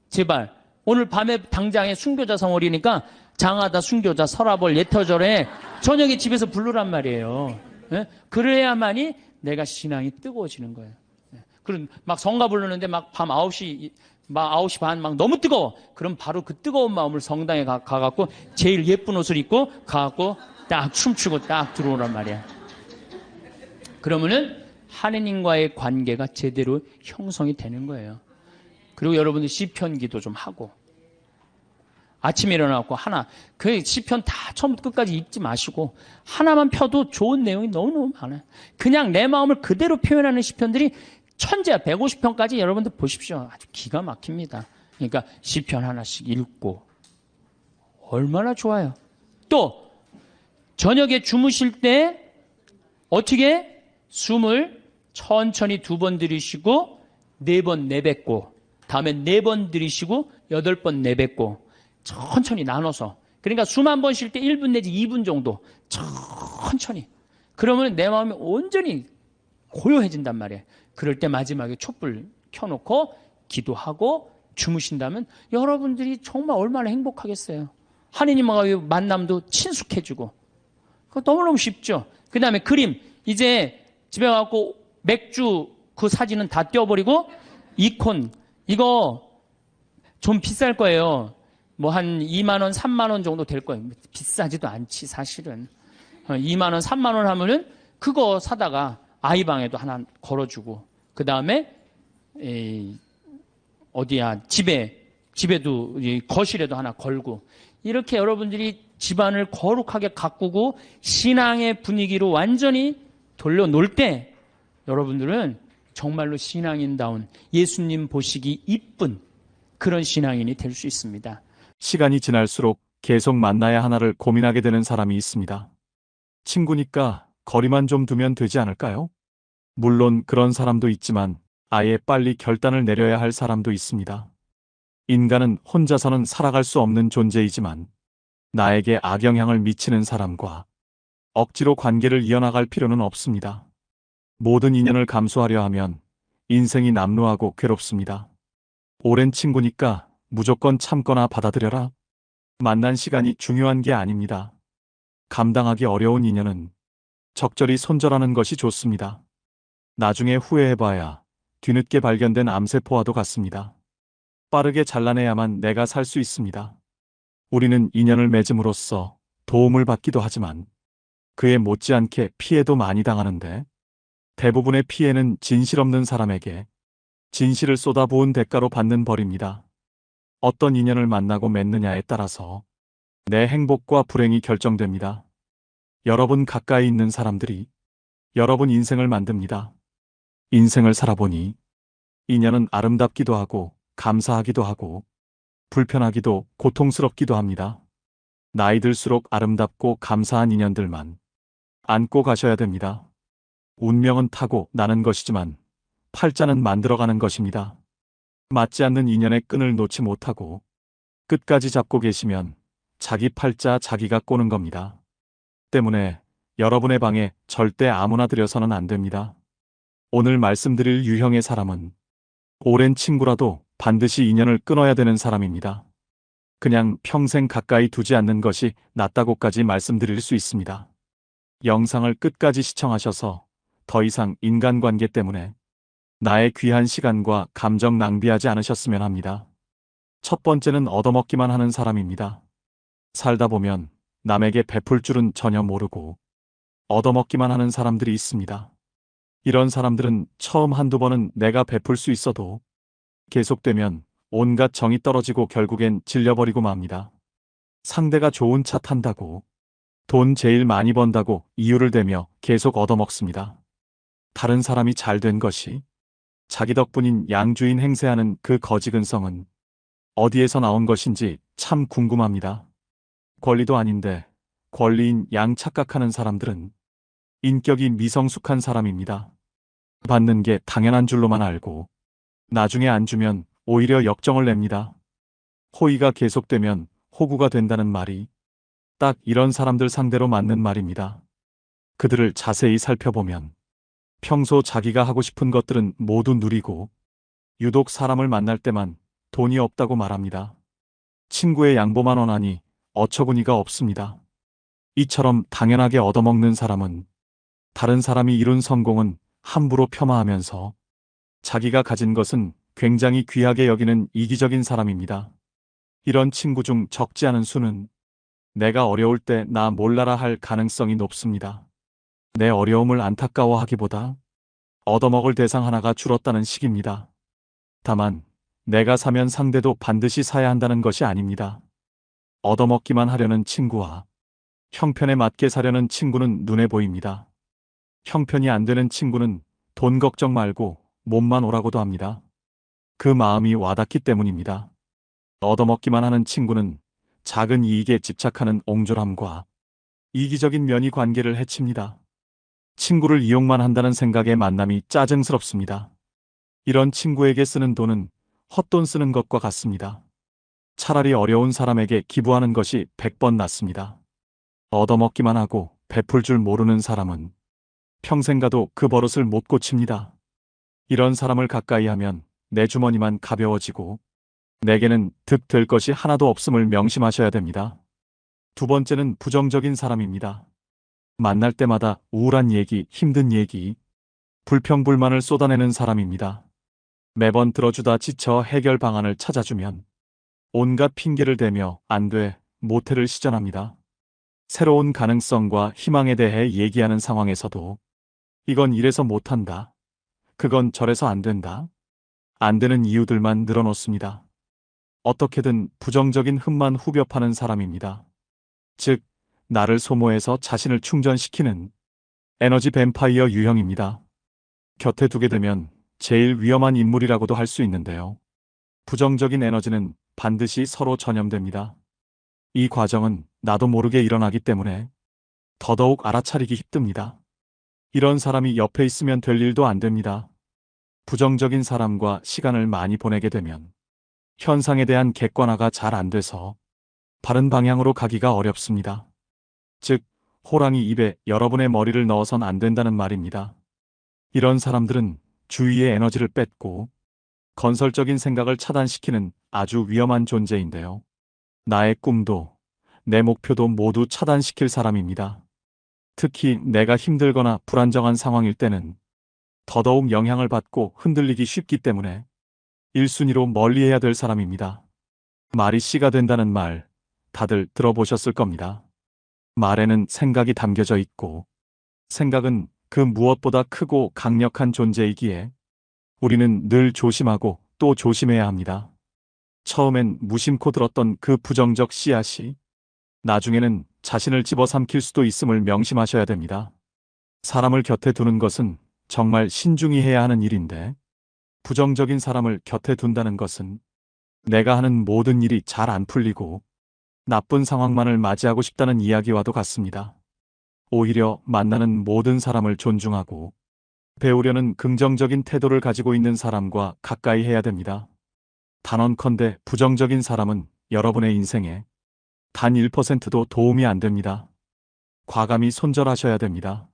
제발. 오늘 밤에 당장에 순교자 성월이니까 장하다 순교자 설아벌 예터절에 저녁에 집에서 부르란 말이에요. 예? 그래야만이 내가 신앙이 뜨거워지는 거예요. 예. 그럼 막 성가 부르는데 막 밤 9시 반 막 너무 뜨거워. 그럼 바로 그 뜨거운 마음을 성당에 가갖고 제일 예쁜 옷을 입고 가갖고 딱 춤추고 딱 들어오란 말이야. 그러면은 하느님과의 관계가 제대로 형성이 되는 거예요. 그리고 여러분들 시편 기도 좀 하고 아침에 일어나고 그 시편 다 처음부터 끝까지 읽지 마시고 하나만 펴도 좋은 내용이 너무너무 많아요. 그냥 내 마음을 그대로 표현하는 시편들이 천재야. 150편까지 여러분들 보십시오. 아주 기가 막힙니다. 그러니까 시편 하나씩 읽고 얼마나 좋아요. 또 저녁에 주무실 때 어떻게 숨을 천천히 2번 들이쉬고 4번 내뱉고 다음에 4번 들이쉬고 8번 내뱉고 천천히 나눠서. 그러니까 숨 한 번 쉴 때 1분 내지 2분 정도 천천히. 그러면 내 마음이 온전히 고요해진단 말이에요. 그럴 때 마지막에 촛불 켜놓고 기도하고 주무신다면 여러분들이 정말 얼마나 행복하겠어요. 하느님과의 만남도 친숙해지고. 그거 너무너무 쉽죠. 그 다음에 그림. 이제 집에 가고 맥주 그 사진은 다 떼어버리고 이콘. 이거 좀 비쌀 거예요. 한 2만 원, 3만 원 정도 될 거예요. 비싸지도 않지 사실은. 2만 원, 3만 원 하면은 그거 사다가 아이 방에도 하나 걸어주고 그 다음에 집에도 거실에도 하나 걸고 이렇게 여러분들이 집안을 거룩하게 가꾸고 신앙의 분위기로 완전히 돌려놓을 때 여러분들은 정말로 신앙인다운 예수님 보시기 이쁜 그런 신앙인이 될 수 있습니다. 시간이 지날수록 계속 만나야 하나를 고민하게 되는 사람이 있습니다. 친구니까 거리만 좀 두면 되지 않을까요? 물론 그런 사람도 있지만 아예 빨리 결단을 내려야 할 사람도 있습니다. 인간은 혼자서는 살아갈 수 없는 존재이지만 나에게 악영향을 미치는 사람과 억지로 관계를 이어나갈 필요는 없습니다. 모든 인연을 감수하려 하면 인생이 남루하고 괴롭습니다. 오랜 친구니까 무조건 참거나 받아들여라. 만난 시간이 중요한 게 아닙니다. 감당하기 어려운 인연은 적절히 손절하는 것이 좋습니다. 나중에 후회해봐야 뒤늦게 발견된 암세포와도 같습니다. 빠르게 잘라내야만 내가 살 수 있습니다. 우리는 인연을 맺음으로써 도움을 받기도 하지만 그에 못지않게 피해도 많이 당하는데 대부분의 피해는 진실 없는 사람에게 진실을 쏟아부은 대가로 받는 벌입니다. 어떤 인연을 만나고 맺느냐에 따라서 내 행복과 불행이 결정됩니다. 여러분 가까이 있는 사람들이 여러분 인생을 만듭니다. 인생을 살아보니 인연은 아름답기도 하고 감사하기도 하고 불편하기도 고통스럽기도 합니다. 나이 들수록 아름답고 감사한 인연들만 안고 가셔야 됩니다. 운명은 타고 나는 것이지만 팔자는 만들어가는 것입니다. 맞지 않는 인연의 끈을 놓지 못하고 끝까지 잡고 계시면 자기 팔자 자기가 꼬는 겁니다. 때문에 여러분의 방에 절대 아무나 들여서는 안 됩니다. 오늘 말씀드릴 유형의 사람은 오랜 친구라도 반드시 인연을 끊어야 되는 사람입니다. 그냥 평생 가까이 두지 않는 것이 낫다고까지 말씀드릴 수 있습니다. 영상을 끝까지 시청하셔서 더 이상 인간관계 때문에 나의 귀한 시간과 감정 낭비하지 않으셨으면 합니다. 첫 번째는 얻어먹기만 하는 사람입니다. 살다 보면 남에게 베풀 줄은 전혀 모르고 얻어먹기만 하는 사람들이 있습니다. 이런 사람들은 처음 한두 번은 내가 베풀 수 있어도 계속되면 온갖 정이 떨어지고 결국엔 질려버리고 맙니다. 상대가 좋은 차 탄다고, 돈 제일 많이 번다고 이유를 대며 계속 얻어먹습니다. 다른 사람이 잘 된 것이 자기 덕분인 양주인 행세하는 그 거지근성은 어디에서 나온 것인지 참 궁금합니다. 권리도 아닌데 권리인 양 착각하는 사람들은 인격이 미성숙한 사람입니다. 받는 게 당연한 줄로만 알고 나중에 안 주면 오히려 역정을 냅니다. 호의가 계속되면 호구가 된다는 말이 딱 이런 사람들 상대로 맞는 말입니다. 그들을 자세히 살펴보면 평소 자기가 하고 싶은 것들은 모두 누리고 유독 사람을 만날 때만 돈이 없다고 말합니다. 친구의 양보만 원하니 어처구니가 없습니다. 이처럼 당연하게 얻어먹는 사람은 다른 사람이 이룬 성공은 함부로 폄하하면서 자기가 가진 것은 굉장히 귀하게 여기는 이기적인 사람입니다. 이런 친구 중 적지 않은 수는 내가 어려울 때 나 몰라라 할 가능성이 높습니다. 내 어려움을 안타까워하기보다 얻어먹을 대상 하나가 줄었다는 식입니다. 다만 내가 사면 상대도 반드시 사야 한다는 것이 아닙니다. 얻어먹기만 하려는 친구와 형편에 맞게 사려는 친구는 눈에 보입니다. 형편이 안 되는 친구는 돈 걱정 말고 몸만 오라고도 합니다. 그 마음이 와닿기 때문입니다. 얻어먹기만 하는 친구는 작은 이익에 집착하는 옹졸함과 이기적인 면이 관계를 해칩니다. 친구를 이용만 한다는 생각에 만남이 짜증스럽습니다. 이런 친구에게 쓰는 돈은 헛돈 쓰는 것과 같습니다. 차라리 어려운 사람에게 기부하는 것이 100번 낫습니다. 얻어먹기만 하고 베풀 줄 모르는 사람은 평생 가도 그 버릇을 못 고칩니다. 이런 사람을 가까이 하면 내 주머니만 가벼워지고 내게는 득될 것이 하나도 없음을 명심하셔야 됩니다. 두 번째는 부정적인 사람입니다. 만날 때마다 우울한 얘기, 힘든 얘기, 불평불만을 쏟아내는 사람입니다. 매번 들어주다 지쳐 해결 방안을 찾아주면 온갖 핑계를 대며 안 돼, 못해를 시전합니다. 새로운 가능성과 희망에 대해 얘기하는 상황에서도 이건 이래서 못한다. 그건 저래서 안 된다. 안 되는 이유들만 늘어놓습니다. 어떻게든 부정적인 흠만 후벼 파는 사람입니다. 즉, 나를 소모해서 자신을 충전시키는 에너지 뱀파이어 유형입니다. 곁에 두게 되면 제일 위험한 인물이라고도 할 수 있는데요. 부정적인 에너지는 반드시 서로 전염됩니다. 이 과정은 나도 모르게 일어나기 때문에 더더욱 알아차리기 힘듭니다. 이런 사람이 옆에 있으면 될 일도 안 됩니다. 부정적인 사람과 시간을 많이 보내게 되면 현상에 대한 객관화가 잘 안 돼서 바른 방향으로 가기가 어렵습니다. 즉, 호랑이 입에 여러분의 머리를 넣어선 안 된다는 말입니다. 이런 사람들은 주위의 에너지를 뺏고 건설적인 생각을 차단시키는 아주 위험한 존재인데요. 나의 꿈도 내 목표도 모두 차단시킬 사람입니다. 특히 내가 힘들거나 불안정한 상황일 때는 더더욱 영향을 받고 흔들리기 쉽기 때문에 1순위로 멀리해야 될 사람입니다. 말이 씨가 된다는 말 다들 들어보셨을 겁니다. 말에는 생각이 담겨져 있고 생각은 그 무엇보다 크고 강력한 존재이기에 우리는 늘 조심하고 또 조심해야 합니다. 처음엔 무심코 들었던 그 부정적 씨앗이 나중에는 자신을 집어삼킬 수도 있음을 명심하셔야 됩니다. 사람을 곁에 두는 것은 정말 신중히 해야 하는 일인데 부정적인 사람을 곁에 둔다는 것은 내가 하는 모든 일이 잘 안 풀리고 나쁜 상황만을 맞이하고 싶다는 이야기와도 같습니다. 오히려 만나는 모든 사람을 존중하고 배우려는 긍정적인 태도를 가지고 있는 사람과 가까이 해야 됩니다. 단언컨대 부정적인 사람은 여러분의 인생에 단 1%도 도움이 안 됩니다. 과감히 손절하셔야 됩니다.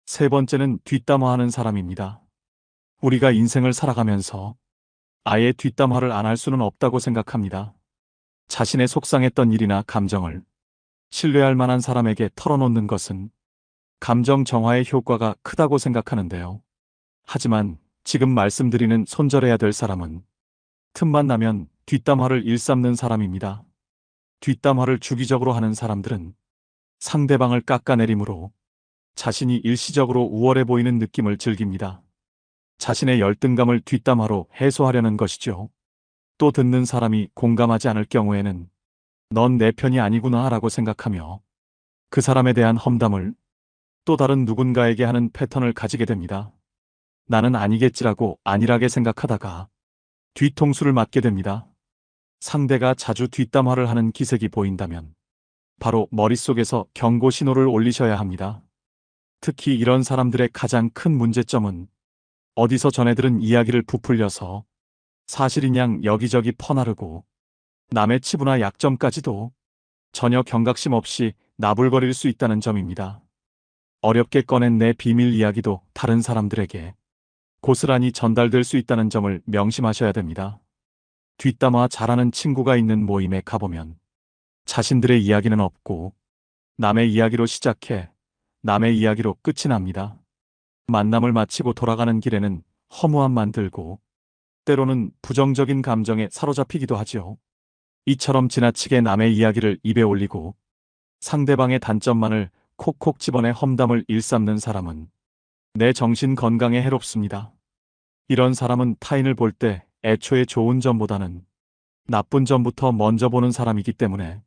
세 번째는 뒷담화하는 사람입니다. 우리가 인생을 살아가면서 아예 뒷담화를 안 할 수는 없다고 생각합니다. 자신의 속상했던 일이나 감정을 신뢰할 만한 사람에게 털어놓는 것은 감정 정화의 효과가 크다고 생각하는데요. 하지만 지금 말씀드리는 손절해야 될 사람은 틈만 나면 뒷담화를 일삼는 사람입니다. 뒷담화를 주기적으로 하는 사람들은 상대방을 깎아내림으로 자신이 일시적으로 우월해 보이는 느낌을 즐깁니다. 자신의 열등감을 뒷담화로 해소하려는 것이죠. 또 듣는 사람이 공감하지 않을 경우에는 넌 내 편이 아니구나 라고 생각하며 그 사람에 대한 험담을 또 다른 누군가에게 하는 패턴을 가지게 됩니다. 나는 아니겠지라고 안일하게 생각하다가 뒤통수를 맞게 됩니다. 상대가 자주 뒷담화를 하는 기색이 보인다면 바로 머릿속에서 경고 신호를 올리셔야 합니다. 특히 이런 사람들의 가장 큰 문제점은 어디서 전해 들은 이야기를 부풀려서 사실인 양 여기저기 퍼나르고 남의 치부나 약점까지도 전혀 경각심 없이 나불거릴 수 있다는 점입니다. 어렵게 꺼낸 내 비밀 이야기도 다른 사람들에게 고스란히 전달될 수 있다는 점을 명심하셔야 됩니다. 뒷담화 잘하는 친구가 있는 모임에 가보면 자신들의 이야기는 없고 남의 이야기로 시작해 남의 이야기로 끝이 납니다. 만남을 마치고 돌아가는 길에는 허무함만 들고 때로는 부정적인 감정에 사로잡히기도 하지요. 이처럼 지나치게 남의 이야기를 입에 올리고 상대방의 단점만을 콕콕 집어내 험담을 일삼는 사람은 내 정신 건강에 해롭습니다. 이런 사람은 타인을 볼 때 애초에 좋은 점보다는 나쁜 점부터 먼저 보는 사람이기 때문에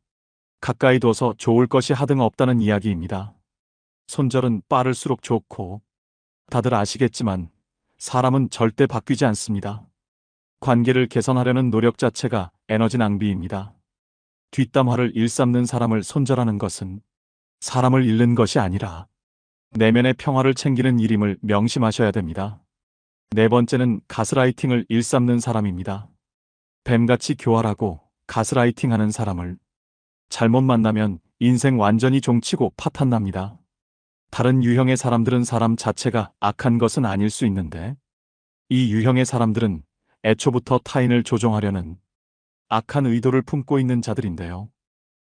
가까이 둬서 좋을 것이 하등 없다는 이야기입니다. 손절은 빠를수록 좋고 다들 아시겠지만 사람은 절대 바뀌지 않습니다. 관계를 개선하려는 노력 자체가 에너지 낭비입니다. 뒷담화를 일삼는 사람을 손절하는 것은 사람을 잃는 것이 아니라 내면의 평화를 챙기는 일임을 명심하셔야 됩니다. 네 번째는 가스라이팅을 일삼는 사람입니다. 뱀같이 교활하고 가스라이팅하는 사람을 잘못 만나면 인생 완전히 종치고 파탄납니다. 다른 유형의 사람들은 사람 자체가 악한 것은 아닐 수 있는데 이 유형의 사람들은 애초부터 타인을 조종하려는 악한 의도를 품고 있는 자들인데요.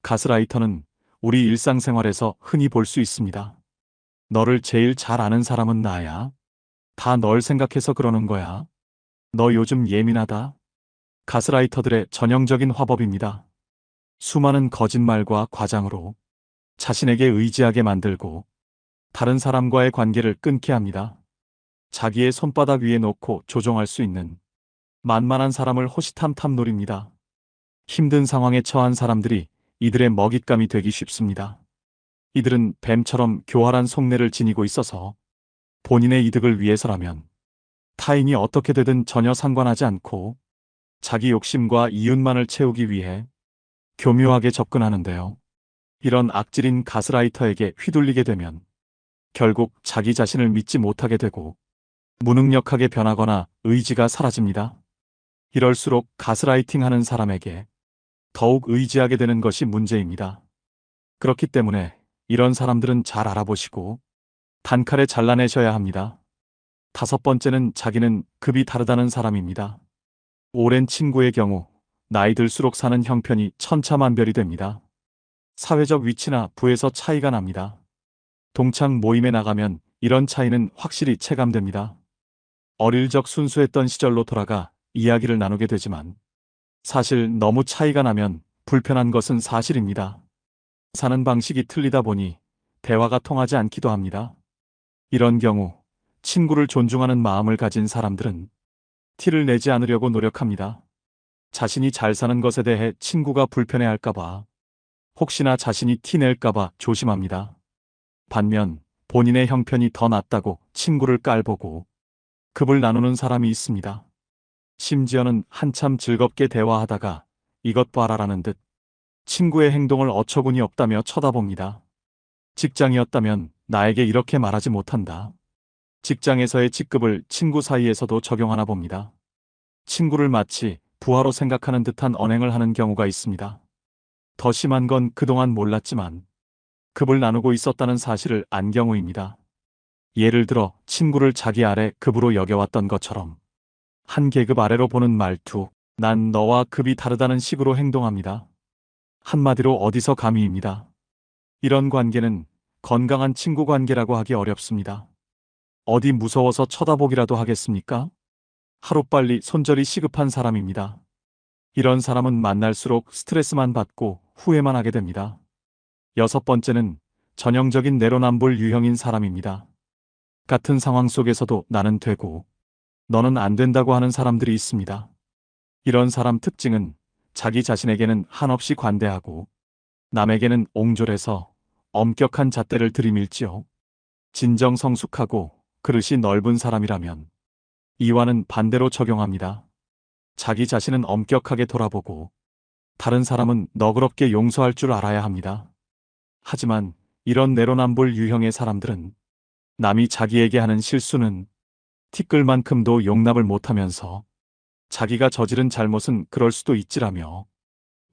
가스라이터는 우리 일상생활에서 흔히 볼 수 있습니다. 너를 제일 잘 아는 사람은 나야. 다 널 생각해서 그러는 거야. 너 요즘 예민하다. 가스라이터들의 전형적인 화법입니다. 수많은 거짓말과 과장으로 자신에게 의지하게 만들고 다른 사람과의 관계를 끊게 합니다. 자기의 손바닥 위에 놓고 조종할 수 있는 만만한 사람을 호시탐탐 노립니다. 힘든 상황에 처한 사람들이 이들의 먹잇감이 되기 쉽습니다. 이들은 뱀처럼 교활한 속내를 지니고 있어서 본인의 이득을 위해서라면 타인이 어떻게 되든 전혀 상관하지 않고 자기 욕심과 이윤만을 채우기 위해 교묘하게 접근하는데요. 이런 악질인 가스라이터에게 휘둘리게 되면 결국 자기 자신을 믿지 못하게 되고 무능력하게 변하거나 의지가 사라집니다. 이럴수록 가스라이팅 하는 사람에게 더욱 의지하게 되는 것이 문제입니다. 그렇기 때문에 이런 사람들은 잘 알아보시고 단칼에 잘라내셔야 합니다. 다섯 번째는 자기는 급이 다르다는 사람입니다. 오랜 친구의 경우 나이 들수록 사는 형편이 천차만별이 됩니다. 사회적 위치나 부에서 차이가 납니다. 동창 모임에 나가면 이런 차이는 확실히 체감됩니다. 어릴 적 순수했던 시절로 돌아가 이야기를 나누게 되지만 사실 너무 차이가 나면 불편한 것은 사실입니다. 사는 방식이 틀리다 보니 대화가 통하지 않기도 합니다. 이런 경우 친구를 존중하는 마음을 가진 사람들은 티를 내지 않으려고 노력합니다. 자신이 잘 사는 것에 대해 친구가 불편해할까봐, 혹시나 자신이 티 낼까봐 조심합니다. 반면 본인의 형편이 더 낫다고 친구를 깔보고 급을 나누는 사람이 있습니다. 심지어는 한참 즐겁게 대화하다가 이것 봐라라는 듯 친구의 행동을 어처구니 없다며 쳐다봅니다. 직장이었다면 나에게 이렇게 말하지 못한다. 직장에서의 직급을 친구 사이에서도 적용하나 봅니다. 친구를 마치 부하로 생각하는 듯한 언행을 하는 경우가 있습니다. 더 심한 건 그동안 몰랐지만 급을 나누고 있었다는 사실을 안 경우입니다. 예를 들어 친구를 자기 아래 급으로 여겨왔던 것처럼 한 계급 아래로 보는 말투, 난 너와 급이 다르다는 식으로 행동합니다. 한마디로 어디서 감히입니다. 이런 관계는 건강한 친구 관계라고 하기 어렵습니다. 어디 무서워서 쳐다보기라도 하겠습니까? 하루빨리 손절이 시급한 사람입니다. 이런 사람은 만날수록 스트레스만 받고 후회만 하게 됩니다. 여섯 번째는 전형적인 내로남불 유형인 사람입니다. 같은 상황 속에서도 나는 되고 너는 안 된다고 하는 사람들이 있습니다. 이런 사람 특징은 자기 자신에게는 한없이 관대하고 남에게는 옹졸해서 엄격한 잣대를 들이밀지요. 진정성숙하고 그릇이 넓은 사람이라면 이와는 반대로 적용합니다. 자기 자신은 엄격하게 돌아보고 다른 사람은 너그럽게 용서할 줄 알아야 합니다. 하지만 이런 내로남불 유형의 사람들은 남이 자기에게 하는 실수는 티끌만큼도 용납을 못하면서 자기가 저지른 잘못은 그럴 수도 있지라며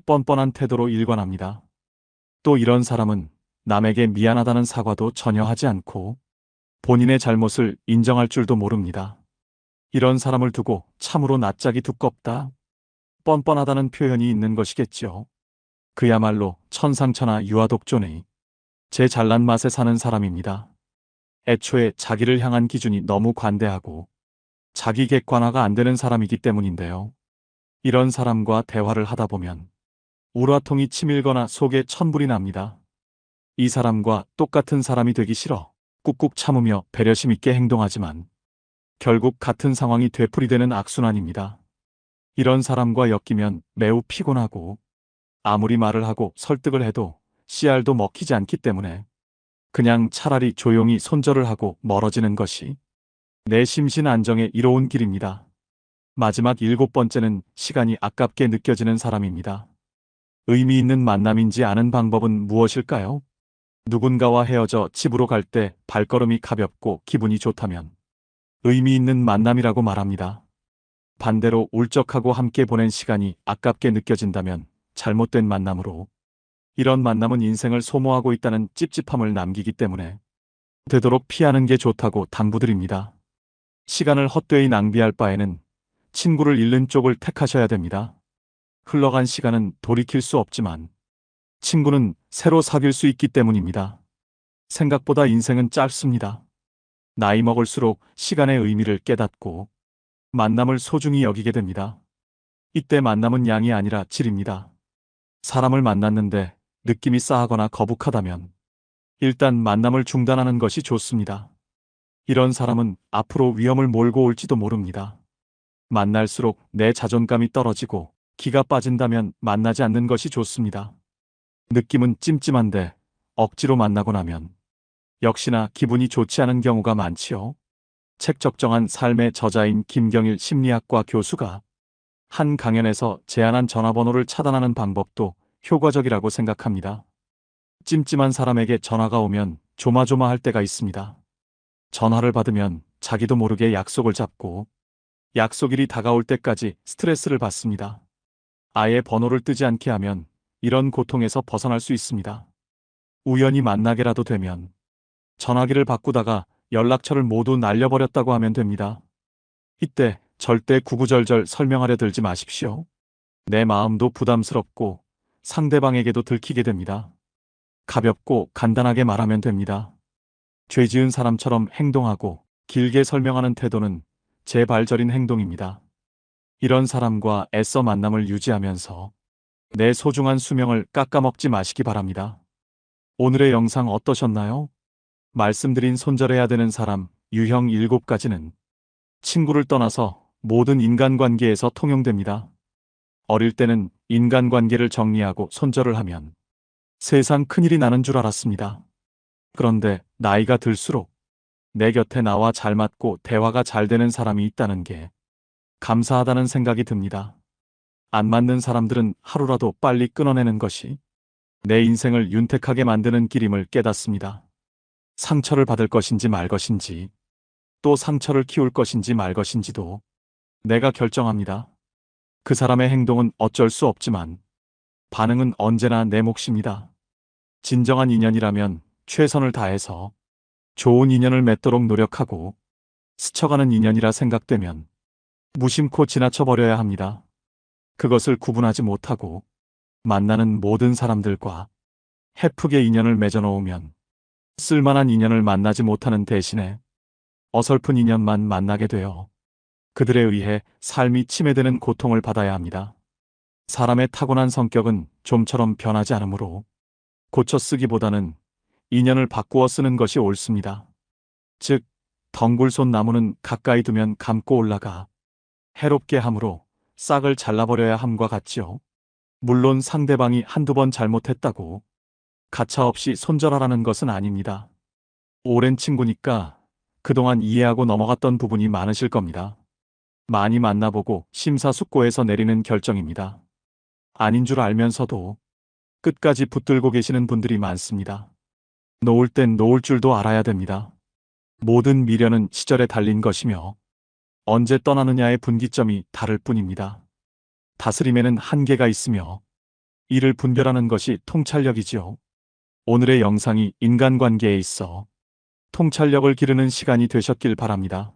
뻔뻔한 태도로 일관합니다. 또 이런 사람은 남에게 미안하다는 사과도 전혀 하지 않고 본인의 잘못을 인정할 줄도 모릅니다. 이런 사람을 두고 참으로 낯짝이 두껍다, 뻔뻔하다는 표현이 있는 것이겠지요. 그야말로 천상천하 유아독존의 제 잘난 맛에 사는 사람입니다. 애초에 자기를 향한 기준이 너무 관대하고 자기 객관화가 안 되는 사람이기 때문인데요. 이런 사람과 대화를 하다 보면 우라통이 치밀거나 속에 천불이 납니다. 이 사람과 똑같은 사람이 되기 싫어 꾹꾹 참으며 배려심 있게 행동하지만 결국 같은 상황이 되풀이되는 악순환입니다. 이런 사람과 엮이면 매우 피곤하고 아무리 말을 하고 설득을 해도 씨알도 먹히지 않기 때문에 그냥 차라리 조용히 손절을 하고 멀어지는 것이 내 심신 안정에 이로운 길입니다. 마지막 일곱 번째는 시간이 아깝게 느껴지는 사람입니다. 의미 있는 만남인지 아는 방법은 무엇일까요? 누군가와 헤어져 집으로 갈 때 발걸음이 가볍고 기분이 좋다면 의미 있는 만남이라고 말합니다. 반대로 울적하고 함께 보낸 시간이 아깝게 느껴진다면 잘못된 만남으로, 이런 만남은 인생을 소모하고 있다는 찝찝함을 남기기 때문에 되도록 피하는 게 좋다고 당부드립니다. 시간을 헛되이 낭비할 바에는 친구를 잃는 쪽을 택하셔야 됩니다. 흘러간 시간은 돌이킬 수 없지만 친구는 새로 사귈 수 있기 때문입니다. 생각보다 인생은 짧습니다. 나이 먹을수록 시간의 의미를 깨닫고 만남을 소중히 여기게 됩니다. 이때 만남은 양이 아니라 질입니다. 사람을 만났는데 느낌이 싸하거나 거북하다면 일단 만남을 중단하는 것이 좋습니다. 이런 사람은 앞으로 위험을 몰고 올지도 모릅니다. 만날수록 내 자존감이 떨어지고 기가 빠진다면 만나지 않는 것이 좋습니다. 느낌은 찜찜한데 억지로 만나고 나면 역시나 기분이 좋지 않은 경우가 많지요. 책 적정한 삶의 저자인 김경일 심리학과 교수가 한 강연에서 제안한 전화번호를 차단하는 방법도 효과적이라고 생각합니다. 찜찜한 사람에게 전화가 오면 조마조마할 때가 있습니다. 전화를 받으면 자기도 모르게 약속을 잡고 약속일이 다가올 때까지 스트레스를 받습니다. 아예 번호를 뜨지 않게 하면 이런 고통에서 벗어날 수 있습니다. 우연히 만나게라도 되면 전화기를 바꾸다가 연락처를 모두 날려버렸다고 하면 됩니다. 이때 절대 구구절절 설명하려 들지 마십시오. 내 마음도 부담스럽고 상대방에게도 들키게 됩니다. 가볍고 간단하게 말하면 됩니다. 죄 지은 사람처럼 행동하고 길게 설명하는 태도는 제발저린 행동입니다. 이런 사람과 애써 만남을 유지하면서 내 소중한 수명을 깎아먹지 마시기 바랍니다. 오늘의 영상 어떠셨나요? 말씀드린 손절해야 되는 사람 유형 7가지는 친구를 떠나서 모든 인간관계에서 통용됩니다. 어릴 때는 인간관계를 정리하고 손절을 하면 세상 큰일이 나는 줄 알았습니다. 그런데 나이가 들수록 내 곁에 나와 잘 맞고 대화가 잘 되는 사람이 있다는 게 감사하다는 생각이 듭니다. 안 맞는 사람들은 하루라도 빨리 끊어내는 것이 내 인생을 윤택하게 만드는 길임을 깨닫습니다. 상처를 받을 것인지 말 것인지, 또 상처를 키울 것인지 말 것인지도 내가 결정합니다. 그 사람의 행동은 어쩔 수 없지만 반응은 언제나 내 몫입니다. 진정한 인연이라면 최선을 다해서 좋은 인연을 맺도록 노력하고 스쳐가는 인연이라 생각되면 무심코 지나쳐버려야 합니다. 그것을 구분하지 못하고 만나는 모든 사람들과 헤프게 인연을 맺어놓으면 쓸만한 인연을 만나지 못하는 대신에 어설픈 인연만 만나게 되어 그들에 의해 삶이 침해되는 고통을 받아야 합니다. 사람의 타고난 성격은 좀처럼 변하지 않으므로 고쳐 쓰기보다는 인연을 바꾸어 쓰는 것이 옳습니다. 즉, 덩굴손 나무는 가까이 두면 감고 올라가 해롭게 함으로 싹을 잘라버려야 함과 같지요. 물론 상대방이 한두 번 잘못했다고 가차없이 손절하라는 것은 아닙니다. 오랜 친구니까 그동안 이해하고 넘어갔던 부분이 많으실 겁니다. 많이 만나보고 심사숙고해서 내리는 결정입니다. 아닌 줄 알면서도 끝까지 붙들고 계시는 분들이 많습니다. 놓을 땐 놓을 줄도 알아야 됩니다. 모든 미련은 시절에 달린 것이며 언제 떠나느냐의 분기점이 다를 뿐입니다. 다스림에는 한계가 있으며 이를 분별하는 것이 통찰력이지요. 오늘의 영상이 인간관계에 있어 통찰력을 기르는 시간이 되셨길 바랍니다.